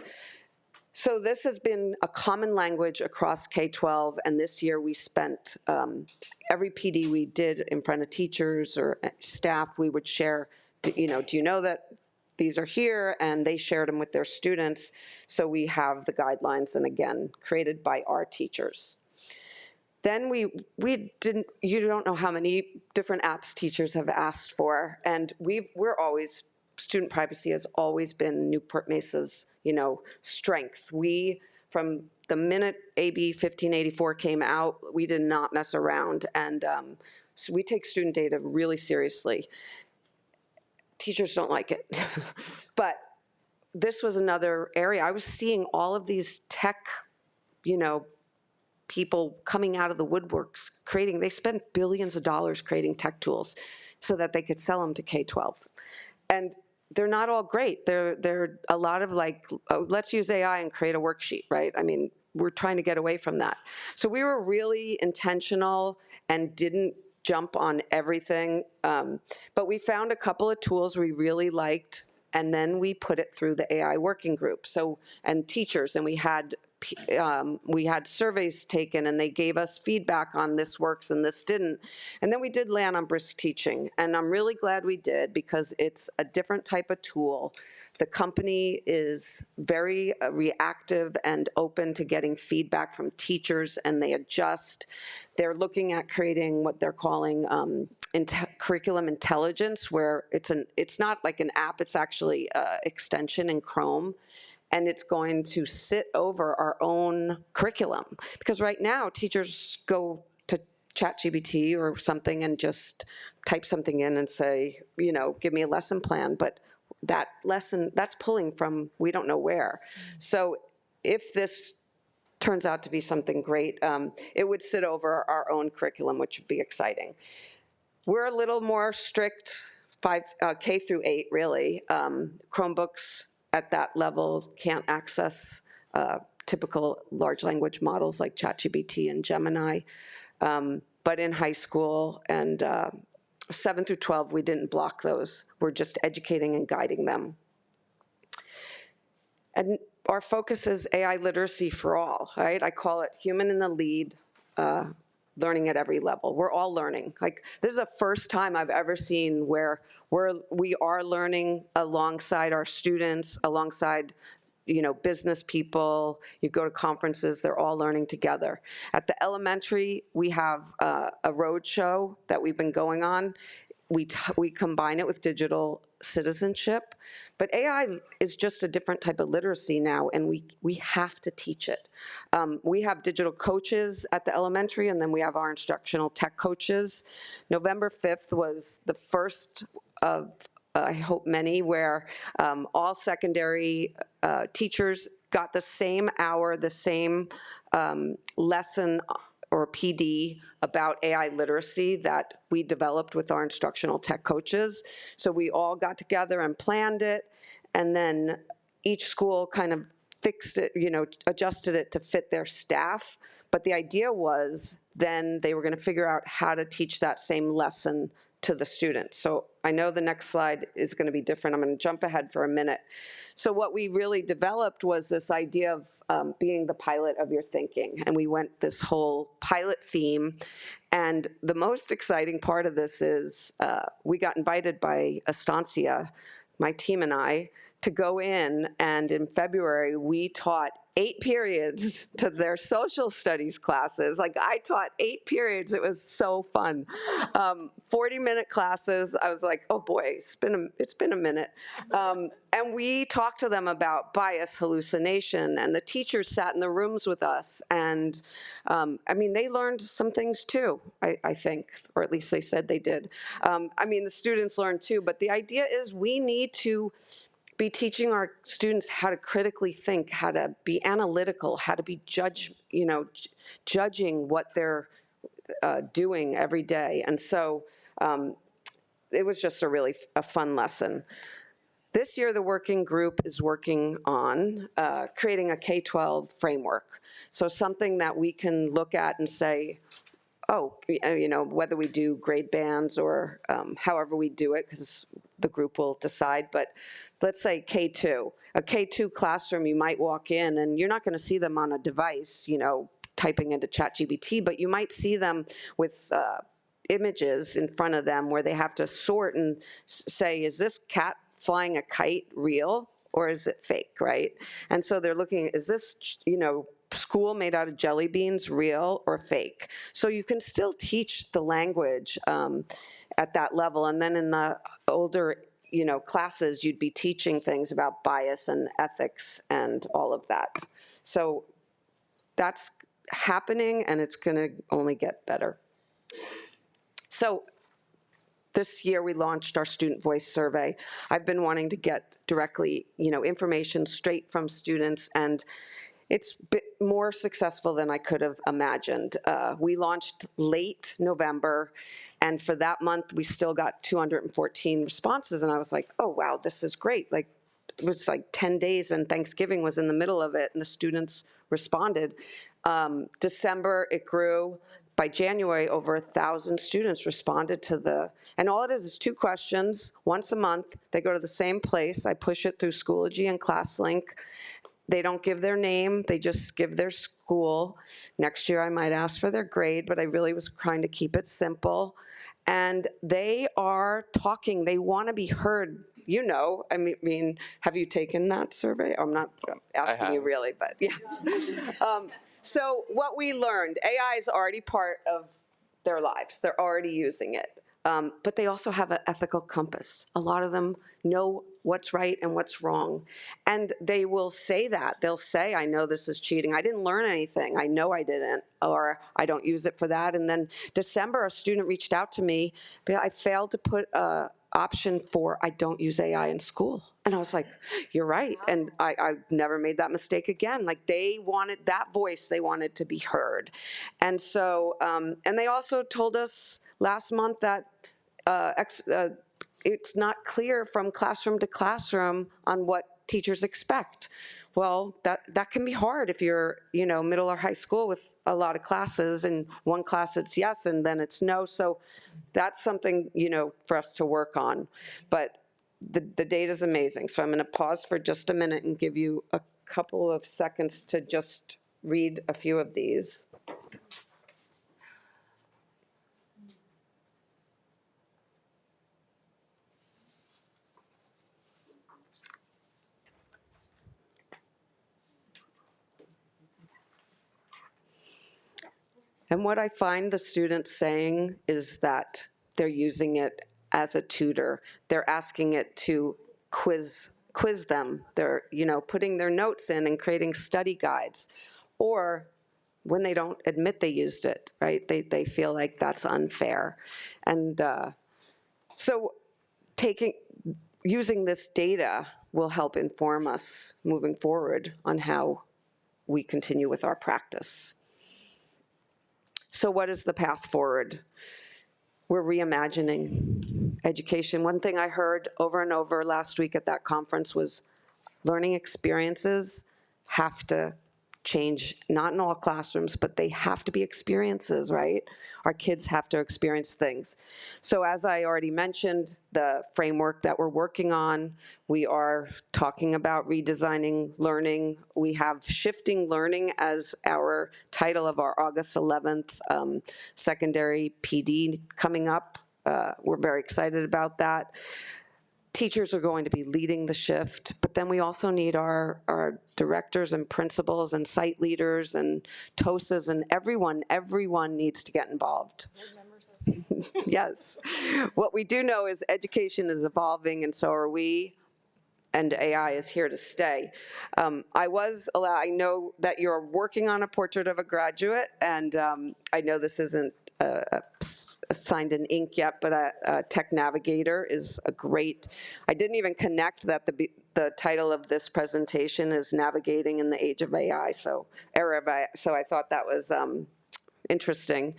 So this has been a common language across K-12, and this year we spent, every PD we did in front of teachers or staff, we would share, do you know that these are here, and they shared them with their students. So we have the guidelines, and again, created by our teachers. Then you don't know how many different apps teachers have asked for, and we're always, student privacy has always been Newport-Mesa's, strength. From the minute AB 1584 came out, we did not mess around, and so we take student data really seriously. Teachers don't like it, but this was another area. I was seeing all of these tech, people coming out of the woodworks they spent billions of dollars creating tech tools so that they could sell them to K-12. And they're not all great. They're a lot of let's use AI and create a worksheet, right? I mean, we're trying to get away from that. So we were really intentional and didn't jump on everything, but we found a couple of tools we really liked, and then we put it through the AI working group. And teachers, and we had surveys taken, and they gave us feedback on this works and this didn't. And then we did land on brisk teaching, and I'm really glad we did, because it's a different type of tool. The company is very reactive and open to getting feedback from teachers, and they adjust. They're looking at creating what they're calling curriculum intelligence, where it's not like an app, it's actually an extension in Chrome, and it's going to sit over our own curriculum. Because right now, teachers go to ChatGPT or something and just type something in and say, give me a lesson plan, but that lesson, that's pulling from we don't know where. So if this turns out to be something great, it would sit over our own curriculum, which would be exciting. We're a little more strict, K through 8, really. Chromebooks at that level can't access typical large language models like ChatGPT and Gemini. But in high school and 7 through 12, we didn't block those. We're just educating and guiding them. And our focus is AI literacy for all, right? I call it human in the lead, learning at every level. We're all learning. This is the first time I've ever seen where we are learning alongside our students, alongside business people. You go to conferences, they're all learning together. At the elementary, we have a road show that we've been going on. We combine it with digital citizenship, but AI is just a different type of literacy now, and we have to teach it. We have digital coaches at the elementary, and then we have our instructional tech coaches. November 5th was the first of I hope many, where all secondary teachers got the same hour, the same lesson or PD about AI literacy that we developed with our instructional tech coaches. So we all got together and planned it, and then each school kind of fixed it, adjusted it to fit their staff. But the idea was then they were going to figure out how to teach that same lesson to the students. So I know the next slide is going to be different. I'm going to jump ahead for a minute. So what we really developed was this idea of being the pilot of your thinking. And we went this whole pilot theme. And the most exciting part of this is we got invited by Estancia, my team and I, to go in, and in February, we taught 8 periods to their social studies classes. Like, I taught 8 periods. It was so fun. 40-minute classes. I was like, oh boy, it's been a minute. And we talked to them about bias, hallucination, and the teachers sat in the rooms with us. And I mean, they learned some things too, I think, or at least they said they did. I mean, the students learned too, but the idea is we need to be teaching our students how to critically think, how to be analytical, how to be judging what they're doing every day. And so it was just a fun lesson. This year, the working group is working on creating a K-12 framework. So something that we can look at and say, oh, whether we do grade bands or however we do it, because the group will decide, but let's say K2. A K2 classroom, you might walk in and you're not going to see them on a device, typing into ChatGPT, but you might see them with images in front of them where they have to sort and say, is this cat flying a kite real or is it fake, right? And so they're looking, is this, school made out of jelly beans real or fake? So you can still teach the language at that level. And then in the older classes, you'd be teaching things about bias and ethics and all of that. So that's happening, and it's going to only get better. So this year we launched our student voice survey. I've been wanting to get directly, information straight from students, and it's a bit more successful than I could have imagined. We launched late November, and for that month, we still got 214 responses, and I was like, oh, wow, this is great. Like, it was like 10 days, and Thanksgiving was in the middle of it, and the students responded. December, it grew. By January, over 1,000 students responded to and all it is 2 questions, once a month. They go to the same place. I push it through Schoology and ClassLink. They don't give their name, they just give their school. Next year I might ask for their grade, but I really was trying to keep it simple. And they are talking, they want to be heard. I mean, have you taken that survey? I'm not asking you really, but yes. So what we learned, AI is already part of their lives. They're already using it. But they also have an ethical compass. A lot of them know what's right and what's wrong. And they will say that. They'll say, I know this is cheating. I didn't learn anything. I know I didn't. Or I don't use it for that. And then December, a student reached out to me. I failed to put an option for I don't use AI in school. And I was like, you're right. And I never made that mistake again. Like, they wanted that voice. They wanted to be heard. And so, and they also told us last month that it's not clear from classroom to classroom on what teachers expect. Well, that can be hard if you're, middle or high school with a lot of classes, and one class it's yes and then it's no. So that's something, for us to work on. But the data is amazing. So I'm going to pause for just a minute and give you a couple of seconds to just read a few of these. And what I find the students saying is that they're using it as a tutor. They're asking it to quiz them. They're, putting their notes in and creating study guides. Or when they don't admit they used it, right? They feel like that's unfair. And so using this data will help inform us moving forward on how we continue with our practice. So what is the path forward? We're reimagining education. One thing I heard over and over last week at that conference was learning experiences have to change, not in all classrooms, but they have to be experiences, right? Our kids have to experience things. So as I already mentioned, the framework that we're working on, we are talking about redesigning learning. We have shifting learning as our title of our August 11th secondary PD coming up. We're very excited about that. Teachers are going to be leading the shift, but then we also need our directors and principals and site leaders and TOSAs and everyone needs to get involved. Yes. What we do know is education is evolving and so are we, and AI is here to stay. I know that you're working on a portrait of a graduate, and I know this isn't signed in ink yet, but a Tech Navigator is a great, I didn't even connect that the title of this presentation is Navigating in the Age of AI, so I thought that was interesting.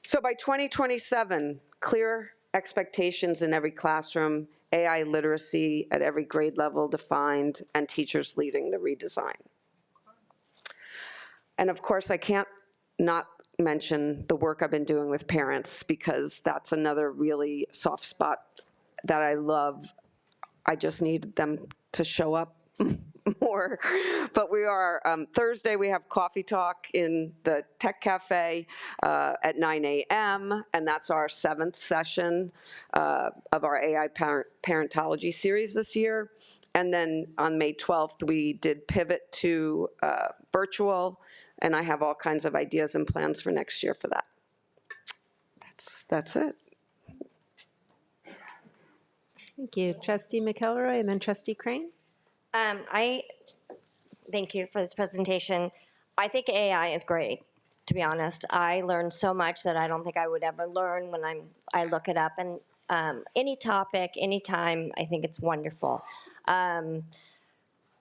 So by 2027, clear expectations in every classroom, AI literacy at every grade level defined, and teachers leading the redesign. And of course, I can't not mention the work I've been doing with parents because that's another really soft spot that I love. I just need them to show up more. But we are, Thursday we have coffee talk in the Tech Cafe at 9 a.m. and that's our 7th session of our AI parentology series this year. And then on May 12th, we did pivot to virtual, and I have all kinds of ideas and plans for next year for that. That's it. Thank you. Trustee McElroy and then Trustee Crane. Thank you for this presentation. I think AI is great, to be honest. I learned so much that I don't think I would ever learn when I look it up. And any topic, anytime, I think it's wonderful.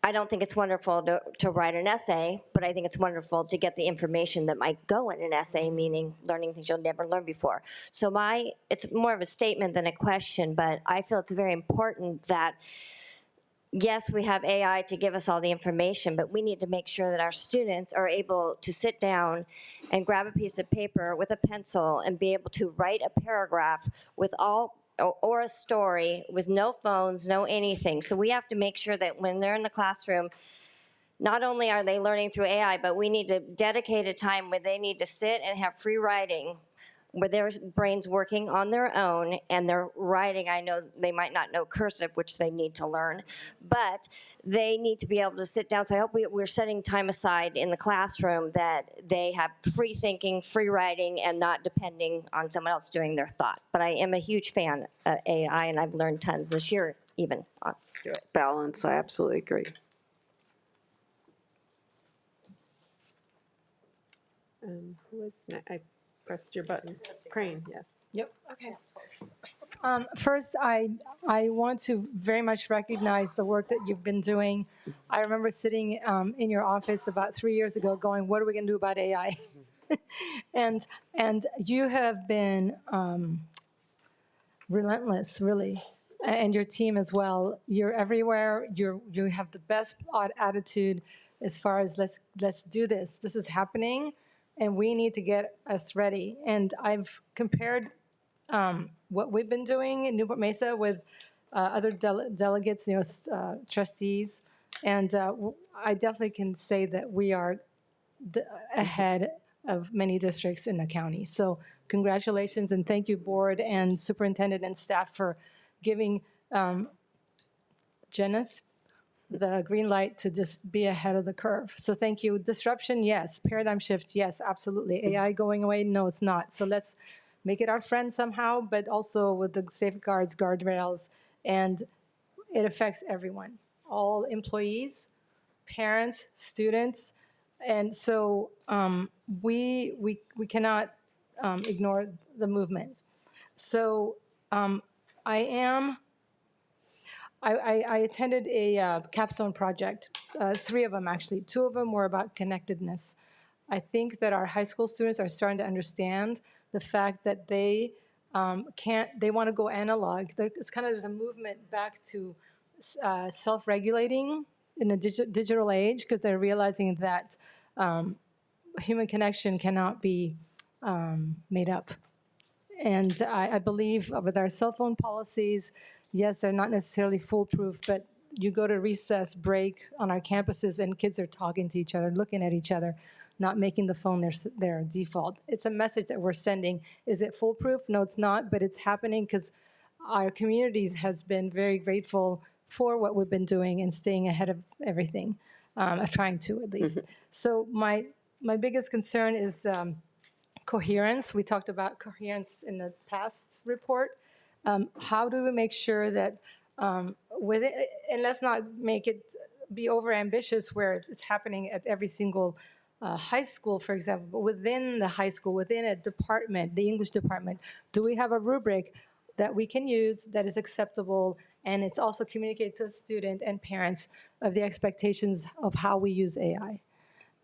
I don't think it's wonderful to write an essay, but I think it's wonderful to get the information that might go in an essay, meaning learning things you'll never learn before. So it's more of a statement than a question, but I feel it's very important that yes, we have AI to give us all the information, but we need to make sure that our students are able to sit down and grab a piece of paper with a pencil and be able to write a paragraph with or a story with no phones, no anything. So we have to make sure that when they're in the classroom, not only are they learning through AI, but we need to dedicate a time where they need to sit and have free writing, where their brain's working on their own and they're writing. I know they might not know cursive, which they need to learn, but they need to be able to sit down. So I hope we're setting time aside in the classroom that they have free thinking, free writing, and not depending on someone else doing their thought. But I am a huge fan of AI, and I've learned tons this year even through it. Balance, I absolutely agree. Who was next? I pressed your button. Crane, yes. Yep, okay. First, I want to very much recognize the work that you've been doing. I remember sitting in your office about 3 years ago going, what are we going to do about AI? and you have been relentless, really, and your team as well. You're everywhere. You have the best attitude as far as let's do this. This is happening. And we need to get us ready. And I've compared what we've been doing in Newport-Mesa with other delegates, trustees, and I definitely can say that we are ahead of many districts in the county. So congratulations, and thank you, board and superintendent and staff, for giving Jenith the green light to just be ahead of the curve. So thank you. Disruption, yes. Paradigm shift, yes, absolutely. AI going away, no, it's not. So let's make it our friend somehow, but also with the safeguards, guardrails, and it affects everyone, all employees, parents, students, and so we cannot ignore the movement. So I am I attended a capstone project, 3 of them actually. 2 of them were about connectedness. I think that our high school students are starting to understand the fact that they they want to go analog. It's kind of, there's a movement back to self-regulating in a digital age, because they're realizing that human connection cannot be made up. And I believe with our cell phone policies, yes, they're not necessarily foolproof, but you go to recess break on our campuses and kids are talking to each other, looking at each other, not making the phone their default. It's a message that we're sending. Is it foolproof? No, it's not, but it's happening because our communities has been very grateful for what we've been doing and staying ahead of everything, trying to at least. So my biggest concern is coherence. We talked about coherence in the past report. How do we make sure that with it, and let's not make it be overambitious where it's happening at every single high school, for example, but within the high school, within a department, the English department, do we have a rubric that we can use that is acceptable, and it's also communicated to a student and parents of the expectations of how we use AI?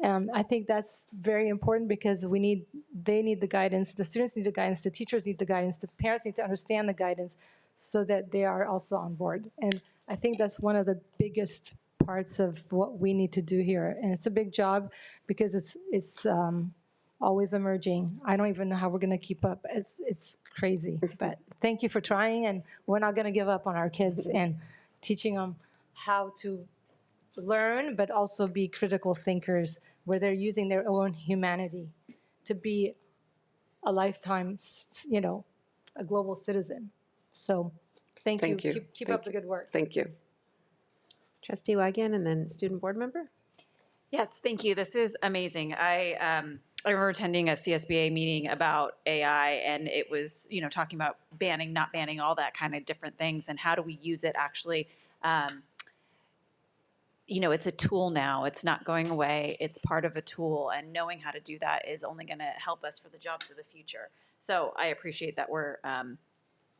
I think that's very important because they need the guidance, the students need the guidance, the teachers need the guidance, the parents need to understand the guidance so that they are also on board. And I think that's one of the biggest parts of what we need to do here. And it's a big job because it's always emerging. I don't even know how we're going to keep up. It's crazy. But thank you for trying, and we're not going to give up on our kids and teaching them how to learn, but also be critical thinkers where they're using their own humanity to be a lifetime, a global citizen. So thank you. Keep up the good work. Thank you. Trustee Wigand, and then student board member. Yes, thank you. This is amazing. I remember attending a CSBA meeting about AI, and it was, talking about banning, not banning, all that kind of different things, and how do we use it actually. It's a tool now. It's not going away. It's part of a tool, and knowing how to do that is only going to help us for the jobs of the future. So I appreciate that we're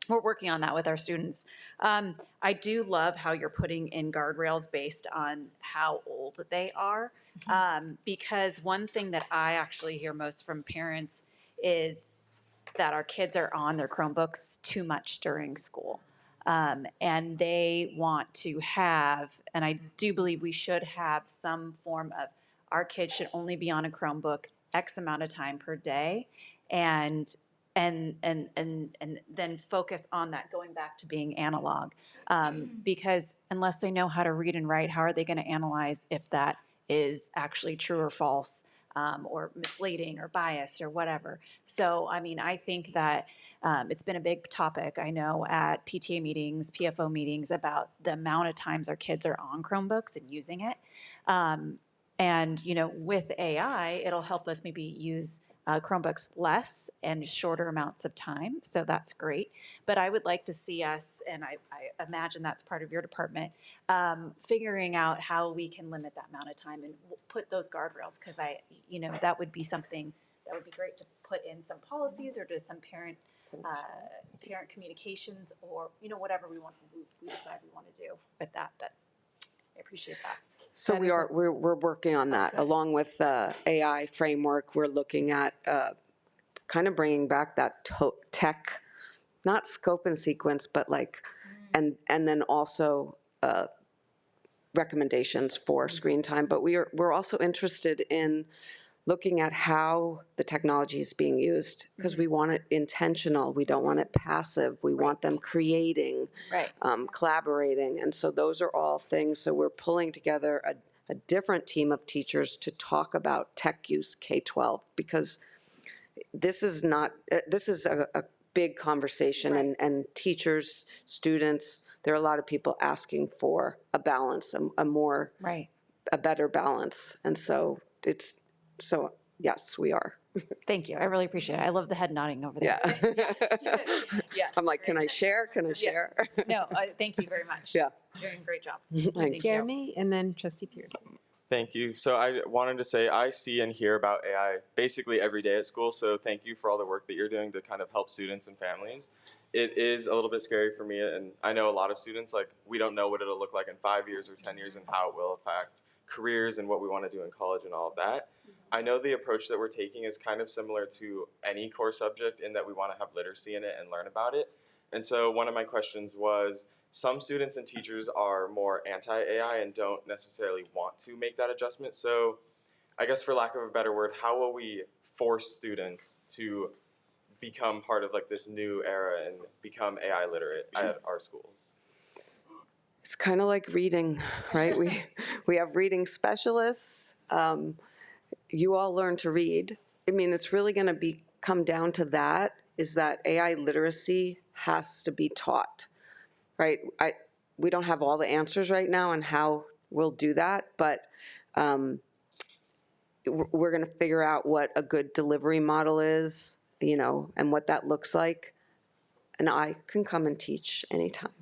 working on that with our students. I do love how you're putting in guardrails based on how old they are, because one thing that I actually hear most from parents is that our kids are on their Chromebooks too much during school. And they want to have, and I do believe we should have some form of, our kids should only be on a Chromebook X amount of time per day, and then focus on that, going back to being analog. Because unless they know how to read and write, how are they going to analyze if that is actually true or false, or misleading or biased or whatever? So, I think that it's been a big topic, I know, at PTA meetings, PFO meetings, about the amount of times our kids are on Chromebooks and using it. And, with AI, it'll help us maybe use Chromebooks less and shorter amounts of time. So that's great. But I would like to see us, and I imagine that's part of your department, figuring out how we can limit that amount of time and put those guardrails, because that would be something that would be great to put in some policies or to some parent communications, or, whatever we decide we want to do with that. But I appreciate that. So we're working on that. Along with the AI framework, we're looking at kind of bringing back that tech, not scope and sequence, but and then also recommendations for screen time. But we're also interested in looking at how the technology is being used, because we want it intentional. We don't want it passive. We want them creating, collaborating. And so those are all things. So we're pulling together a different team of teachers to talk about tech use K-12, because this is a big conversation, and teachers, students, there are a lot of people asking for a balance, a better balance. And so yes, we are. Thank you. I really appreciate it. I love the head nodding over there. Yeah. Yes. I'm like, can I share? Can I share? Yes. No, thank you very much. Yeah. You're doing a great job. Thanks. Jeremy, and then Trustee Pierce. Thank you. So I wanted to say I see and hear about AI basically every day at school. So thank you for all the work that you're doing to kind of help students and families. It is a little bit scary for me, and I know a lot of students, like, we don't know what it'll look like in 5 years or 10 years and how it will affect careers and what we want to do in college and all of that. I know the approach that we're taking is kind of similar to any core subject in that we want to have literacy in it and learn about it. And so one of my questions was, some students and teachers are more anti-AI and don't necessarily want to make that adjustment. So I guess, for lack of a better word, how will we force students to become part of like this new era and become AI literate at our schools? It's kind of like reading, right? We have reading specialists. You all learn to read. I mean, it's really going to come down to that, is that AI literacy has to be taught, right? We don't have all the answers right now on how we'll do that, but we're going to figure out what a good delivery model is, you know, and what that looks like. And I can come and teach anytime.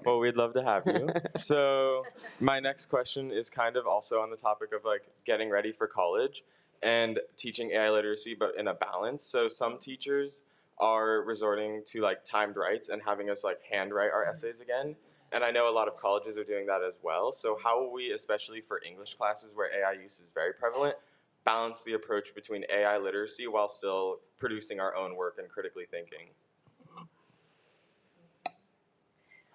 Well, we'd love to have you. So my next question is kind of also on the topic of like getting ready for college and teaching AI literacy, but in a balance. So some teachers are resorting to like timed writes and having us like handwrite our essays again. And I know a lot of colleges are doing that as well. So how will we, especially for English classes where AI use is very prevalent, balance the approach between AI literacy while still producing our own work and critically thinking?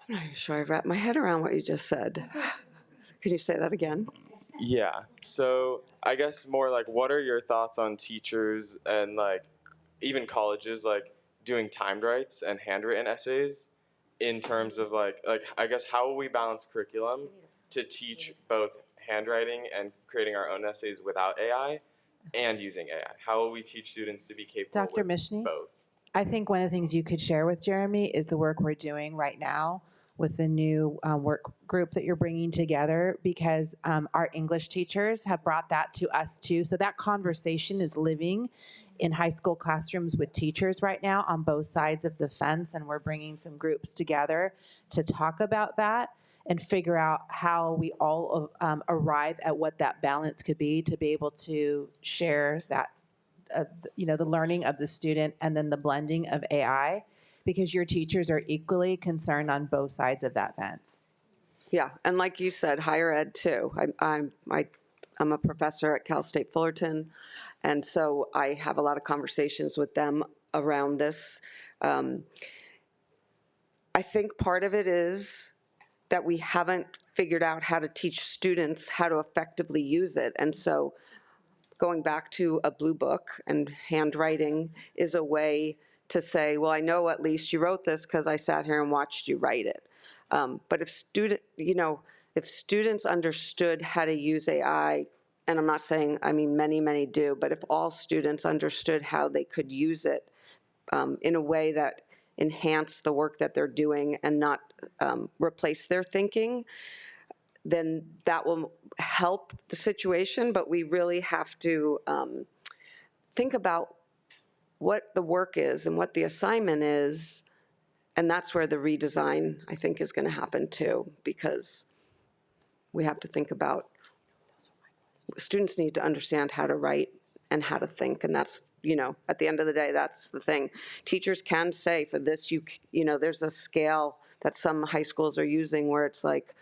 I'm not even sure I wrapped my head around what you just said. Could you say that again? Yeah. So I guess more like, what are your thoughts on teachers and like even colleges like doing timed writes and handwritten essays in terms of like I guess, how will we balance curriculum to teach both handwriting and creating our own essays without AI and using AI? How will we teach students to be capable Dr. with Mishny? both? I think one of the things you could share with Jeremy is the work we're doing right now with the new work group that you're bringing together, because our English teachers have brought that to us too. So that conversation is living in high school classrooms with teachers right now on both sides of the fence, and we're bringing some groups together to talk about that and figure out how we all arrive at what that balance could be to be able to share that, the learning of the student and then the blending of AI, because your teachers are equally concerned on both sides of that fence. Yeah, and like you said, higher ed too. I'm a professor at Cal State Fullerton, and so I have a lot of conversations with them around this. I think part of it is that we haven't figured out how to teach students how to effectively use it, and so going back to a blue book and handwriting is a way to say, well, I know at least you wrote this because I sat here and watched you write it. But if students understood how to use AI, and I'm not saying, I mean, many do, but if all students understood how they could use it in a way that enhanced the work that they're doing and not replace their thinking, then that will help the situation. But we really have to think about what the work is and what the assignment is, and that's where the redesign, I think, is going to happen too, because we have to think about, students need to understand how to write and how to think, and that's, at the end of the day, that's the thing. Teachers can say, for this, there's a scale that some high schools are using where it's like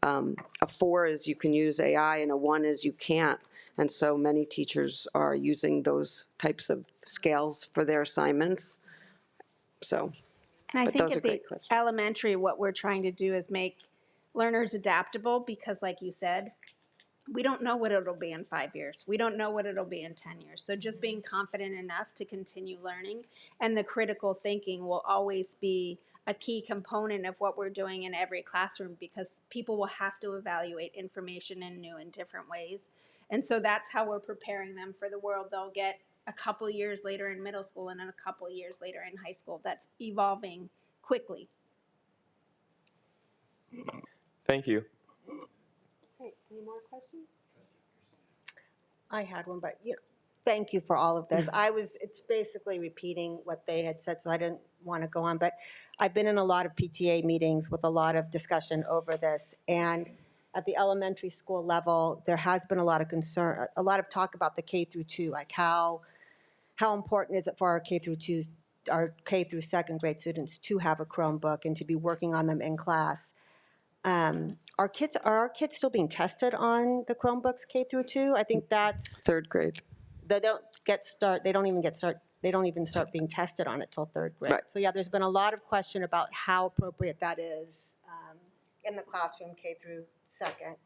a 4 is you can use AI and a 1 is you can't. And so many teachers are using those types of scales for their assignments. So, And I but think those are at the great questions. elementary, what we're trying to do is make learners adaptable, because like you said, we don't know what it'll be in 5 years. We don't know what it'll be in 10 years. So just being confident enough to continue learning, and the critical thinking will always be a key component of what we're doing in every classroom, because people will have to evaluate information in new and different ways. And so that's how we're preparing them for the world they'll get a couple years later in middle school and then a couple years later in high school. That's evolving quickly. Thank you. Okay, any more questions? I had one, but thank you for all of this. It's basically repeating what they had said, so I didn't want to go on, but I've been in a lot of PTA meetings with a lot of discussion over this, and at the elementary school level, there has been a lot of concern, a lot of talk about the K through 2, like how important is it for our K through 2, our K through second grade students to have a Chromebook and to be working on them in class. Are our kids still being tested on the Chromebooks K through 2? I think that's Third grade. they don't even start being tested on it till third grade. Right. So yeah, there's been a lot of question about how appropriate that is in the classroom K through second.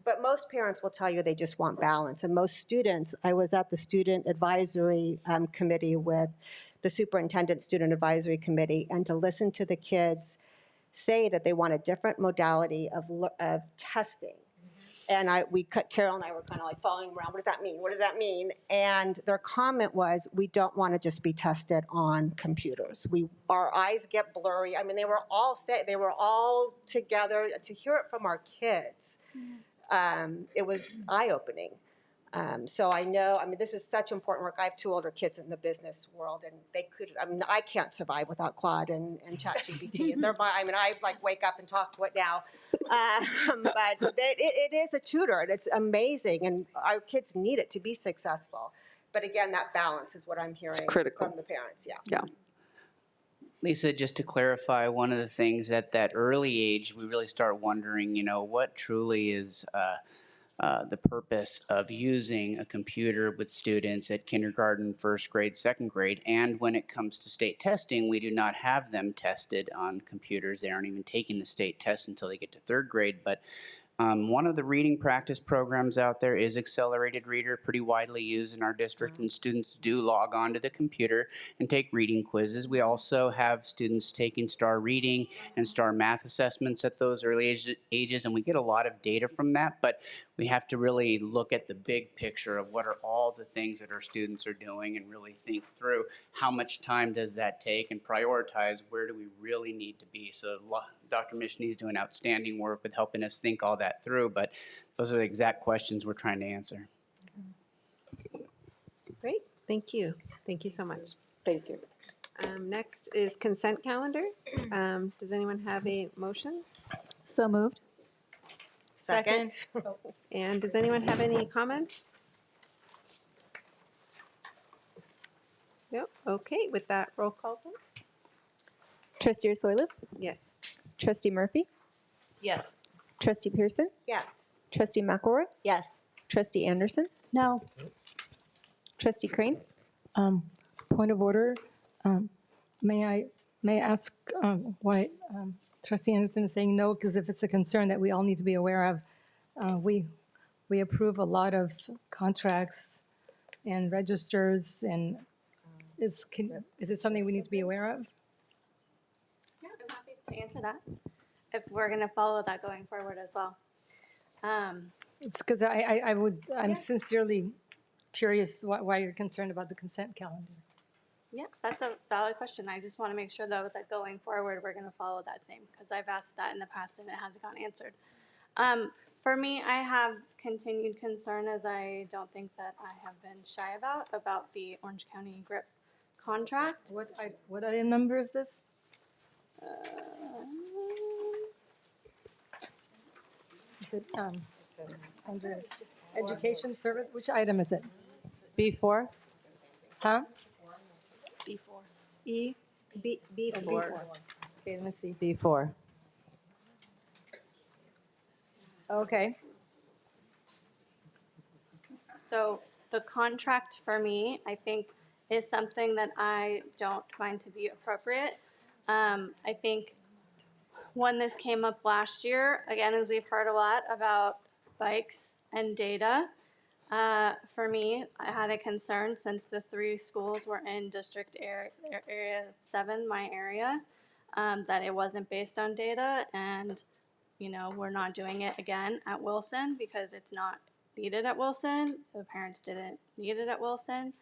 But most parents will tell you they just want balance. And most students, I was at the student advisory committee with the superintendent student advisory committee, and to listen to the kids say that they want a different modality of testing. And Carol and I were kind of like following around, what does that mean? What does that mean? And their comment was, we don't want to just be tested on computers. Our eyes get blurry. I mean, they were all together. To hear it from our kids, it was eye-opening. So I know, this is such important work. I have 2 older kids in the business world, and I can't survive without Claude and ChatGPT. I wake up and talk to it now. But it is a tutor, and it's amazing, and our kids need it to be successful. But again, that balance is what I'm hearing from the parents, Yeah. Lisa, just to clarify, one of the things at that early age, we really start wondering, what truly is the purpose of using a computer with students at kindergarten, first grade, second grade. And when it comes to state testing, we do not have them tested on computers. They aren't even taking the state test until they get to third grade. But one of the reading practice programs out there is Accelerated Reader, pretty widely used in our district, and students do log on to the computer and take reading quizzes. We also have students taking STAR reading and STAR math assessments at those early ages, and we get a lot of data from that, but we have to really look at the big picture of what are all the things that our students are doing and really think through how much time does that take and prioritize where do we really need to be. So Dr. Mishne's doing outstanding work with helping us think all that through, but those are the exact questions we're trying to answer. Great, thank you. Thank you so much. Thank you. Next is consent calendar. Does anyone have a motion? So moved. Second. And does anyone have any comments? Yep, okay, with that, roll call vote. Trustee Ursulou? Yes. Trustee Murphy? Yes. Trustee Pearson? Yes. Trustee McElroy? Yes. Trustee Anderson? No. Trustee Crane? Point of order. May I ask why Trustee Anderson is saying no? Because if it's a concern that we all need to be aware of, we approve a lot of contracts and registers, and is it something we need to be aware of? Yeah, I'm happy to answer that, if we're going to follow that going forward as well. It's because I'm sincerely curious why you're concerned about the consent calendar. Yeah, that's a valid question. I just want to make sure, though, that going forward, we're going to follow that same, because I've asked that in the past and it hasn't gotten answered. For me, I have continued concern, as I don't think that I have been shy about the Orange County GRIP contract. What item number is this? Is it under education service? Which item is it? B4? Huh? Before. E? B4. Okay, let me see. B4. Okay. So the contract for me, I think, is something that I don't find to be appropriate. I think when this came up last year, again, as we've heard a lot about bikes and data, for me, I had a concern since the 3 schools were in District Area 7, my area, that it wasn't based on data, and we're not doing it again at Wilson because it's not needed at Wilson. The parents didn't need it at Wilson.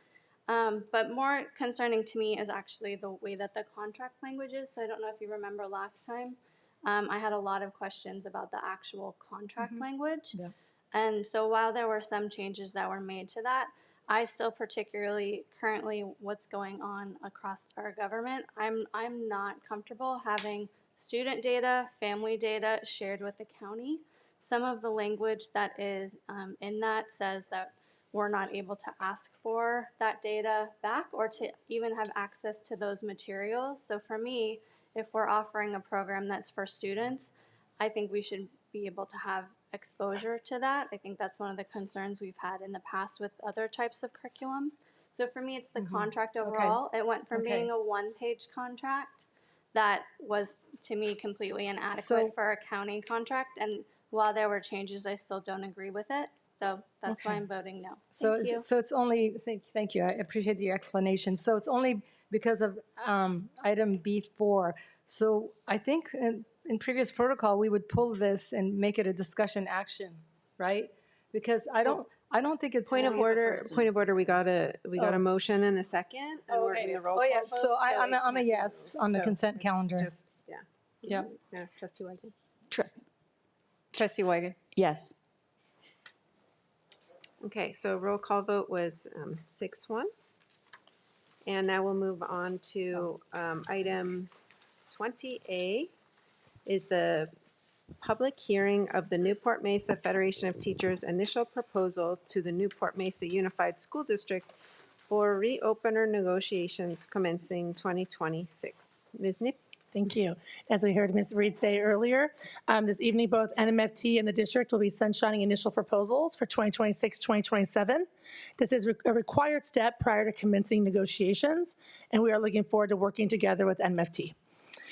But more concerning to me is actually the way that the contract language is. So I don't know if you remember last time, I had a lot of questions about the actual contract language. Yeah. And so while there were some changes that were made to that, I still particularly currently what's going on across our government, I'm not comfortable having student data, family data shared with the county. Some of the language that is in that says that we're not able to ask for that data back or to even have access to those materials. So for me, if we're offering a program that's for students, I think we should be able to have exposure to that. I think that's one of the concerns we've had in the past with other types of curriculum. So for me, it's the contract overall. It went from being a one-page contract that was, to me, completely inadequate for a county contract. And while there were changes, I still don't agree with it. So that's why I'm voting no. So, Thank you. so it's only, thank you, I appreciate your explanation. So it's only because of item B4. So I think in previous protocol, we would pull this and make it a discussion action, right? Because I don't think it's. Point of order, we got a motion and a second, and we're in the roll call yeah, vote, so I'm it a can't be yes moved. on the So consent it's calendar. just- Yeah. Yep. Yeah, trustee Wygan. Trustee Wygan? Yes. Okay, so roll call vote was 6-1. And now we'll move on to item 20A is the public hearing of the Newport-Mesa Federation of Teachers initial proposal to the Newport-Mesa Unified School District for reopener negotiations commencing 2026. Ms. Nip? Thank you. As we heard Ms. Reed say earlier, this evening both NMFT and the district will be sunshining initial proposals for 2026-2027. This is a required step prior to commencing negotiations, and we are looking forward to working together with NMFT.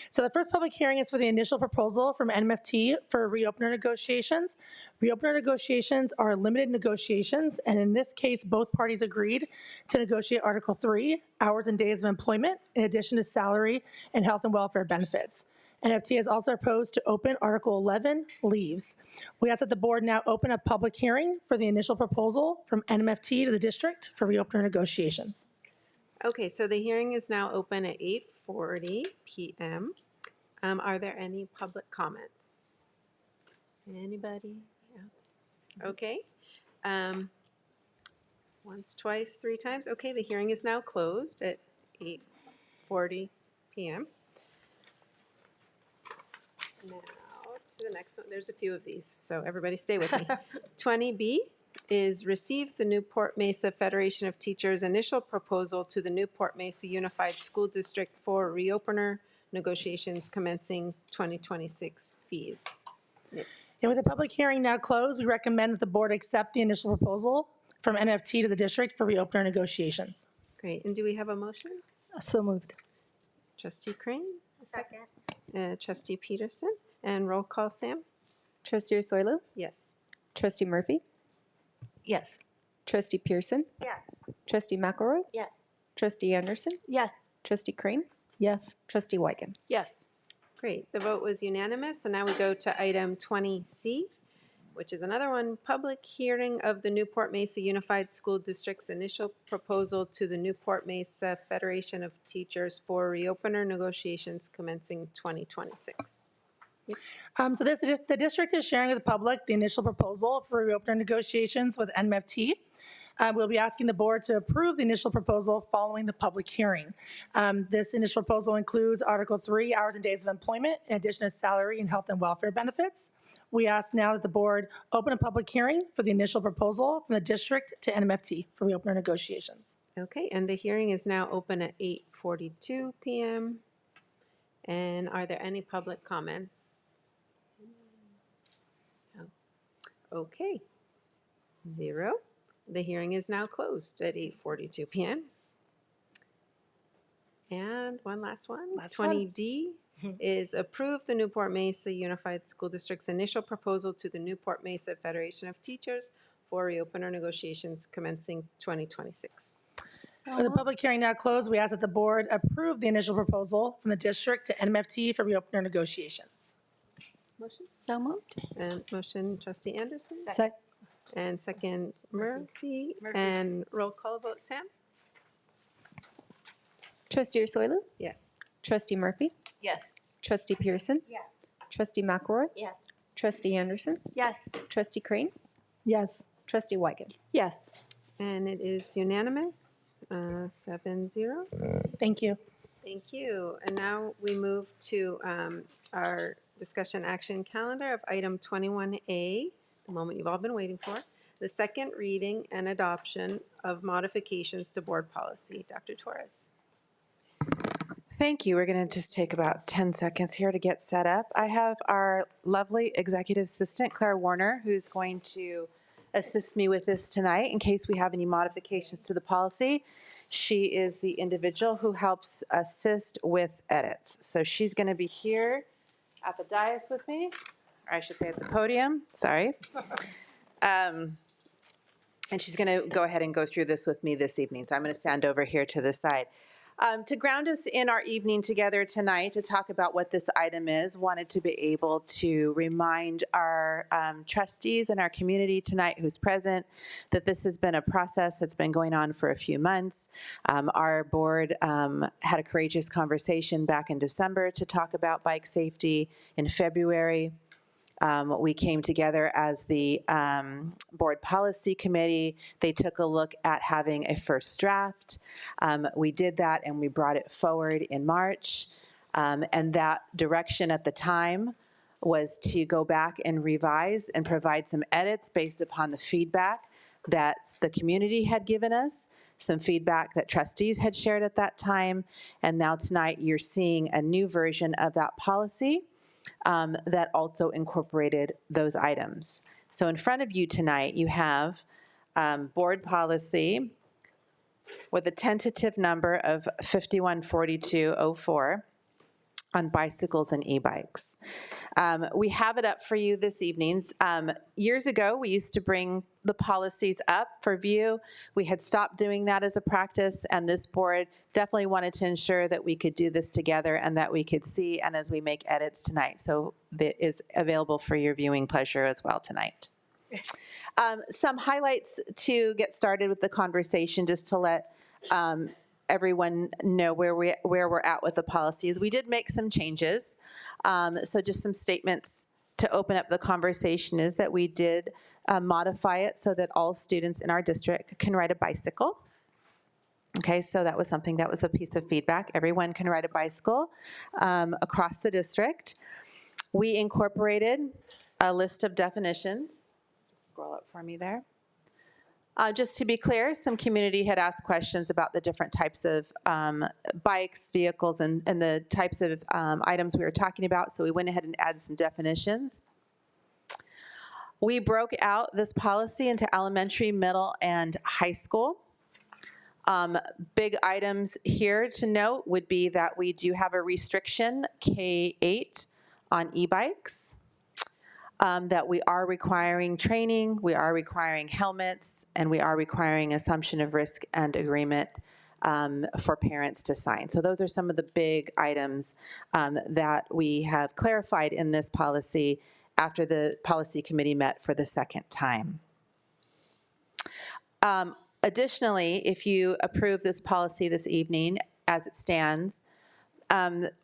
So the first public hearing is for the initial proposal from NMFT for reopener negotiations. Reopener negotiations are limited negotiations, and in this case, both parties agreed to negotiate Article 3, hours and days of employment, in addition to salary and health and welfare benefits. NMFT has also proposed to open Article 11, leaves. We ask that the board now open a public hearing for the initial proposal from NMFT to the district for reopener negotiations. Okay, so the hearing is now open at 8:40 p.m. Are there any public comments? Anybody? Yeah. Okay. Once, twice, three times. Okay, the hearing is now closed at 8:40 p.m. Now to the next one. There's a few of these, so everybody stay with me. 20B is receive the Newport-Mesa Federation of Teachers initial proposal to the Newport-Mesa Unified School District for reopener negotiations commencing 2026 fees. And with the public hearing now closed, we recommend that the board accept the initial proposal from NMFT to the district for reopener negotiations. Great, and do we have a motion? So moved. Trustee Crane? Second. Trustee Peterson? And roll call, Sam? Trustee Ursulou? Yes. Trustee Murphy? Yes. Trustee Pearson? Yes. Trustee McElroy? Yes. Trustee Anderson? Yes. Trustee Crane? Yes. Trustee Wygan? Yes. Great, the vote was unanimous, and now we go to item 20C, which is another one, public hearing of the Newport-Mesa Unified School District's initial proposal to the Newport-Mesa Federation of Teachers for reopener negotiations commencing 2026. So the district is sharing with the public the initial proposal for reopener negotiations with NMFT. We'll be asking the board to approve the initial proposal following the public hearing. This initial proposal includes Article 3, hours and days of employment, in addition to salary and health and welfare benefits. We ask now that the board open a public hearing for the initial proposal from the district to NMFT for reopener negotiations. Okay, and the hearing is now open at 8:42 p.m. And are there any public comments? No. Okay, 0. The hearing is now closed at 8:42 p.m. And one last one. 20D is approve the Newport-Mesa Unified School District's initial proposal to the Newport-Mesa Federation of Teachers for reopener negotiations commencing 2026. With the public hearing now closed, we ask that the board approve the initial proposal from the district to NMFT for reopener negotiations. Motion? So moved. And motion, Trustee Anderson? Second. And second, Murphy. And roll call vote, Sam? Trustee Ursulou? Yes. Trustee Murphy? Yes. Trustee Pearson? Yes. Trustee McElroy? Yes. Trustee Anderson? Yes. Trustee Crane? Yes. Trustee Wygan? Yes. And it is unanimous, 7-0. Thank you. Thank you. And now we move to our discussion action calendar of item 21A, the moment you've all been waiting for, the second reading and adoption of modifications to board policy. Dr. Torres. Thank you. We're going to just take about 10 seconds here to get set up. I have our lovely executive assistant, Claire Warner, who's going to assist me with this tonight in case we have any modifications to the policy. She is the individual who helps assist with edits. So she's going to be here at the dais with me, or I should say at the podium, sorry. And she's going to go ahead and go through this with me this evening. So I'm going to stand over here to the side. To ground us in our evening together tonight to talk about what this item is, wanted to be able to remind our trustees and our community tonight who's present that this has been a process that's been going on for a few months. Our board had a courageous conversation back in December to talk about bike safety. In February, we came together as the board policy committee. They took a look at having a first draft. We did that and we brought it forward in March. And that direction at the time was to go back and revise and provide some edits based upon the feedback that the community had given us, some feedback that trustees had shared at that time. And now tonight you're seeing a new version of that policy that also incorporated those items. So in front of you tonight, you have board policy with a tentative number of 514204 on bicycles and e-bikes. We have it up for you this evening. Years ago, we used to bring the policies up for view. We had stopped doing that as a practice, and this board definitely wanted to ensure that we could do this together and that we could see and as we make edits tonight. So it is available for your viewing pleasure as well tonight. Some highlights to get started with the conversation, just to let everyone know where we're at with the policies. We did make some changes. So just some statements to open up the conversation is that we did modify it so that all students in our district can ride a bicycle. Okay, so that was something that was a piece of feedback. Everyone can ride a bicycle across the district. We incorporated a list of definitions. Scroll up for me there. Just to be clear, some community had asked questions about the different types of bikes, vehicles, and the types of items we were talking about, so we went ahead and added some definitions. We broke out this policy into elementary, middle, and high school. Big items here to note would be that we do have a restriction, K-8, on e-bikes. That we are requiring training, we are requiring helmets, and we are requiring assumption of risk and agreement for parents to sign. So those are some of the big items that we have clarified in this policy after the policy committee met for the second time. Additionally, if you approve this policy this evening as it stands,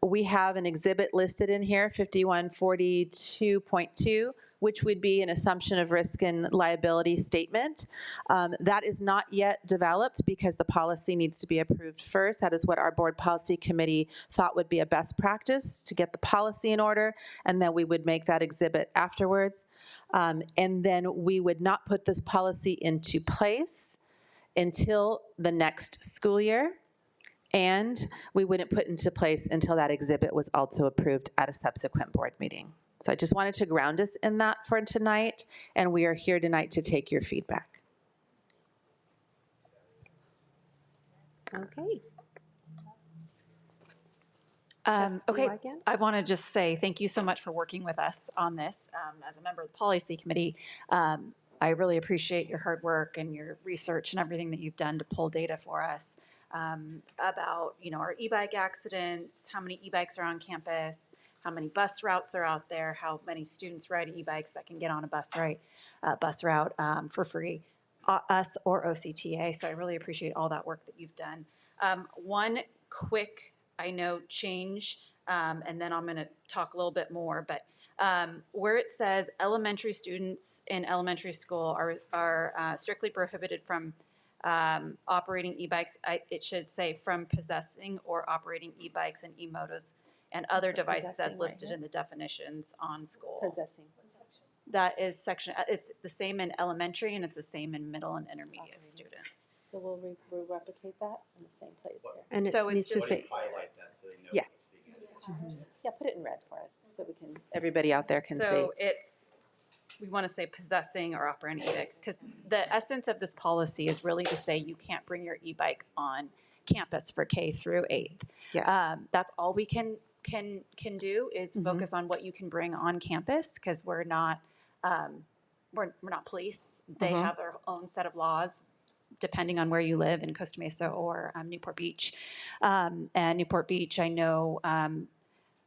we have an exhibit listed in here, 5142.2, which would be an assumption of risk and liability statement. That is not yet developed because the policy needs to be approved first. That is what our board policy committee thought would be a best practice to get the policy in order, and then we would make that exhibit afterwards. And then we would not put this policy into place until the next school year. And we wouldn't put into place until that exhibit was also approved at a subsequent board meeting. So I just wanted to ground us in that for tonight, and we are here tonight to take your feedback. Okay. Okay, I want to just say thank you so much for working with us on this. As a member of the policy committee, I really appreciate your hard work and your research and everything that you've done to pull data for us. About, our e-bike accidents, how many e-bikes are on campus, how many bus routes are out there, how many students ride e-bikes that can get on a bus route for free, us or OCTA. So I really appreciate all that work that you've done. One quick, change, and then I'm going to talk a little bit more, but where it says elementary students in elementary school are strictly prohibited from operating e-bikes, it should say from possessing or operating e-bikes and e-motos and other devices as Possessing right listed here. in the definitions on school. Possessing. That is section, it's the same in elementary and it's the same in middle and intermediate students. So we'll replicate that in the same place here. And So it it's needs to just- say, Highlight that so they know Yeah. what's being edited. Yeah, put it in red for us so we can, everybody out there can see. So it's, we want to say possessing or operating e-bikes, because the essence of this policy is really to say you can't bring your e-bike on campus for K through 8th. Yes. That's all we can do is focus on what you can bring on campus, because we're not police. They have their own set of laws depending on where you live in Costa Mesa or Newport Beach. And Newport Beach, I know,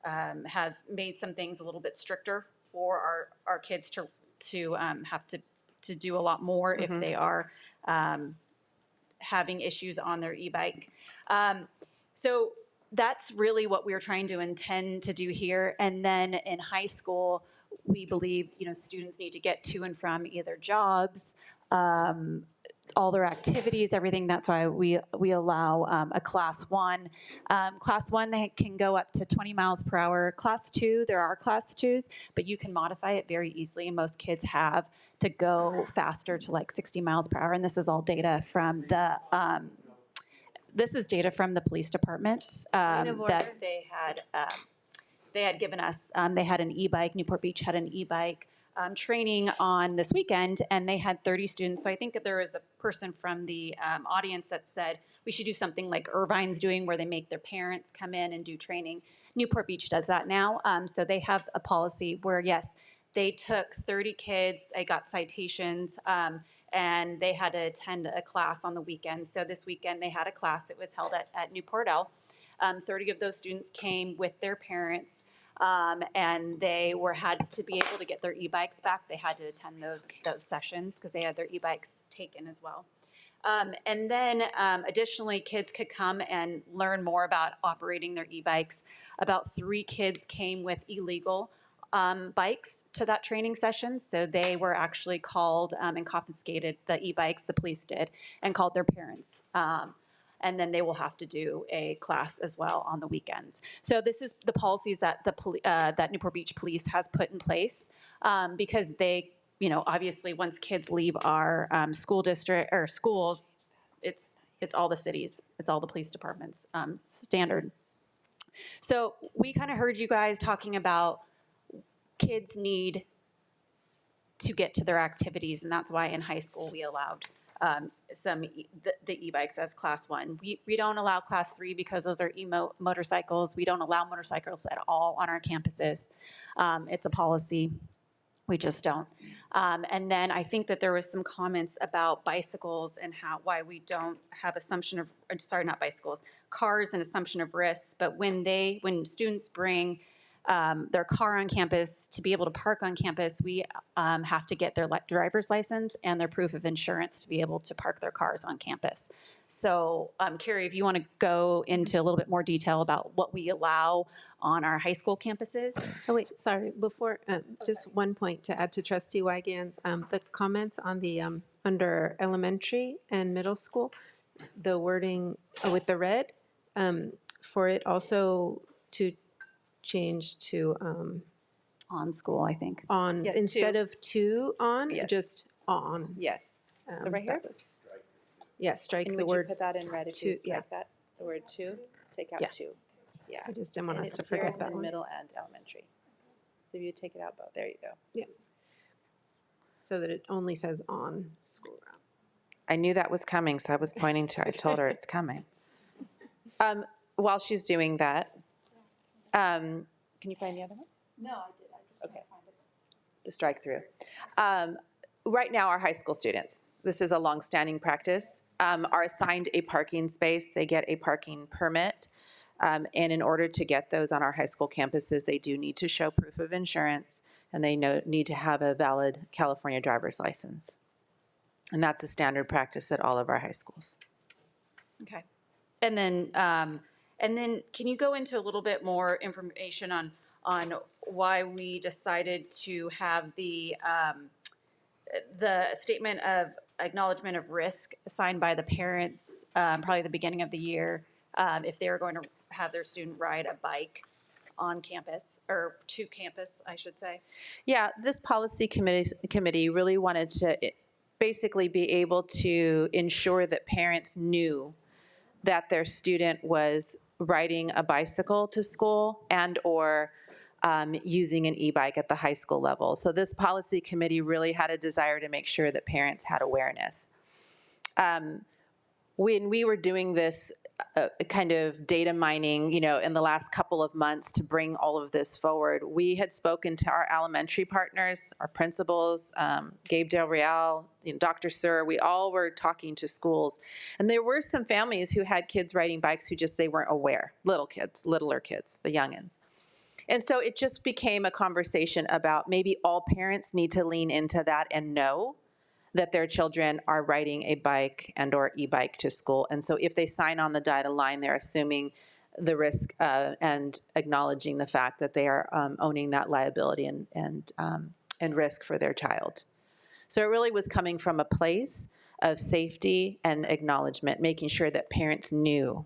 has made some things a little bit stricter for our kids to have to do a lot more if they are having issues on their e-bike. So that's really what we're trying to intend to do here. And then in high school, we believe, students need to get to and from either jobs, all their activities, everything. That's why we allow a class 1. Class 1, they can go up to 20 miles per hour. Class 2, there are class 2s, but you can modify it very easily. And most kids have to go faster to like 60 miles per hour. And this is all data from the police departments that they had given us. They had an e-bike. Newport Beach had an e-bike training on this weekend, and they had 30 students. So I think that there was a person from the audience that said we should do something like Irvine's doing, where they make their parents come in and do training. Newport Beach does that now. So they have a policy where, yes, they took 30 kids, they got citations, and they had to attend a class on the weekend. So this weekend they had a class. It was held at Newport-L. 30 of those students came with their parents, and they had to be able to get their e-bikes back. They had to attend those sessions because they had their e-bikes taken as well. And then additionally, kids could come and learn more about operating their e-bikes. About 3 kids came with illegal bikes to that training session. So they were actually called and confiscated the e-bikes, the police did, and called their parents. And then they will have to do a class as well on the weekends. So this is the policies that that Newport Beach Police has put in place because they, obviously once kids leave our school district or schools, it's all the cities, it's all the police departments standard. So we kind of heard you guys talking about kids need to get to their activities, and that's why in high school we allowed the e-bikes as class 1. We don't allow class 3 because those are motorcycles. We don't allow motorcycles at all on our campuses. It's a policy. We just don't. And then I think that there was some comments about bicycles and why we don't have cars and assumption of risks. But when students bring their car on campus, to be able to park on campus, we have to get their driver's license and their proof of insurance to be able to park their cars on campus. So, Carrie, if you want to go into a little bit more detail about what we allow on our high school campuses. oh wait, sorry, before, just one point to add to Trustee Wygand's, the comments on the, under elementary and middle school, the wording with the red, for it also to change to on school, I think. On, Yeah, instead to. of to on, Yes. just on. Yes. So right here? Yeah, strike And the would you word, put that in red if to, you yeah. strike that? The word to, take out Yeah. to. Yeah. I just didn't want And us to it forget appears that in one. middle and elementary. So if you take it out both, there you go. Yeah. So that it only says on school ground. I knew that was coming, so I was pointing to, I told her it's coming. While she's doing that, Can you find the other one? No, I did. I just Okay. find it. the strike through. Right now, our high school students, this is a longstanding practice, are assigned a parking space. They get a parking permit. And in order to get those on our high school campuses, they do need to show proof of insurance, and they need to have a valid California driver's license. And that's a standard practice at all of our high schools. Okay. And then can you go into a little bit more information on why we decided to have the statement of acknowledgement of risk signed by the parents, probably the beginning of the year, if they were going to have their student ride a bike on campus, or to campus, I should say. Yeah, this policy committee really wanted to basically be able to ensure that parents knew that their student was riding a bicycle to school and or using an e-bike at the high school level. So this policy committee really had a desire to make sure that parents had awareness. When we were doing this kind of data mining, in the last couple of months to bring all of this forward, we had spoken to our elementary partners, our principals, Gabe Del Real, Dr. Sir. We all were talking to schools. And there were some families who had kids riding bikes who they weren't aware, littler kids, the youngins. And so it just became a conversation about maybe all parents need to lean into that and know that their children are riding a bike and or e-bike to school. And so if they sign on the dotted line, they're assuming the risk and acknowledging the fact that they are owning that liability and risk for their child. So it really was coming from a place of safety and acknowledgement, making sure that parents knew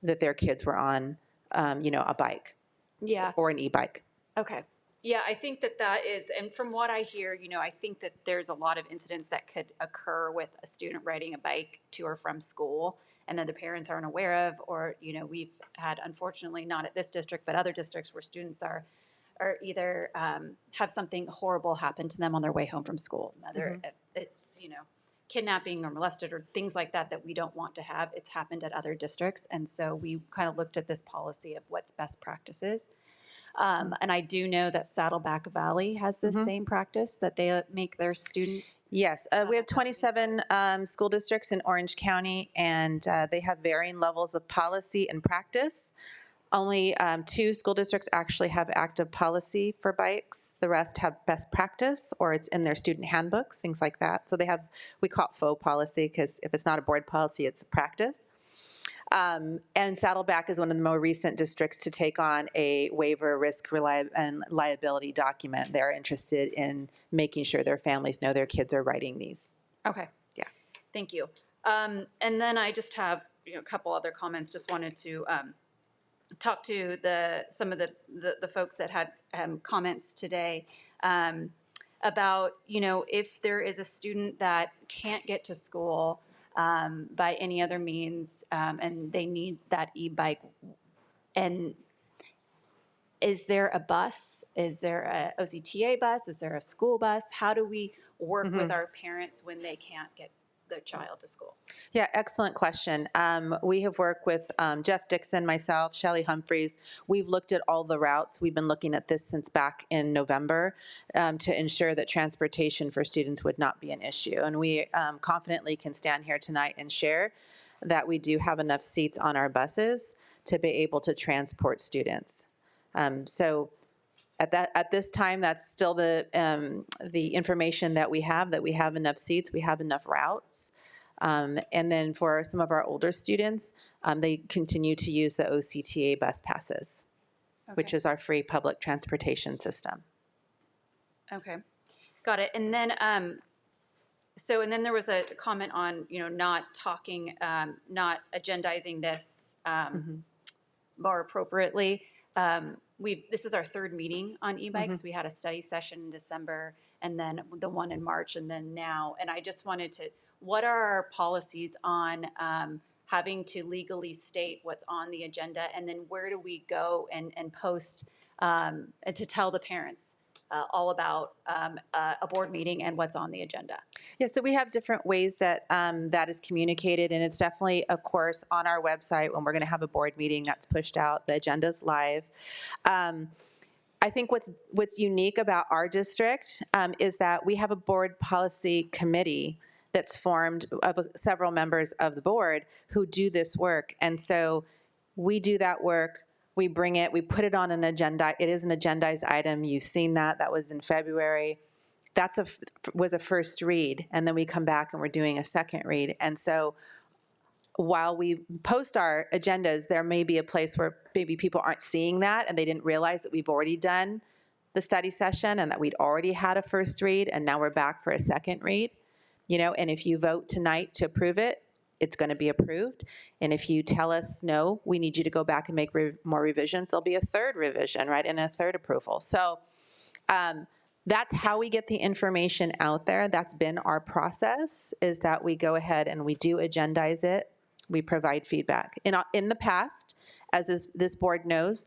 that their kids were on, a bike. Yeah. Or an e-bike. Okay. Yeah, I think that is, and from what I hear, I think that there's a lot of incidents that could occur with a student riding a bike to or from school, and then the parents aren't aware of, or, we've had, unfortunately, not at this district, but other districts where students are either have something horrible happen to them on their way home from school. Whether it's, kidnapping or molested or things like that we don't want to have. It's happened at other districts, and so we kind of looked at this policy of what's best practices. And I do know that Saddleback Valley has this same practice that they make their students. Yes, we have 27 school districts in Orange County, and they have varying levels of policy and practice. Only 2 school districts actually have active policy for bikes. The rest have best practice, or it's in their student handbooks, things like that. So we call it faux policy, because if it's not a board policy, it's a practice. And Saddleback is one of the more recent districts to take on a waiver risk and liability document. They're interested in making sure their families know their kids are riding these. Okay. Yeah. Thank you. And then I just have a couple other comments. Just wanted to talk to some of the folks that had comments today about, if there is a student that can't get to school by any other means, and they need that e-bike, and is there a bus? Is there a OCTA bus? Is there a school bus? How do we work with our parents when they can't get their child to school? Yeah, excellent question. We have worked with Jeff Dixon, myself, Shelley Humphreys. We've looked at all the routes. We've been looking at this since back in November to ensure that transportation for students would not be an issue. And we confidently can stand here tonight and share that we do have enough seats on our buses to be able to transport students. So at this time, that's still the information that we have enough seats, we have enough routes. And then for some of our older students, they continue to use the OCTA bus passes, which is our free public transportation system. Okay, got it. And then, and then there was a comment on, not talking, not agendizing this more appropriately. This is our 3rd meeting on e-bikes. We had a study session in December, and then the one in March, and then now. And I just wanted to, what are our policies on having to legally state what's on the agenda, and then where do we go and post and to tell the parents all about a board meeting and what's on the agenda? Yeah, so we have different ways that that is communicated, and it's definitely, of course, on our website when we're going to have a board meeting that's pushed out. The agenda's live. I think what's unique about our district is that we have a board policy committee that's formed of several members of the board who do this work, and so we do that work. We bring it, we put it on an agenda. It is an agendized item. You've seen that. That was in February. That was a first read, and then we come back and we're doing a second read. And so while we post our agendas, there may be a place where maybe people aren't seeing that and they didn't realize that we've already done the study session and that we'd already had a first read, and now we're back for a second read. and if you vote tonight to approve it, it's going to be approved. And if you tell us, no, we need you to go back and make more revisions, there'll be a third revision, right, and a third approval. So that's how we get the information out there. That's been our process, is that we go ahead and we do agendize it. We provide feedback. In the past, as this board knows,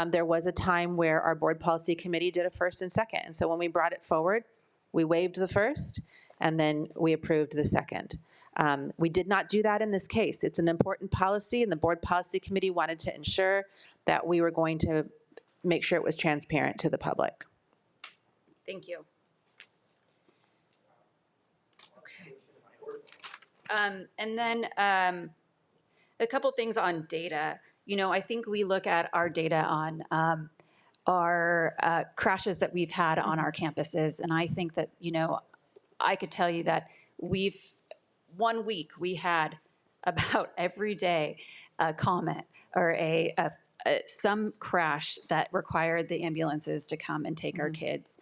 there was a time where our board policy committee did a first and second. And so when we brought it forward, we waived the first and then we approved the second. We did not do that in this case. It's an important policy, and the board policy committee wanted to ensure that we were going to make sure it was transparent to the public. Thank you. Okay. And then a couple things on data. I think we look at our data on our crashes that we've had on our campuses, and I think that, I could tell you that 1 week we had about every day a comment or some crash that required the ambulances to come and take our kids,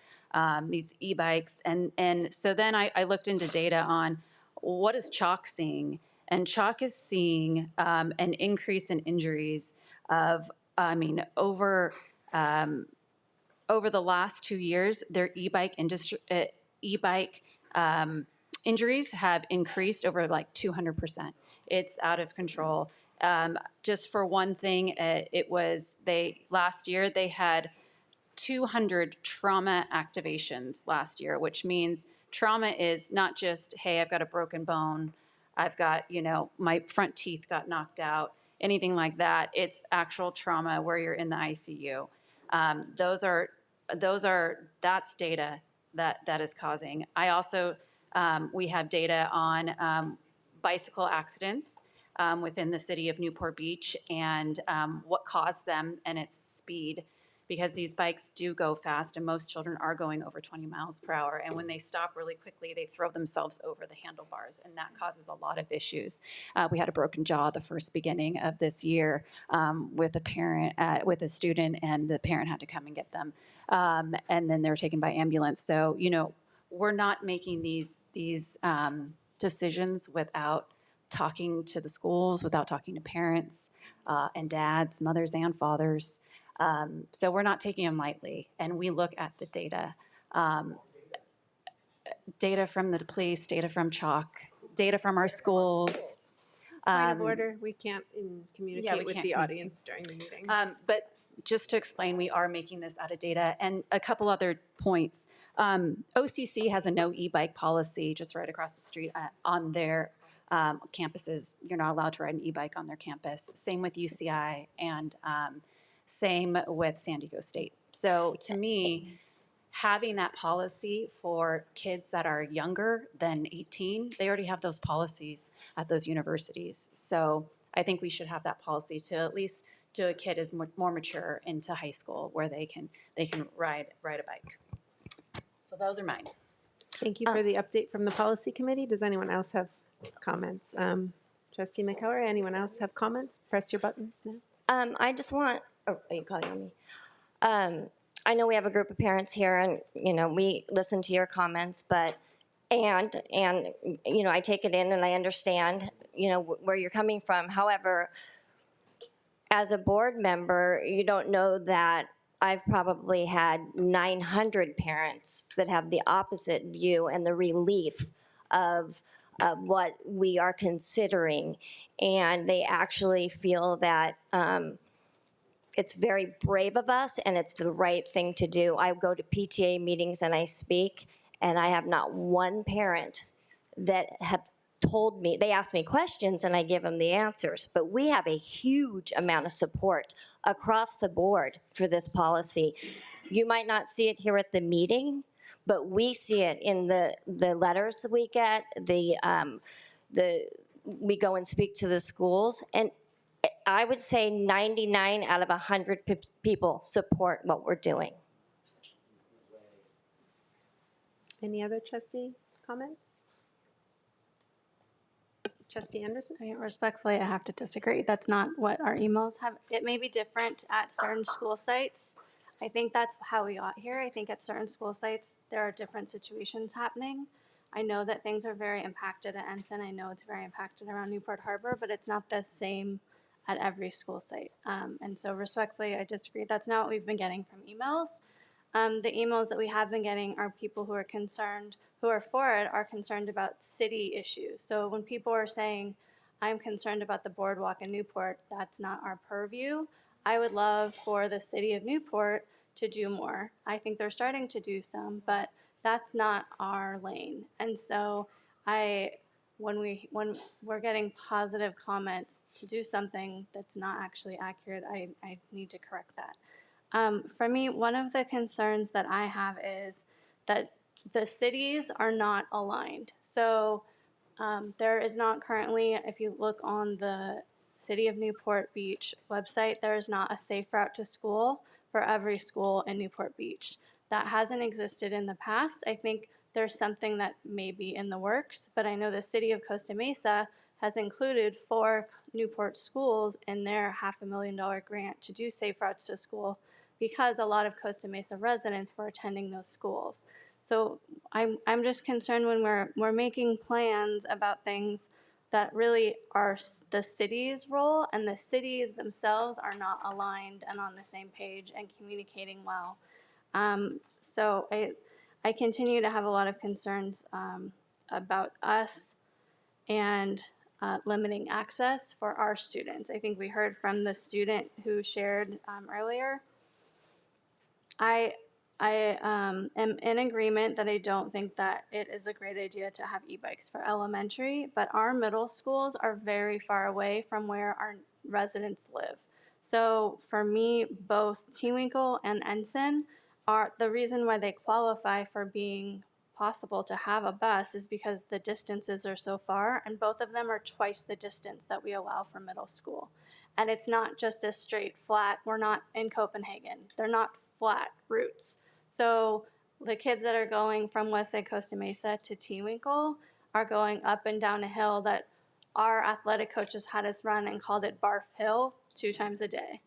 these e-bikes. And so then I looked into data on what is Chalk seeing, and Chalk is seeing an increase in injuries of, over the last 2 years, their e-bike injuries have increased over like 200%. It's out of control. Just for one thing, last year they had 200 trauma activations last year, which means trauma is not just, hey, I've got a broken bone, I've got, my front teeth got knocked out, anything like that. It's actual trauma where you're in the ICU. That's data that is causing. I also, we have data on bicycle accidents within the city of Newport Beach and what caused them and its speed, because these bikes do go fast and most children are going over 20 miles per hour. And when they stop really quickly, they throw themselves over the handlebars, and that causes a lot of issues. We had a broken jaw the first beginning of this year with a student, and the parent had to come and get them. And then they were taken by ambulance. So, we're not making these decisions without talking to the schools, without talking to parents and dads, mothers and fathers. So we're not taking them lightly, and we look at the data. Data from the police, data from Chalk, data from our schools. Point of order, we can't communicate with can't the audience during the meeting. But just to explain, we are making this out of data. And a couple other points. OCC has a no e-bike policy just right across the street on their campuses. You're not allowed to ride an e-bike on their campus. Same with UCI and same with San Diego State. So to me, having that policy for kids that are younger than 18, they already have those policies at those universities. So I think we should have that policy to at least do a kid is more mature into high school where they can ride a bike. So those are mine. Thank you for the update from the policy committee. Does anyone else have comments? Trustee McKellar, anyone else have comments? Press your buttons now. I just want, are you calling on me? I know we have a group of parents here, and, we listen to your comments, and I take it in and I understand, where you're coming from. However, as a board member, you don't know that I've probably had 900 parents that have the opposite view and the relief of what we are considering, and they actually feel that it's very brave of us and it's the right thing to do. I go to PTA meetings and I speak, and I have not one parent that have told me, they ask me questions and I give them the answers, but we have a huge amount of support across the board for this policy. You might not see it here at the meeting, but we see it in the letters that we get, we go and speak to the schools, and I would say 99 out of 100 people support what we're doing. Any other trustee comments? Trustee Anderson? Respectfully, I have to disagree. That's not what our emails have. It may be different at certain school sites. I think that's how we got here. I think at certain school sites, there are different situations happening. I know that things are very impacted at Ensign. I know it's very impacted around Newport Harbor, but it's not the same at every school site. And so respectfully, I disagree. That's not what we've been getting from emails. The emails that we have been getting are people who are concerned, who are for it, are concerned about city issues. So when people are saying, I'm concerned about the boardwalk in Newport, that's not our purview. I would love for the city of Newport to do more. I think they're starting to do some, but that's not our lane. And so when we're getting positive comments to do something that's not actually accurate, I need to correct that. For me, one of the concerns that I have is that the cities are not aligned. So there is not currently, if you look on the City of Newport Beach website, there is not a safe route to school for every school in Newport Beach. That hasn't existed in the past. I think there's something that may be in the works, but I know the City of Costa Mesa has included 4 Newport schools in their $500,000 grant to do safe routes to school because a lot of Costa Mesa residents were attending those schools. So I'm just concerned when we're making plans about things that really are the city's role, and the cities themselves are not aligned and on the same page and communicating well. So I continue to have a lot of concerns about us and limiting access for our students. I think we heard from the student who shared earlier. I am in agreement that I don't think that it is a great idea to have e-bikes for elementary, but our middle schools are very far away from where our residents live. So for me, both Tewinkle and Ensign are the reason why they qualify for being possible to have a bus is because the distances are so far, and both of them are twice the distance that we allow for middle school. And it's not just a straight flat, we're not in Copenhagen, they're not flat routes. So the kids that are going from Westside Costa Mesa to Tewinkle are going up and down a hill that our athletic coaches had us run and called it Barf Hill 2 times a day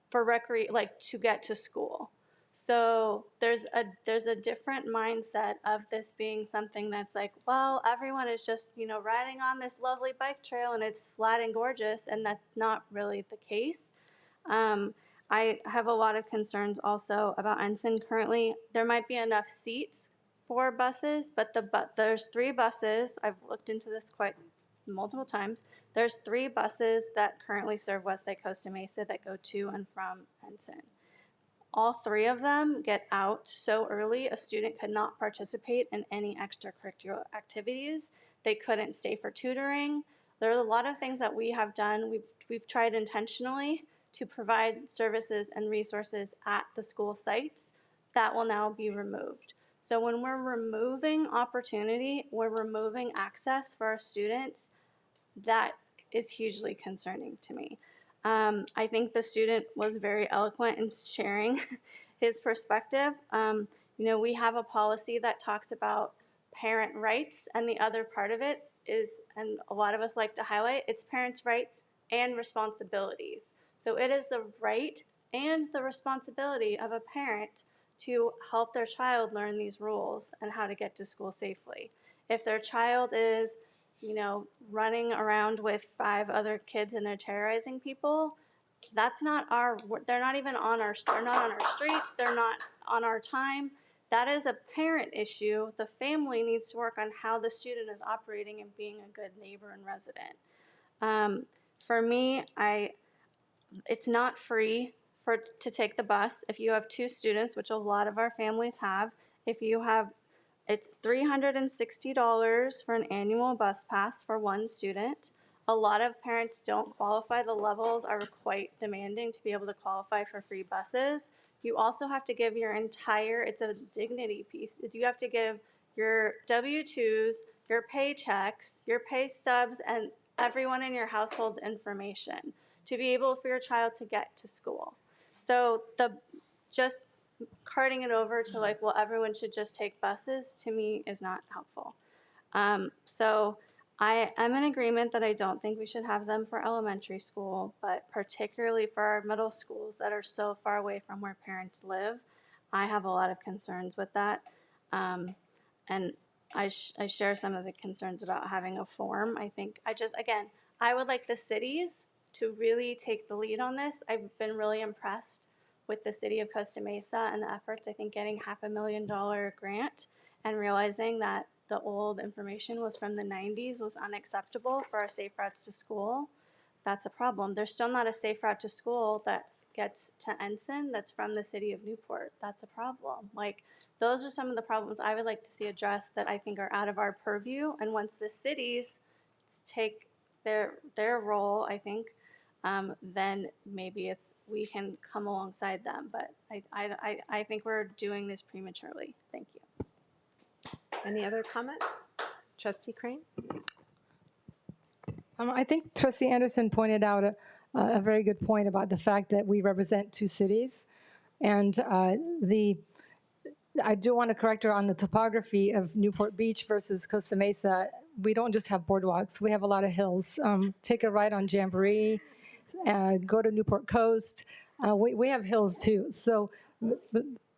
for to get to school. So there's a different mindset of this being something that's like, well, everyone is just, riding on this lovely bike trail and it's flat and gorgeous, and that's not really the case. I have a lot of concerns also about Ensign. Currently, there might be enough seats for buses, but there's 3 buses. I've looked into this quite multiple times. There's 3 buses that currently serve Westside Costa Mesa that go to and from Ensign. All 3 of them get out so early a student could not participate in any extracurricular activities. They couldn't stay for tutoring. There are a lot of things that we have done. We've tried intentionally to provide services and resources at the school sites that will now be removed. So when we're removing opportunity, we're removing access for our students, that is hugely concerning to me. I think the student was very eloquent in sharing his perspective. We have a policy that talks about parent rights, and the other part of it is, and a lot of us like to highlight, it's parents' rights and responsibilities. So it is the right and the responsibility of a parent to help their child learn these rules and how to get to school safely. If their child is running around with 5 other kids and they're terrorizing people, that's not they're not even on our streets, they're not on our time. That is a parent issue. The family needs to work on how the student is operating and being a good neighbor and resident. For me, it's not free to take the bus. If you have 2 students, which a lot of our families have, it's $360 for an annual bus pass for 1 student. A lot of parents don't qualify. The levels are quite demanding to be able to qualify for free buses. You also have to give it's a dignity piece. You have to give your W-2s, your paychecks, your pay stubs, and everyone in your household's information to be able for your child to get to school. So just carting it over to everyone should just take buses, to me, is not helpful. So I am in agreement that I don't think we should have them for elementary school, but particularly for our middle schools that are so far away from where parents live, I have a lot of concerns with that. And I share some of the concerns about having a form. I think again, I would like the cities to really take the lead on this. I've been really impressed with the city of Costa Mesa and the efforts. I think getting $500,000 grant and realizing that the old information was from the 90s was unacceptable for our safe routes to school. That's a problem. There's still not a safe route to school that gets to Ensign that's from the city of Newport. That's a problem. Like, those are some of the problems I would like to see addressed that I think are out of our purview. And once the cities take their role, I think, then maybe we can come alongside them. But I think we're doing this prematurely. Thank you. Any other comments? Trustee Crane? I think Trustee Anderson pointed out a very good point about the fact that we represent two cities. And I do want to correct her on the topography of Newport Beach versus Costa Mesa. We don't just have boardwalks. We have a lot of hills. Take a ride on Jamboree, go to Newport Coast. We have hills too. So,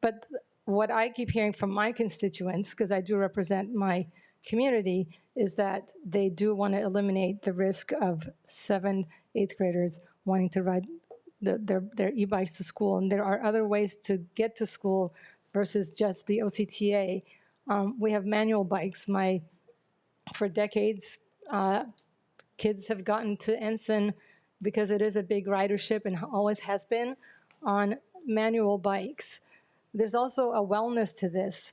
but what I keep hearing from my constituents, because I do represent my community, is that they do want to eliminate the risk of 7th, 8th graders wanting to ride their e-bikes to school. And there are other ways to get to school versus just the OCTA. We have manual bikes. For decades, kids have gotten to Ensign because it is a big ridership and always has been on manual bikes. There's also a wellness to this.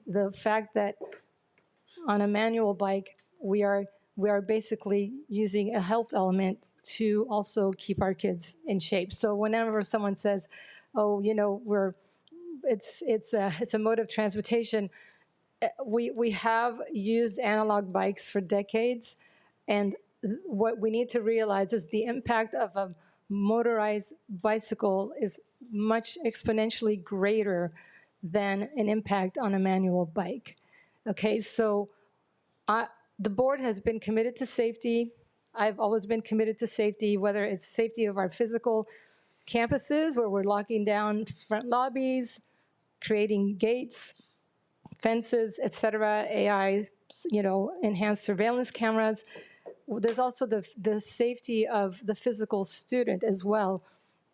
The fact that on a manual bike, we are basically using a health element to also keep our kids in shape. So whenever someone says, "Oh, it's a mode of transportation," we have used analog bikes for decades, and what we need to realize is the impact of a motorized bicycle is much exponentially greater than an impact on a manual bike. Okay, so the board has been committed to safety. I've always been committed to safety, whether it's safety of our physical campuses where we're locking down front lobbies, creating gates, fences, et cetera, AI, enhanced surveillance cameras. There's also the safety of the physical student as well.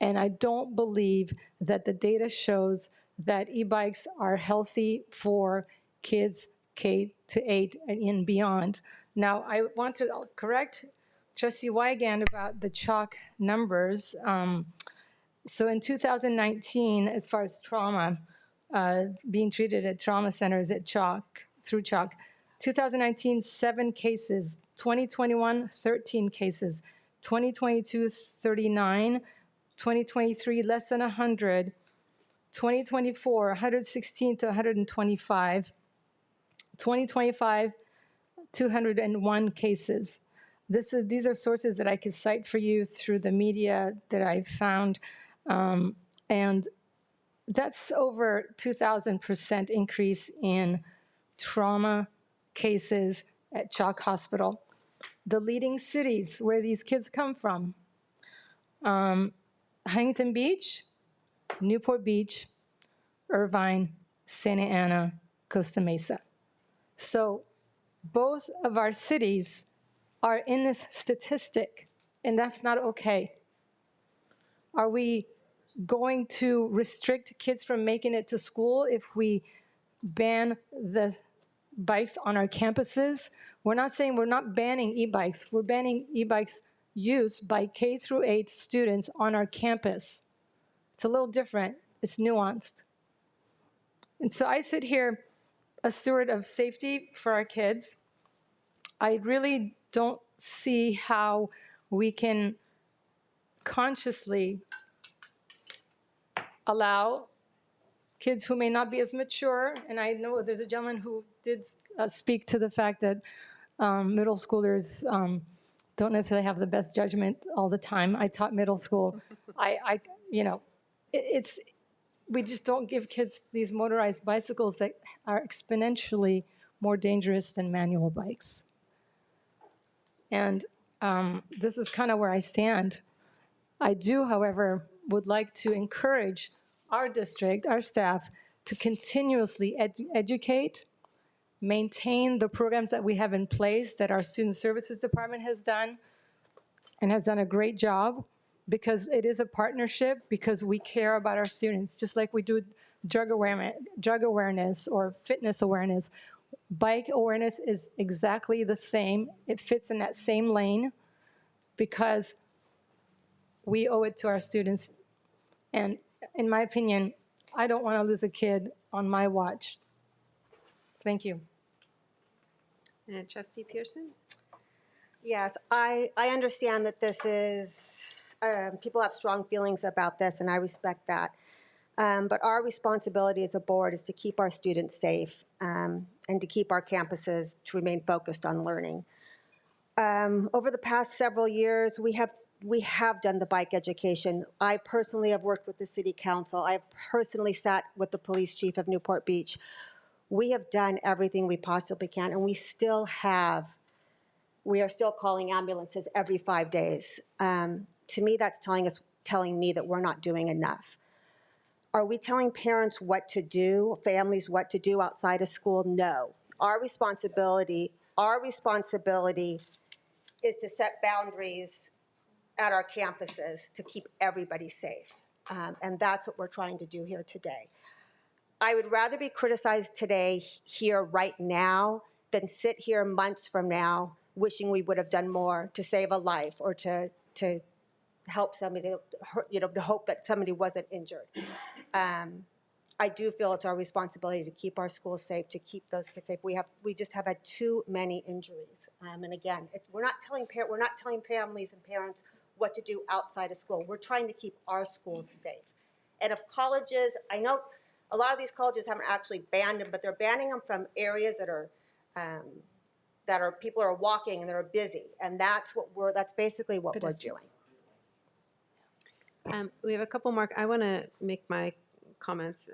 And I don't believe that the data shows that e-bikes are healthy for kids K-8 and beyond. Now, I want to correct Trustee Wygand about the chalk numbers. So in 2019, as far as trauma, being treated at trauma centers through chalk, 2019, 7 cases, 2021, 13 cases, 2022, 39, 2023, less than 100, 2024, 116 to 125, 2025, 201 cases. These are sources that I could cite for you through the media that I've found, and that's over 2,000% increase in trauma cases at Chalk Hospital. The leading cities where these kids come from: Huntington Beach, Newport Beach, Irvine, Santa Ana, Costa Mesa. So both of our cities are in this statistic, and that's not okay. Are we going to restrict kids from making it to school if we ban the bikes on our campuses? We're not banning e-bikes. We're banning e-bikes use by K-8 students on our campus. It's a little different. It's nuanced. And so I sit here, a steward of safety for our kids. I really don't see how we can consciously allow kids who may not be as mature, and I know there's a gentleman who did speak to the fact that middle schoolers don't necessarily have the best judgment all the time. I taught middle school. We just don't give kids these motorized bicycles that are exponentially more dangerous than manual bikes. And this is kind of where I stand. I do, however, would like to encourage our district, our staff, to continuously educate maintain the programs that we have in place that our Student Services Department has done and has done a great job, because it is a partnership, because we care about our students, just like we do drug awareness or fitness awareness. Bike awareness is exactly the same. It fits in that same lane because we owe it to our students. And in my opinion, I don't want to lose a kid on my watch. Thank you. And Trustee Pearson? Yes, I understand that this is, people have strong feelings about this, and I respect that. But our responsibility as a board is to keep our students safe and to keep our campuses to remain focused on learning. Over the past several years, we have done the bike education. I personally have worked with the city council. I've personally sat with the police chief of Newport Beach. We have done everything we possibly can, and we are still calling ambulances every 5 days. To me, that's telling me that we're not doing enough. Are we telling parents what to do, families what to do outside of school? No. Our responsibility is to set boundaries at our campuses to keep everybody safe. And that's what we're trying to do here today. I would rather be criticized today, here, right now, than sit here months from now wishing we would have done more to save a life or to help somebody, to hope that somebody wasn't injured. I do feel it's our responsibility to keep our schools safe, to keep those kids safe. We just have had too many injuries. And again, we're not telling families and parents what to do outside of school. We're trying to keep our schools safe. And if colleges, I know a lot of these colleges haven't actually banned them, but they're banning them from areas that are people are walking and they're busy, and that's basically what we're doing. We have a couple more. I want to make my comments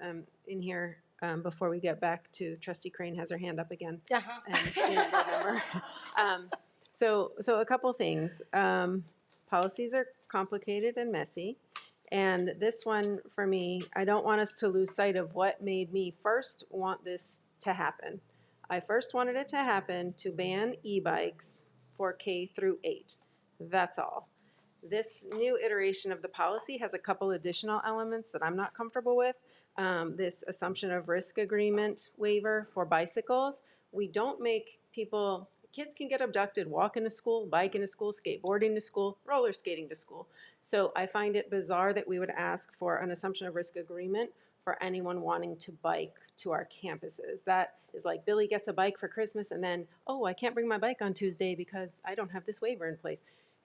in here before we get back to Trustee Crane has her hand up again. And student board member. So a couple things. Policies are complicated and messy. And this one, for me, I don't want us to lose sight of what made me first want this to happen. I first wanted it to happen to ban e-bikes for K through 8. That's all. This new iteration of the policy has a couple additional elements that I'm not comfortable with. This assumption of risk agreement waiver for bicycles. We don't make kids can get abducted walking to school, biking to school, skateboarding to school, roller skating to school. So I find it bizarre that we would ask for an assumption of risk agreement for anyone wanting to bike to our campuses. That is like Billy gets a bike for Christmas and then, oh, I can't bring my bike on Tuesday because I don't have this waiver in place.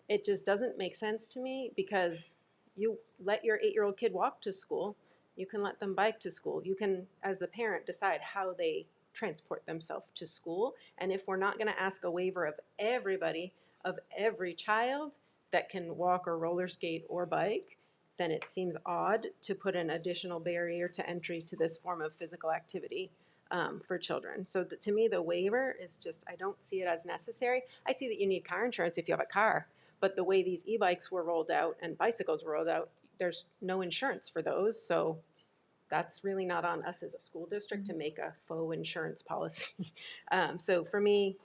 It just doesn't make sense to me, because you let your 8-year-old kid walk to school. You can let them bike to school. You can, as the parent, decide how they transport themselves to school. And if we're not going to ask a waiver of everybody, of every child that can walk or roller skate or bike, then it seems odd to put an additional barrier to entry to this form of physical activity for children. So to me, the waiver is just, I don't see it as necessary. I see that you need car insurance if you have a car, but the way these e-bikes were rolled out and bicycles were rolled out, there's no insurance for those. So that's really not on us as a school district to make a faux insurance policy. So for me,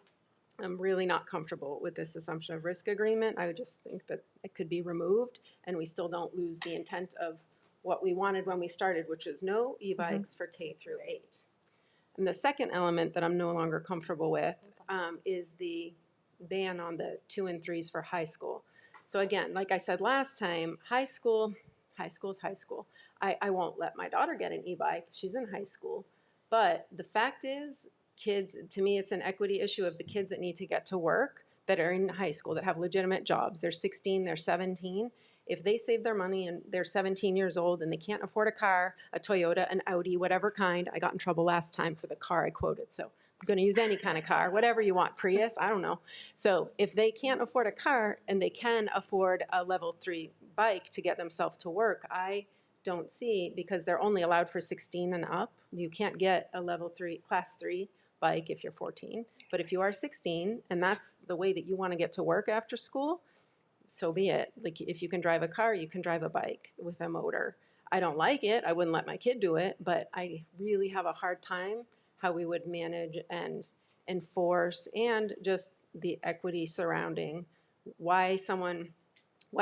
I'm really not comfortable with this assumption of risk agreement. I would just think that it could be removed and we still don't lose the intent of what we wanted when we started, which was no e-bikes for K through 8. And the second element that I'm no longer comfortable with is the ban on the 2 and 3s for high school. So again, like I said last time, high school is high school. I won't let my daughter get an e-bike. She's in high school. But the fact is, kids, to me, it's an equity issue of the kids that need to get to work that are in high school, that have legitimate jobs. They're 16, they're 17. If they save their money and they're 17 years old and they can't afford a car, a Toyota, an Audi, whatever kind. I got in trouble last time for the car I quoted, so I'm going to use any kind of car, whatever you want, Prius, I don't know. So if they can't afford a car and they can afford a level 3 bike to get themselves to work, I don't see, because they're only allowed for 16 and up. You can't get a level 3, class 3 bike if you're 14. But if you are 16 and that's the way that you want to get to work after school, so be it. Like, if you can drive a car, you can drive a bike with a motor. I don't like it. I wouldn't let my kid do it, but I really have a hard time how we would manage and enforce, and just the equity surrounding why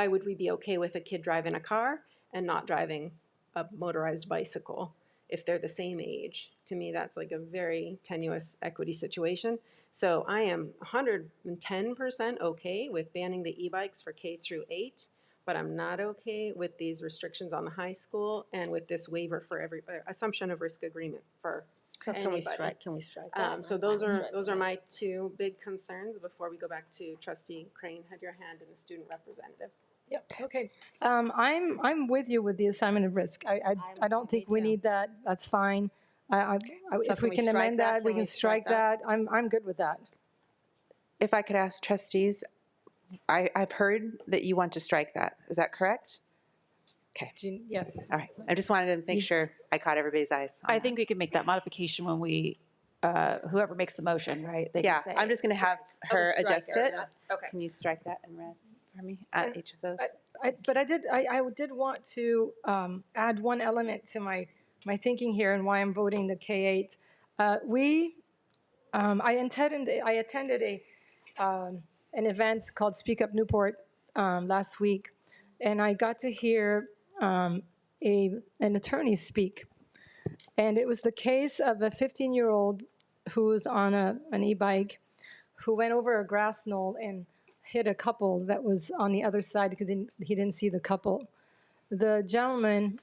would we be okay with a kid driving a car and not driving a motorized bicycle if they're the same age? To me, that's like a very tenuous equity situation. So I am 110% okay with banning the e-bikes for K through 8, but I'm not okay with these restrictions on the high school and with this waiver for every assumption of risk agreement for So anybody. can we strike that? So those are my two big concerns before we go back to Trustee Crane. Had your hand and the student representative. Yep, okay. I'm with you with the assignment of risk. I don't think we need that. That's fine. So If we can amend that, we can strike that. I'm good with that. If I could ask trustees, I've heard that you want to strike that. Is that correct? Okay. Yes. All right. I just wanted to make sure I caught everybody's eyes. I think we can make that modification when we, whoever makes the motion, right? They can Yeah, say I'm just going to have her adjust it. Okay. Can you strike that in red for me at each of those? But I did want to add one element to my thinking here and why I'm voting the K-8. I attended an event called Speak Up Newport last week, and I got to hear an attorney speak. And it was the case of a 15-year-old who was on an e-bike who went over a grass knoll and hit a couple that was on the other side because he didn't see the couple. The gentleman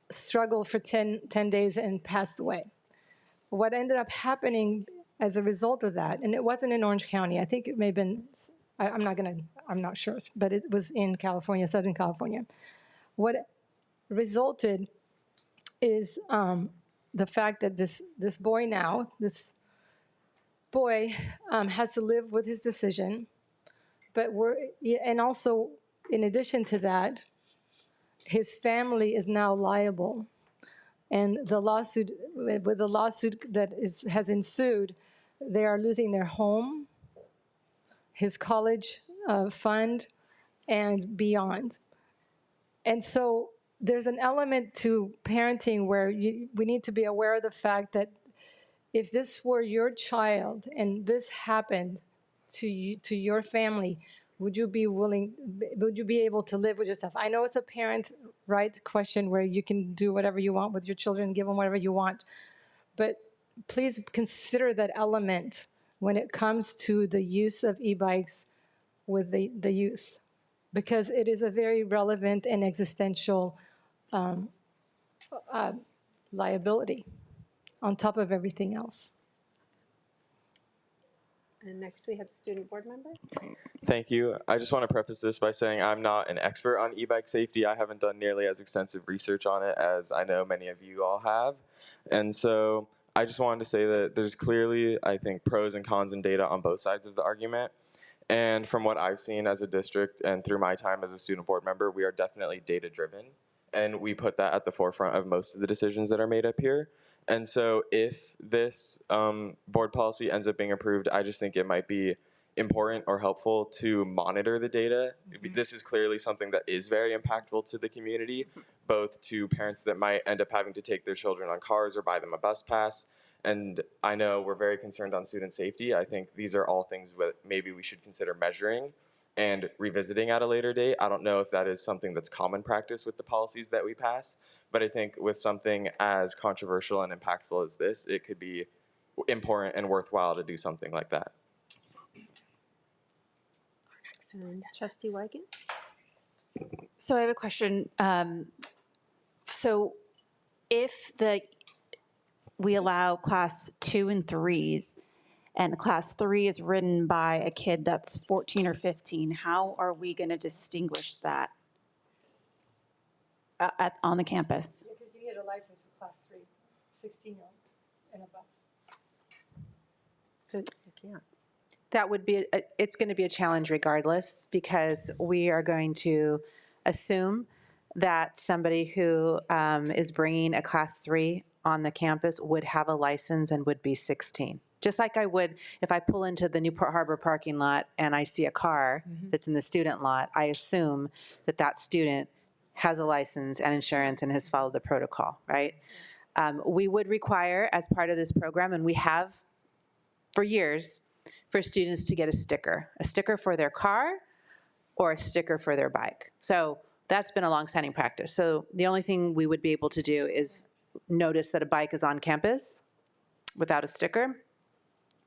struggled for 10 days and passed away. What ended up happening as a result of that, and it wasn't in Orange County, I think it may have been, I'm not sure, but it was in California, Southern California. What resulted is the fact that this boy has to live with his decision, but and also in addition to that, his family is now liable. And with the lawsuit that has ensued, they are losing their home, his college fund, and beyond. And so there's an element to parenting where we need to be aware of the fact that if this were your child and this happened to your family, would you be able to live with yourself? I know it's a parent right question where you can do whatever you want with your children, give them whatever you want, but please consider that element when it comes to the use of e-bikes with the youth, because it is a very relevant and existential liability on top of everything else. And next we had student board member. Thank you. I just want to preface this by saying I'm not an expert on e-bike safety. I haven't done nearly as extensive research on it as I know many of you all have. And so I just wanted to say that there's clearly, I think, pros and cons and data on both sides of the argument. And from what I've seen as a district and through my time as a student board member, we are definitely data-driven. And we put that at the forefront of most of the decisions that are made up here. And so if this board policy ends up being approved, I just think it might be important or helpful to monitor the data. This is clearly something that is very impactful to the community, both to parents that might end up having to take their children on cars or buy them a bus pass. And I know we're very concerned on student safety. I think these are all things that maybe we should consider measuring and revisiting at a later date. I don't know if that is something that's common practice with the policies that we pass, but I think with something as controversial and impactful as this, it could be important and worthwhile to do something like that. And Trustee Wiegand? So I have a question. So if we allow class 2 and 3s, and class 3 is ridden by a kid that's 14 or 15, how are we going to distinguish that on the campus? Because you need a license for class 3, 16-year-old and above. So that would be, it's going to be a challenge regardless, because we are going to assume that somebody who is bringing a class 3 on the campus would have a license and would be 16. Just like I would if I pull into the Newport Harbor parking lot and I see a car that's in the student lot, I assume that that student has a license and insurance and has followed the protocol, right? We would require, as part of this program, and we have for years, for students to get a sticker for their car or a sticker for their bike. So that's been a longstanding practice. So the only thing we would be able to do is notice that a bike is on campus without a sticker,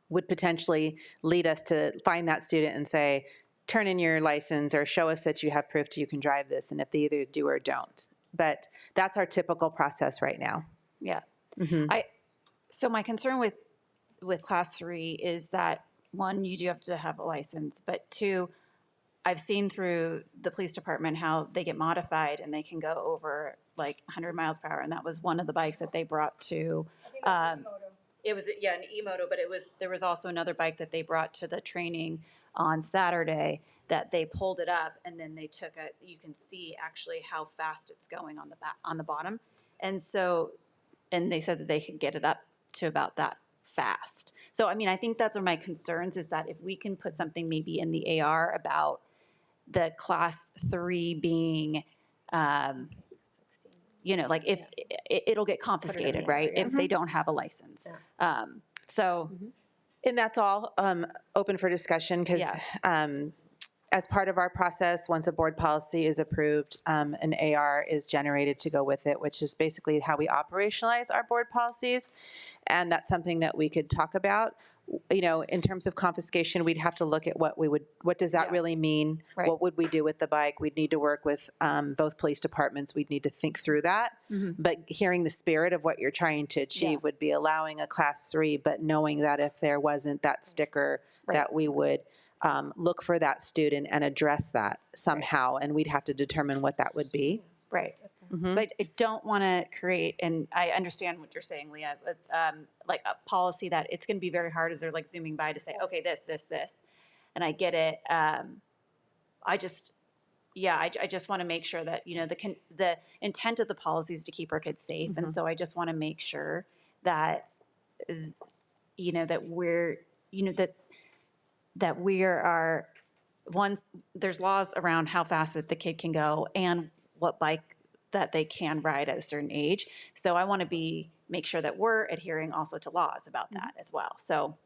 would potentially lead us to find that student and say, turn in your license or show us that you have proof that you can drive this, and if they either do or don't. But that's our typical process right now. Yeah. So my concern with class 3 is that, one, you do have to have a license, but two, I've seen through the police department how they get modified and they can go over like 100 miles per hour. And that was one of the bikes that they brought to, it was, yeah, an e-moto, but there was also another bike that they brought to the training on Saturday that they pulled it up and then they took it, you can see actually how fast it's going on the bottom. And so, and they said that they could get it up to about that fast. So, I mean, I think that's one of my concerns is that if we can put something maybe in the AR about the class 3 being, you know, like if it'll get confiscated, right? If they don't have a license. And that's all open for discussion because as part of our process, once a board policy is approved, an AR is generated to go with it, which is basically how we operationalize our board policies. And that's something that we could talk about. You know, in terms of confiscation, we'd have to look at what does that really mean? Right. What would we do with the bike? We'd need to work with both police departments. We'd need to think through that. But hearing the spirit of what you're trying to achieve would be allowing a class 3, but knowing that if there wasn't that sticker, that we would look for that student and address that somehow, and we'd have to determine what that would be. Right. So I don't want to create, and I understand what you're saying, Leah, but like a policy that it's going to be very hard as they're like zooming by to say, okay, this, and I get it. I just want to make sure that, you know, the intent of the policy is to keep our kids safe, and so I just want to make sure that, you know, that we're, you know, that we are once there's laws around how fast that the kid can go and what bike that they can ride at a certain age. So I want to make sure that we're adhering also to laws about that as well. So.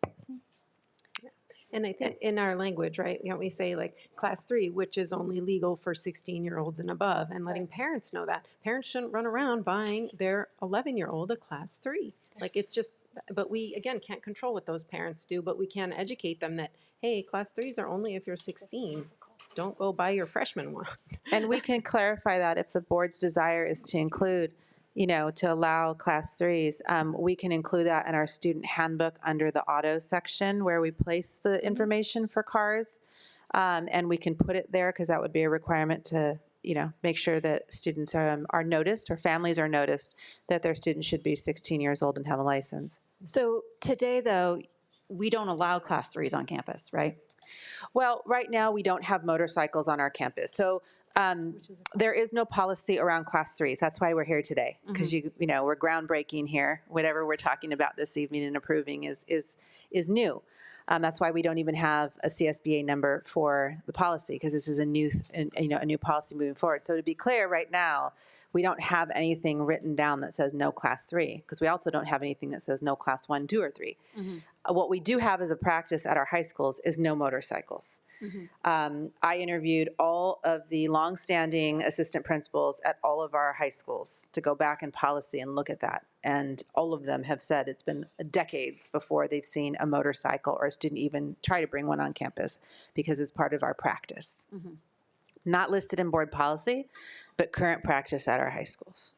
And I think in our language, right, you know, we say like class 3, which is only legal for 16-year-olds and above, and letting parents know that. Parents shouldn't run around buying their 11-year-old a class 3. Like it's just, but we, again, can't control what those parents do, but we can educate them that, hey, class 3s are only if you're 16. Don't go buy your freshman one. And we can clarify that if the board's desire is to include, you know, to allow class 3s, we can include that in our student handbook under the auto section where we place the information for cars. And we can put it there because that would be a requirement to, you know, make sure that students are noticed or families are noticed that their student should be 16 years old and have a license. So today, though, we don't allow class 3s on campus, right? Well, right now we don't have motorcycles on our campus. So there is no policy around class 3s. That's why we're here today, because you know, we're groundbreaking here. Whatever we're talking about this evening and approving is new. That's why we don't even have a CSBA number for the policy, because this is a new policy moving forward. So to be clear, right now we don't have anything written down that says no class 3, because we also don't have anything that says no class 1, 2, or 3. What we do have as a practice at our high schools is no motorcycles. I interviewed all of the longstanding assistant principals at all of our high schools to go back in policy and look at that. And all of them have said it's been decades before they've seen a motorcycle or a student even try to bring one on campus, because it's part of our practice. Not listed in board policy, but current practice at our high schools.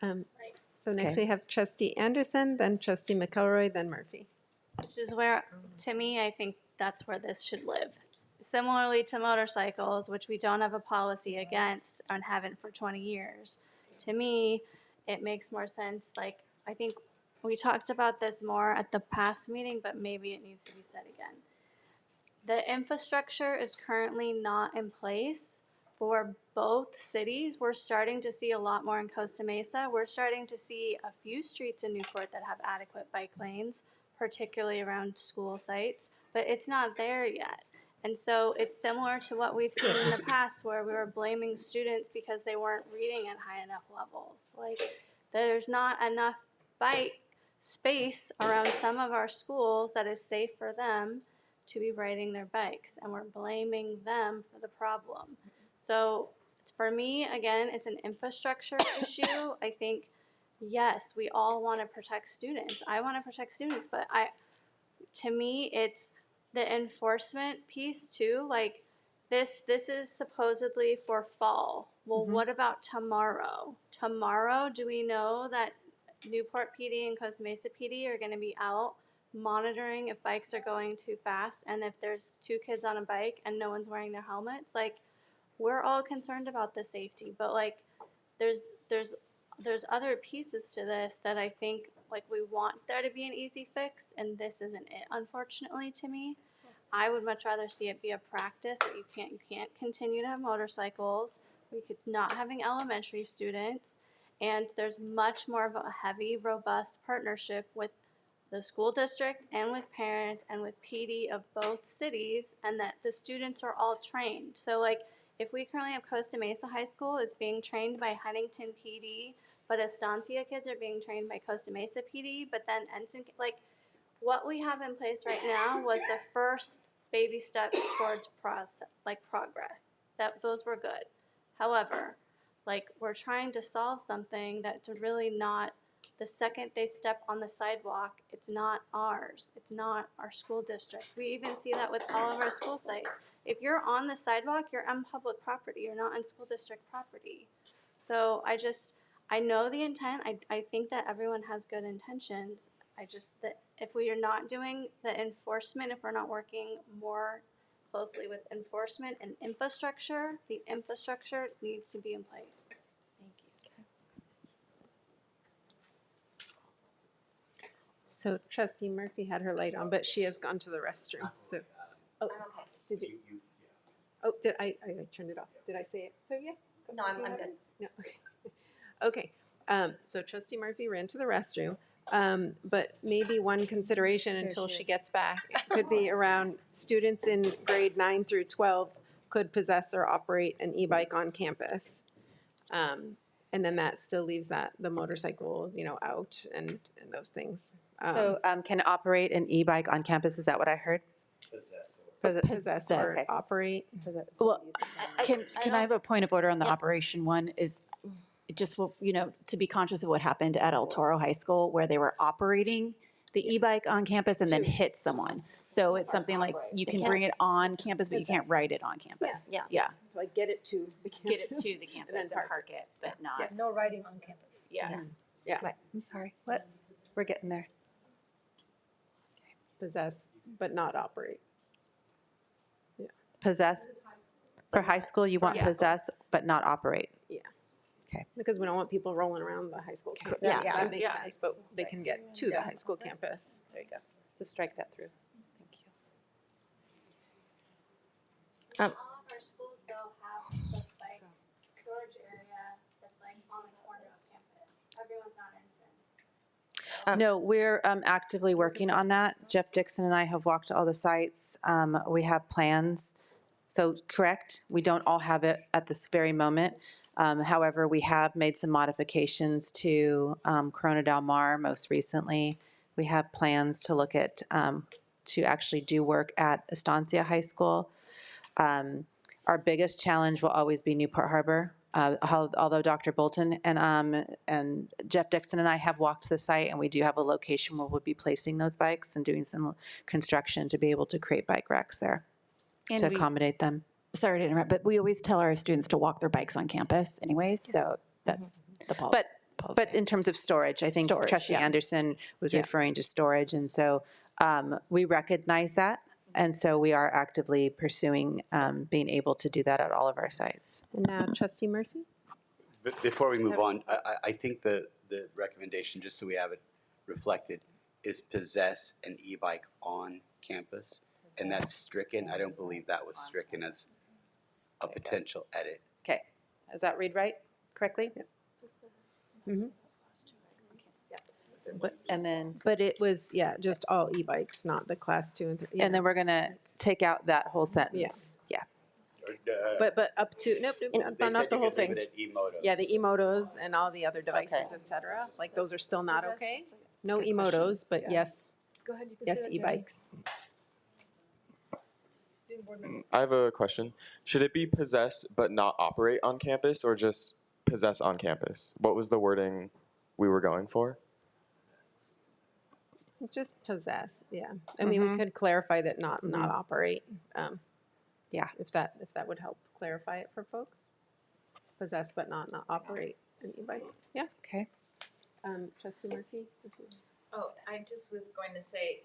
So next we have Trustee Anderson, then Trustee McElroy, then Murphy. Which is where, to me, I think that's where this should live. Similarly to motorcycles, which we don't have a policy against and haven't for 20 years. To me, it makes more sense. Like, I think we talked about this more at the past meeting, but maybe it needs to be said again. The infrastructure is currently not in place for both cities. We're starting to see a lot more in Costa Mesa. We're starting to see a few streets in Newport that have adequate bike lanes, particularly around school sites, but it's not there yet. And so it's similar to what we've seen in the past where we were blaming students because they weren't reading at high enough levels. Like, There's not enough bike space around some of our schools that is safe for them to be riding their bikes, and we're blaming them for the problem. So for me, again, it's an infrastructure issue. I think, yes, we all want to protect students. I want to protect students, but to me, it's the enforcement piece too. Like this is supposedly for fall. Well, what about tomorrow? Tomorrow, do we know that Newport PD and Costa Mesa PD are going to be out monitoring if bikes are going too fast, and if there's 2 kids on a bike and no one's wearing their helmets? Like, we're all concerned about the safety, but like there's other pieces to this that I think, like, we want there to be an easy fix, and this isn't it, unfortunately, to me. I would much rather see it be a practice that you can't continue to have motorcycles. We could not having elementary students, and there's much more of a heavy, robust partnership with the school district and with parents and with PD of both cities, and that the students are all trained. So like, if we currently have Costa Mesa High School is being trained by Huntington PD, but Estancia kids are being trained by Costa Mesa PD, but then Ensign, like, what we have in place right now was the first baby steps towards progress. Those were good. However, like, we're trying to solve something that's really not, the second they step on the sidewalk, it's not ours. It's not our school district. We even see that with all of our school sites. If you're on the sidewalk, you're on public property. You're not on school district property. So I know the intent. I think that everyone has good intentions. That if we are not doing the enforcement, if we're not working more closely with enforcement and infrastructure, the infrastructure needs to be in place. Thank you. So Trustee Murphy had her light on, but she has gone to the restroom, so. Oh, did you? Oh, did I turned it off. Did I say it? So yeah. No, I'm good. No, okay. Okay, so Trustee Murphy ran to the restroom, but maybe one consideration until she gets back could be around students in grade 9 through 12 could possess or operate an e-bike on campus. And then that still leaves the motorcycles, out and those things. Can operate an e-bike on campus, is that what I heard? Possess or Okay. operate. Well, can I have a point of order on the operation one? Is just, to be conscious of what happened at El Toro High School, where they were operating the e-bike on campus and then hit someone. So it's something like you can bring it on campus, but you can't ride it on campus. Yeah. Like get it to the campus. Get it to the campus and park it, but not. No riding on campus. Yeah. Yeah. Right. I'm sorry, what? We're getting there. Possess, but not operate. Possess, for high school, you want Yeah. possess, but not operate. Yeah. Okay. Because we don't want people rolling around the high school campus. Yeah. That makes sense, but they can get to the high school campus. There you go. So strike that through. Thank you. All of our schools though have the like storage area that's like on the corner of campus. Everyone's not in. No, we're actively working on that. Jeff Dixon and I have walked all the sites. We have plans. So correct, we don't all have it at this very moment. However, we have made some modifications to Corona Del Mar most recently. We have plans to look at, to actually do work at Estancia High School. Our biggest challenge will always be Newport Harbor. Although Dr. Bolton and Jeff Dixon and I have walked the site, and we do have a location where we'll be placing those bikes and doing some construction to be able to create bike racks there to accommodate them. Sorry to interrupt, but we always tell our students to walk their bikes on campus anyways, so that's the policy. But in terms of storage, I think Storage, Trustee yeah. Anderson was Yeah. referring to storage, and so we recognize that, and so we are actively pursuing being able to do that at all of our sites. And now Trustee Murphy? But before we move on, I think the recommendation, just so we have it reflected, is possess an e-bike on campus, and that's stricken. I don't believe that was stricken as a potential edit. Okay, does that read right, correctly? And then, But it was, just all e-bikes, not the class 2 and 3. And then we're going to take out that whole sentence. Yeah. But up to, nope, They not said the you whole could leave thing. it at emotos. Yeah, the emotos and all the other devices, Okay. et cetera, like those are still not okay. No a good question. emotos, but yes, Go ahead, you can yes, say that, Jenny. e-bikes. Student board member. I have a question. Should it be possess but not operate on campus, or just possess on campus? What was the wording we were going for? Just possess, yeah. I mean, we could clarify that not operate. Yeah. If that would help clarify it for folks. Possess but not operate an e-bike. Yeah. Okay. Trustee Murphy? Oh, I just was going to say,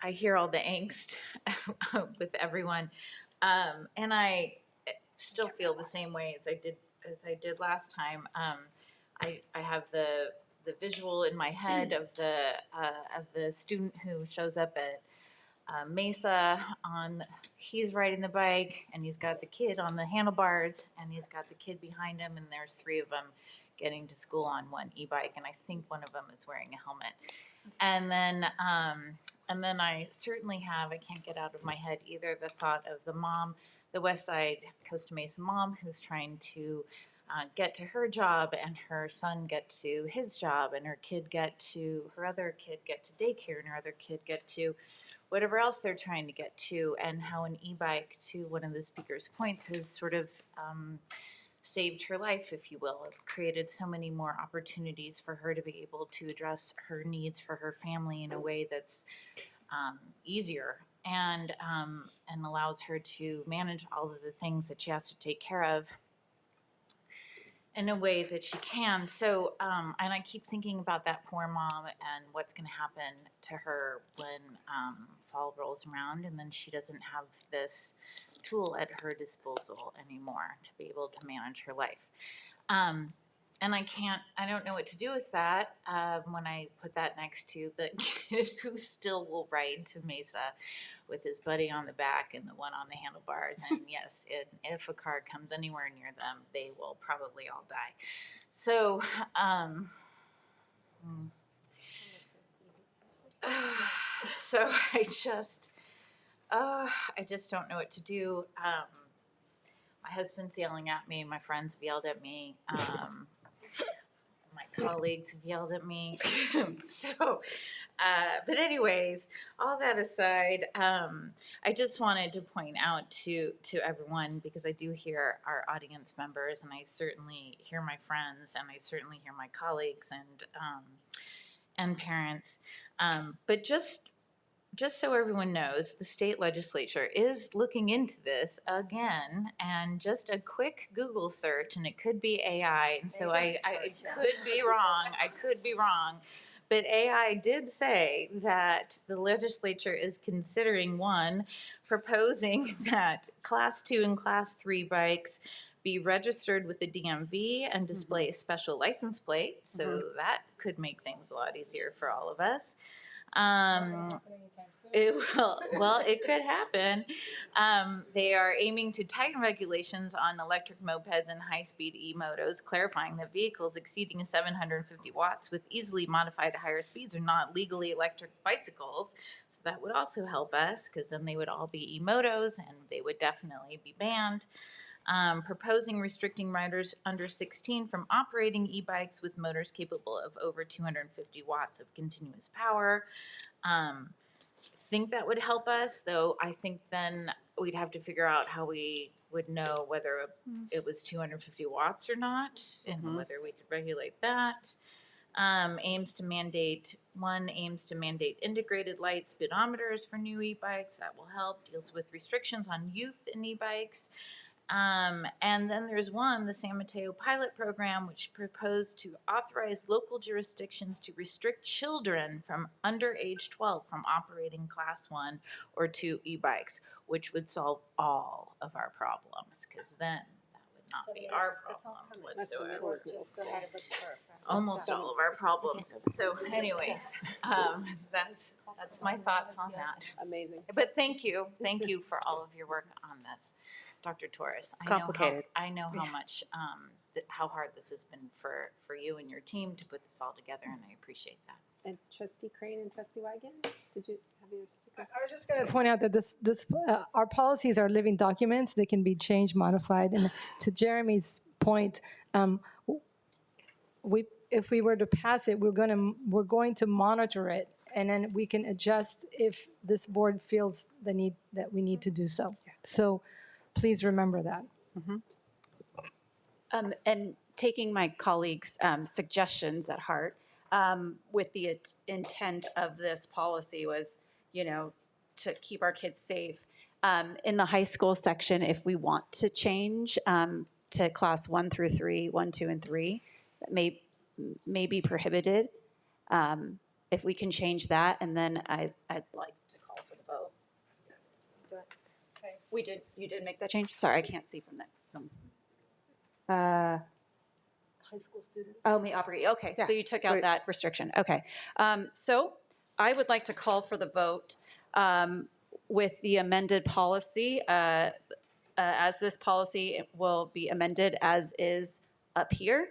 I hear all the angst with everyone, and I still feel the same way as I did last time. I have the visual in my head of the student who shows up at Mesa he's riding the bike, and he's got the kid on the handlebars, and he's got the kid behind him, and there's three of them getting to school on one e-bike, and I think one of them is wearing a helmet. And then I certainly have, I can't get out of my head either, the thought of the mom, the West Side Costa Mesa mom, who's trying to get to her job, and her son get to his job, and her other kid get to daycare, and her other kid get to whatever else they're trying to get to, and how an e-bike, to one of the speaker's points, has sort of saved her life, if you will. It created so many more opportunities for her to be able to address her needs for her family in a way that's easier, and allows her to manage all of the things that she has to take care of in a way that she can. So, and I keep thinking about that poor mom and what's going to happen to her when fall rolls around, and then she doesn't have this tool at her disposal anymore to be able to manage her life. And I don't know what to do with that when I put that next to the kid who still will ride to Mesa with his buddy on the back and the one on the handlebars. And yes, if a car comes anywhere near them, they will probably all die. So, so I just don't know what to do. My husband's yelling at me. My friends have yelled at me. My colleagues have yelled at me. But anyways, all that aside, I just wanted to point out to everyone, because I do hear our audience members, and I certainly hear my friends, and I certainly hear my colleagues and parents. But just so everyone knows, the state legislature is looking into this again, and just a quick Google search, and it could be AI, and so I could be wrong, but AI did say that the legislature is considering, one, proposing that Class 2 and Class 3 bikes be registered with the DMV and display a special license plate, so that could make things a lot easier for all of us. It could happen. They are aiming to tighten regulations on electric mopeds and high-speed e-motos, clarifying that vehicles exceeding 750 watts with easily modified higher speeds are not legally electric bicycles. So that would also help us, because then they would all be e-motos and they would definitely be banned. Proposing restricting riders under 16 from operating e-bikes with motors capable of over 250 watts of continuous power. Think that would help us, though I think then we'd have to figure out how we would know whether it was 250 watts or not, and whether we could regulate that. Aims to mandate integrated light speedometers for new e-bikes. That will help. Deals with restrictions on youth in e-bikes. And then there's the San Mateo pilot program, which proposed to authorize local jurisdictions to restrict children from under age 12 from operating Class 1 or 2 e-bikes, which would solve all of our problems, because then that would not be our problem whatsoever. Almost all of our problems. So anyways, that's my thoughts on that. Amazing. But thank you for all of your work on this. Dr. Torres. It's complicated. I know how much, how hard this has been for you and your team to put this all together, and I appreciate that. And Trustee Crane and Trustee Wygan, did you have your sticker? I was just going to point out that our policies are living documents. They can be changed, modified. And to Jeremy's point, if we were to pass it, we're going to monitor it, and then we can adjust if this board feels the need that we need to do so. So please remember that. And taking my colleagues' suggestions at heart, with the intent of this policy was, to keep our kids safe. In the high school section, if we want to change to class 1 through 3, 1, 2, and 3, that may be prohibited. If we can change that, and then I'd like to call for the vote. Okay. You did make that change? Sorry, I can't see from that. High school students. Oh, may operate. Okay, so you took out that restriction. Okay. So I would like to call for the vote with the amended policy. As this policy will be amended as is up here.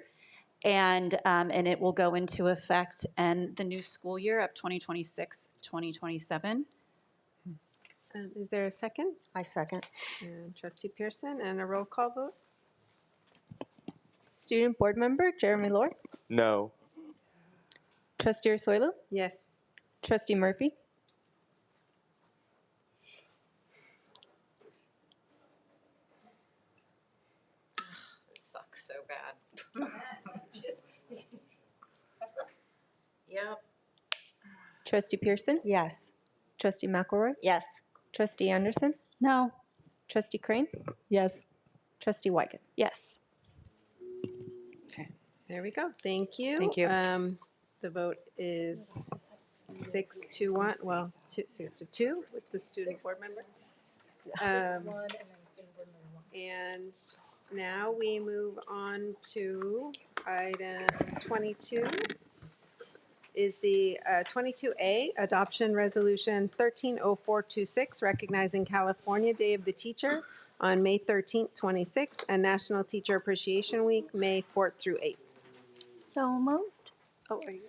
And it will go into effect in the new school year of 2026-2027. Is there a second? I second. And Trustee Pearson, and a roll call vote? Student Board Member Jeremy Lore, No. Trustee Ursulou, Yes. Trustee Murphy, This sucks so bad. Yep. Trustee Pearson, Yes. Trustee McElroy, Yes. Trustee Anderson, No. Trustee Crane, Yes. Trustee Wygan. Yes. There we go. Thank you. Thank you. The vote is 6-1, well, 6-2 with the student board member. And now we move on to item 22. Is the 22A, Adoption Resolution 130426, recognizing California Day of the Teacher on May 13th, 26, and National Teacher Appreciation Week, May 4th through 8th. So moved. Oh, are you?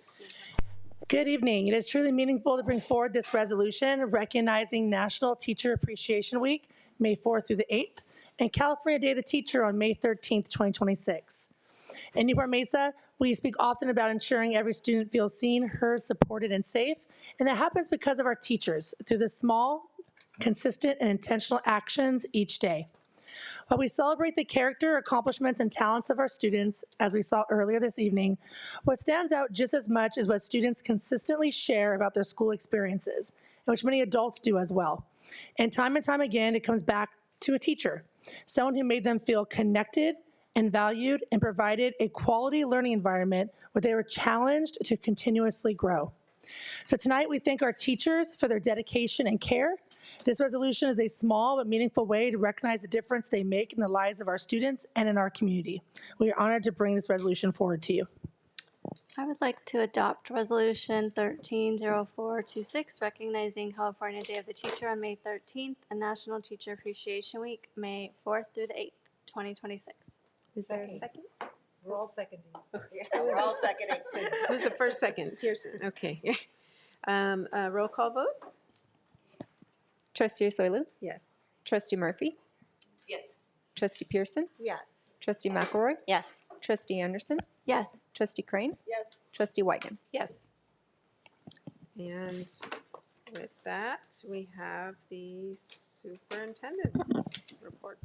Good evening. It is truly meaningful to bring forward this resolution recognizing National Teacher Appreciation Week, May 4th through the 8th, and California Day of the Teacher on May 13th, 2026. In Newport-Mesa, we speak often about ensuring every student feels seen, heard, supported, and safe, and that happens because of our teachers through the small, consistent, and intentional actions each day. While we celebrate the character, accomplishments, and talents of our students, as we saw earlier this evening, what stands out just as much is what students consistently share about their school experiences, and which many adults do as well. And time again, it comes back to a teacher, someone who made them feel connected and valued and provided a quality learning environment where they were challenged to continuously grow. So tonight, we thank our teachers for their dedication and care. This resolution is a small but meaningful way to recognize the difference they make in the lives of our students and in our community. We are honored to bring this resolution forward to you. I would like to adopt Resolution 130426, recognizing California Day of the Teacher on May 13th and National Teacher Appreciation Week, May 4th through the 8th, 2026. Is there a second? We're all seconding. Yeah, we're all seconding. Who's the first second? Pearson, okay. Roll call vote? Trustee Ursulou, Yes. Trustee Murphy, Yes. Trustee Pearson, Yes. Trustee McElroy, Yes. Trustee Anderson, Yes. Trustee Crane, Yes. Trustee Wygan. Yes. And with that, we have the superintendent report.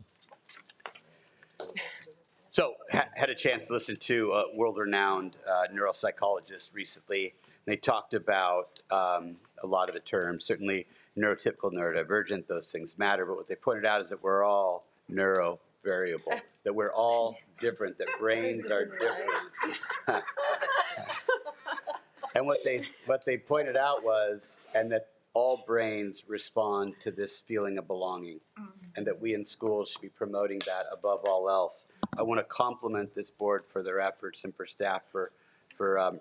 So, had a chance to listen to a world-renowned neuropsychologist recently. They talked about a lot of the terms, certainly neurotypical, neurodivergent, those things matter, but what they pointed out is that we're all neurovariable, that we're all different, that brains are different. And what they pointed out was, and that all brains respond to this feeling of belonging, and that we in schools should be promoting that above all else. I want to compliment this board for their efforts and for staff for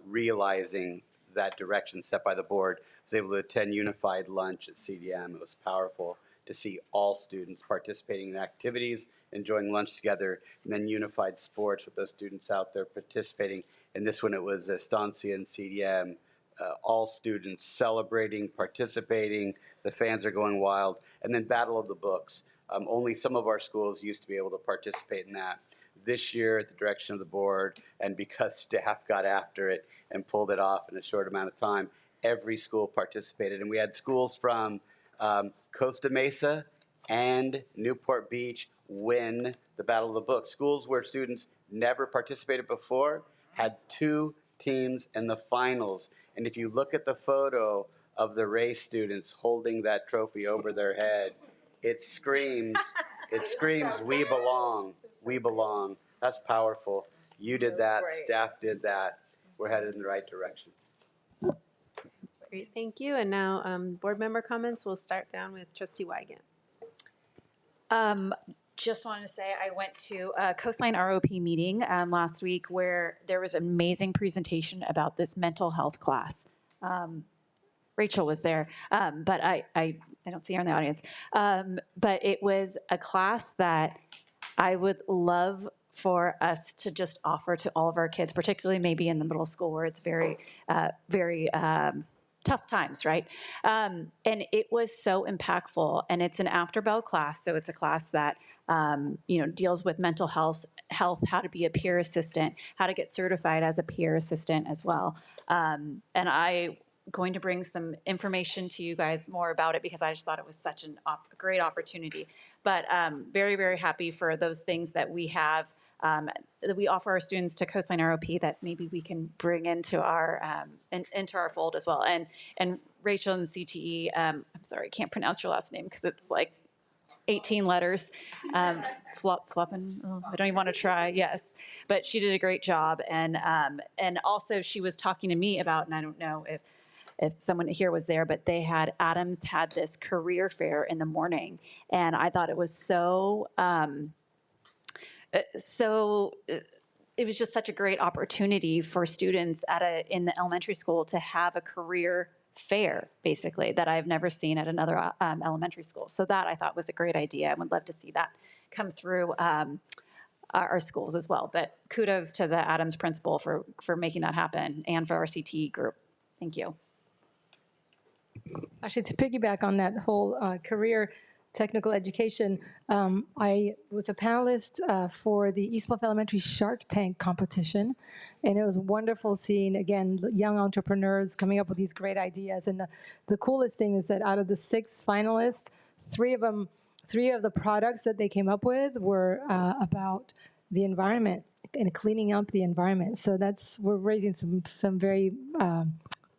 realizing that direction set by the board. I was able to attend Unified Lunch at CDM. It was powerful to see all students participating in activities, enjoying lunch together, and then Unified Sports with those students out there participating. And this one, it was Estancia and CDM all students celebrating, participating. The fans are going wild. And then Battle of the Books. Only some of our schools used to be able to participate in that. This year, at the direction of the board, and because staff got after it and pulled it off in a short amount of time, every school participated. And we had schools from Costa Mesa and Newport Beach win the Battle of the Books. Schools where students never participated before had 2 teams in the finals. And if you look at the photo of the race students holding that trophy over their head, it screams, we belong, we belong. That's powerful. You did that, staff did that. We're headed in the right direction. Great, thank you. And now board member comments. We'll start down with Trustee Wygant. Just wanted to say I went to a Coastline ROP meeting last week where there was an amazing presentation about this mental health class. Rachel was there, but I don't see her in the audience. But it was a class that I would love for us to just offer to all of our kids, particularly maybe in the middle school where it's very tough times, right? And it was so impactful. And it's an after-bell class, so it's a class that deals with mental health, how to be a peer assistant, how to get certified as a peer assistant as well. And I'm going to bring some information to you guys more about it because I just thought it was such a great opportunity. But very, very happy for those things that we have that we offer our students to Coastline ROP that maybe we can bring into our fold as well. And Rachel and CTE, I'm sorry, I can't pronounce your last name because it's like 18 letters. Floppen, I don't even want to try. Yes, but she did a great job, and also she was talking to me about, and I don't know if someone here was there, but Adams had this career fair in the morning, and I thought it was it was just such a great opportunity for students in the elementary school to have a career fair, basically, that I've never seen at another elementary school. So that I thought was a great idea. I would love to see that come through our schools as well. But kudos to the Adams principal for making that happen and for our CTE group. Thank you. Actually, to piggyback on that whole career technical education, I was a panelist for the East Bluff Elementary Shark Tank competition, and it was wonderful seeing, again, young entrepreneurs coming up with these great ideas. And the coolest thing is that out of the 6 finalists, 3 of the products that they came up with were about the environment and cleaning up the environment. So we're raising some very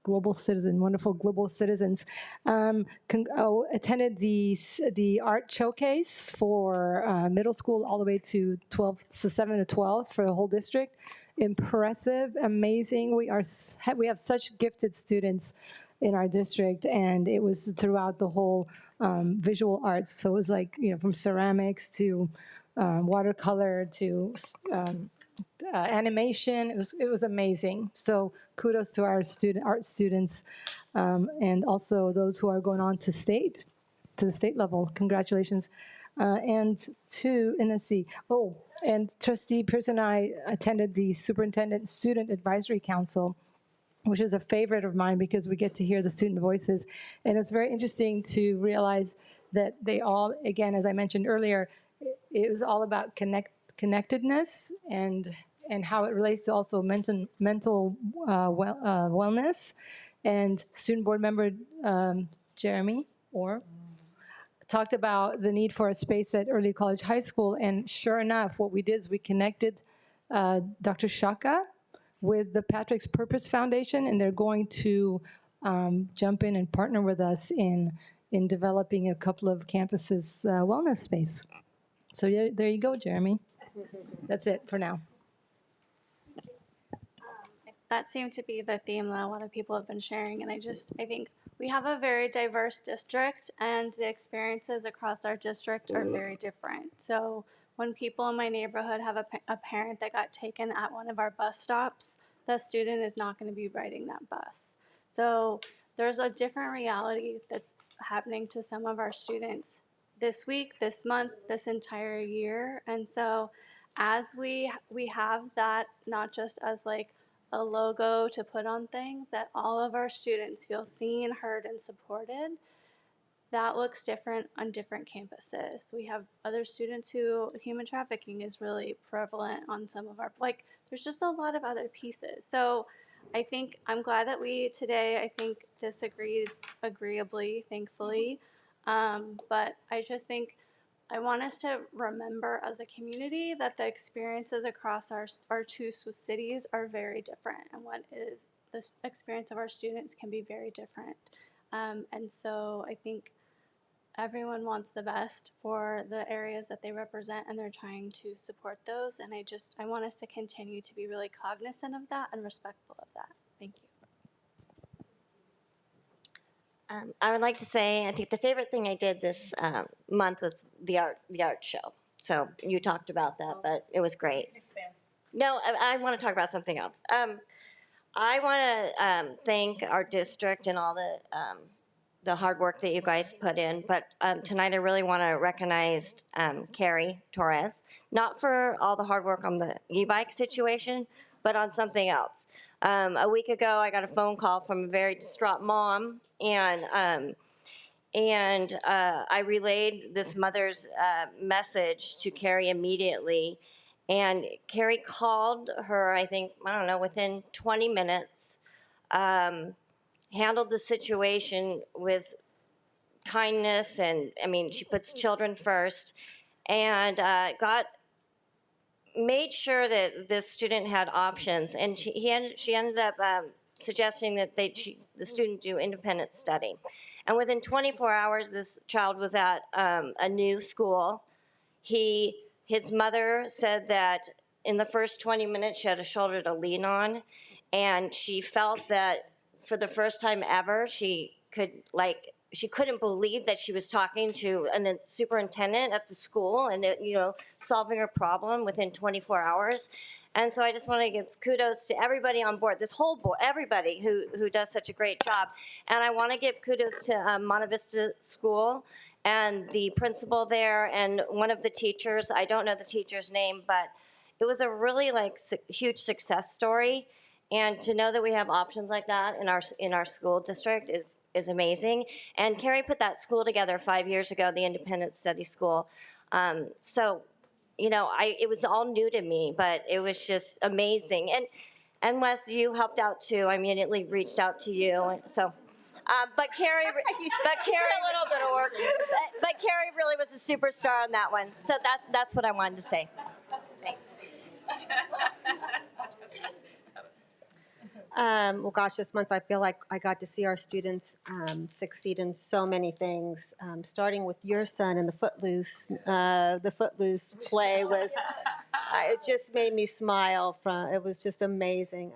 wonderful global citizens. Attended the art showcase for middle school all the way to 7 to 12 for the whole district. Impressive, amazing. We have such gifted students in our district, and it was throughout the whole visual arts. So it was like, from ceramics to watercolor to animation. It was amazing. So kudos to our art students, and also those who are going on to the state level. Congratulations. And let's see. Oh, and Trustee Pearson and I attended the Superintendent Student Advisory Council, which is a favorite of mine because we get to hear the student voices. And it's very interesting to realize that they all, again, as I mentioned earlier, it was all about connectedness and how it relates to also mental wellness. And student board member Jeremy talked about the need for a space at Early College High School, and sure enough, what we did is we connected Dr. Shaka with the Patrick's Purpose Foundation, and they're going to jump in and partner with us in developing a couple of campuses' wellness space. So there you go, Jeremy. That's it for now. That seemed to be the theme that a lot of people have been sharing, and I think we have a very diverse district, and the experiences across our district are very different. So when people in my neighborhood have a parent that got taken at one of our bus stops, the student is not going to be riding that bus. So there's a different reality that's happening to some of our students this week, this month, this entire year. And so as we have that, not just as like a logo to put on things, that all of our students feel seen, heard, and supported. That looks different on different campuses. We have other students who human trafficking is really prevalent on some of our, like, there's just a lot of other pieces. So I think I'm glad that we today, I think, disagreed agreeably, thankfully. But I just think I want us to remember as a community that the experiences across our two cities are very different, and what is the experience of our students can be very different. And so I think everyone wants the best for the areas that they represent, and they're trying to support those. And I want us to continue to be really cognizant of that and respectful of that. Thank you. I would like to say, I think the favorite thing I did this month was the art show. So you talked about that, but it was great. No, I want to talk about something else. I want to thank our district and all the hard work that you guys put in. But tonight I really want to recognize Carrie Torres, not for all the hard work on the e-bike situation, but on something else. A week ago, I got a phone call from a very distraught mom, and I relayed this mother's message to Carrie immediately. And Carrie called her, I think, I don't know, within 20 minutes, handled the situation with kindness, and I mean, she puts children first, and made sure that this student had options. And she ended up suggesting that the student do independent study. And within 24 hours, this child was at a new school. His mother said that in the first 20 minutes, she had a shoulder to lean on, and she felt that for the first time ever, she couldn't believe that she was talking to a superintendent at the school and, solving her problem within 24 hours. And so I just want to give kudos to everybody on board, this whole board, everybody who does such a great job. And I want to give kudos to Monte Vista School and the principal there and one of the teachers. I don't know the teacher's name, but it was a really huge success story. And to know that we have options like that in our school district is amazing. And Carrie put that school together 5 years ago, the Independent Study School. So, it was all new to me, but it was just amazing. And Wes, you helped out too. I immediately reached out to you. So, but Carrie, a little bit of work. But Carrie really was a superstar on that one. So that's what I wanted to say. Thanks. Well, gosh, this month I feel like I got to see our students succeed in so many things, starting with your son and the Footloose. The Footloose play was, it just made me smile. It was just amazing.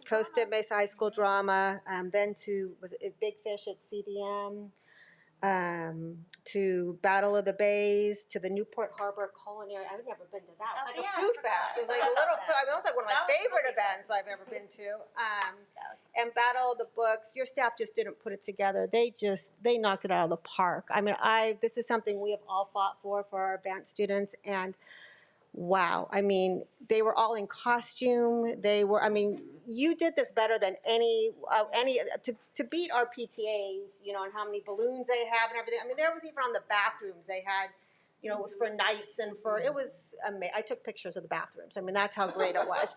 Costa Mesa High School drama, then was it Big Fish at CDM, to Battle of the Bays, to the Newport Harbor Culinary. I've never been to that. It was like a food fest. It was like a little food. I mean, that was like one of my favorite events I've ever been to. And Battle of the Books. Your staff just didn't put it together. They knocked it out of the park. I mean, this is something we have all fought for our advanced students, and wow. I mean, they were all in costume. You did this better than any to beat our PTAs, and how many balloons they have and everything. I mean, there was even on the bathrooms, they had, it was for nights and it was amazing. I took pictures of the bathrooms. I mean, that's how great it was.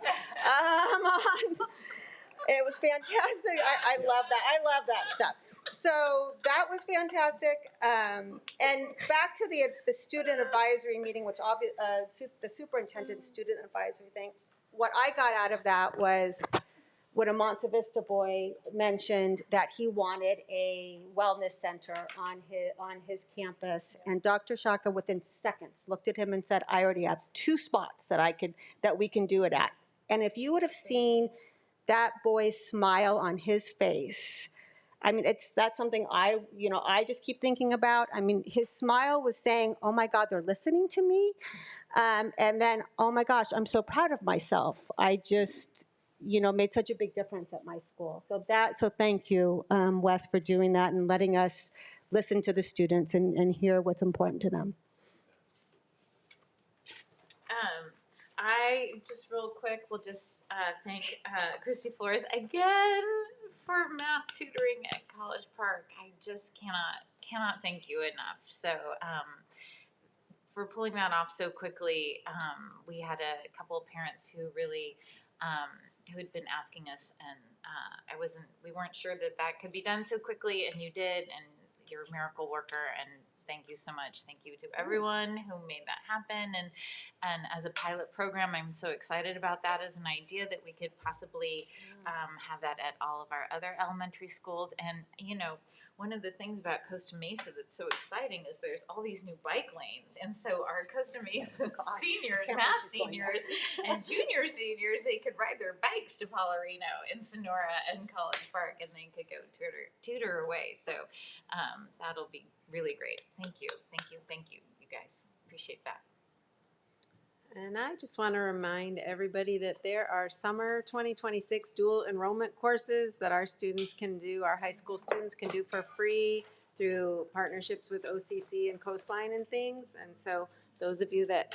It was fantastic. I love that. I love that stuff. So that was fantastic. And back to the student advisory meeting, which the superintendent student advisory thing. What I got out of that was what a Monte Vista boy mentioned, that he wanted a wellness center on his campus. And Dr. Shaka, within seconds, looked at him and said, "I already have 2 spots that we can do it at." And if you would have seen that boy's smile on his face, I mean, that's something I just keep thinking about. I mean, his smile was saying, "Oh my God, they're listening to me." And then, "Oh my gosh, I'm so proud of myself. I just, made such a big difference at my school." So thank you, Wes, for doing that and letting us listen to the students and hear what's important to them. I I just real quick will just thank Christy Flores again for math tutoring at College Park. I just cannot thank you enough. So for pulling that off so quickly, we had a couple of parents who really who had been asking us, and we weren't sure that could be done so quickly, and you did, and you're a miracle worker, and thank you so much. Thank you to everyone who made that happen. And as a pilot program, I'm so excited about that as an idea that we could possibly have that at all of our other elementary schools. And, you know, one of the things about Costa Mesa that's so exciting is there's all these new bike lanes. And so our Costa Mesa seniors, math seniors, and junior seniors, they could ride their bikes to Paularino and Sonora and College Park, and they could go tutor away. So that'll be really great. Thank you, you guys. Appreciate that. And I just want to remind everybody that there are summer 2026 dual enrollment courses that our students can do, our high school students can do for free through partnerships with OCC and Coastline and things. And so those of you that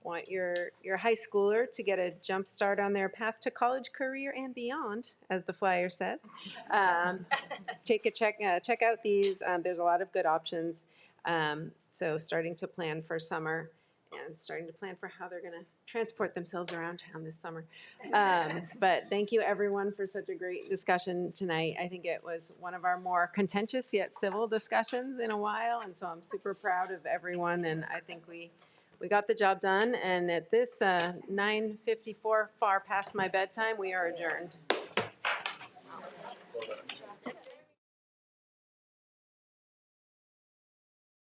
want your high schooler to get a jump start on their path to college, career, and beyond, as the flyer says, check out these. There's a lot of good options. So starting to plan for summer and starting to plan for how they're going to transport themselves around town this summer. But thank you, everyone, for such a great discussion tonight. I think it was one of our more contentious yet civil discussions in a while, and so I'm super proud of everyone, and I think we got the job done. And at this 9:54, far past my bedtime, we are adjourned.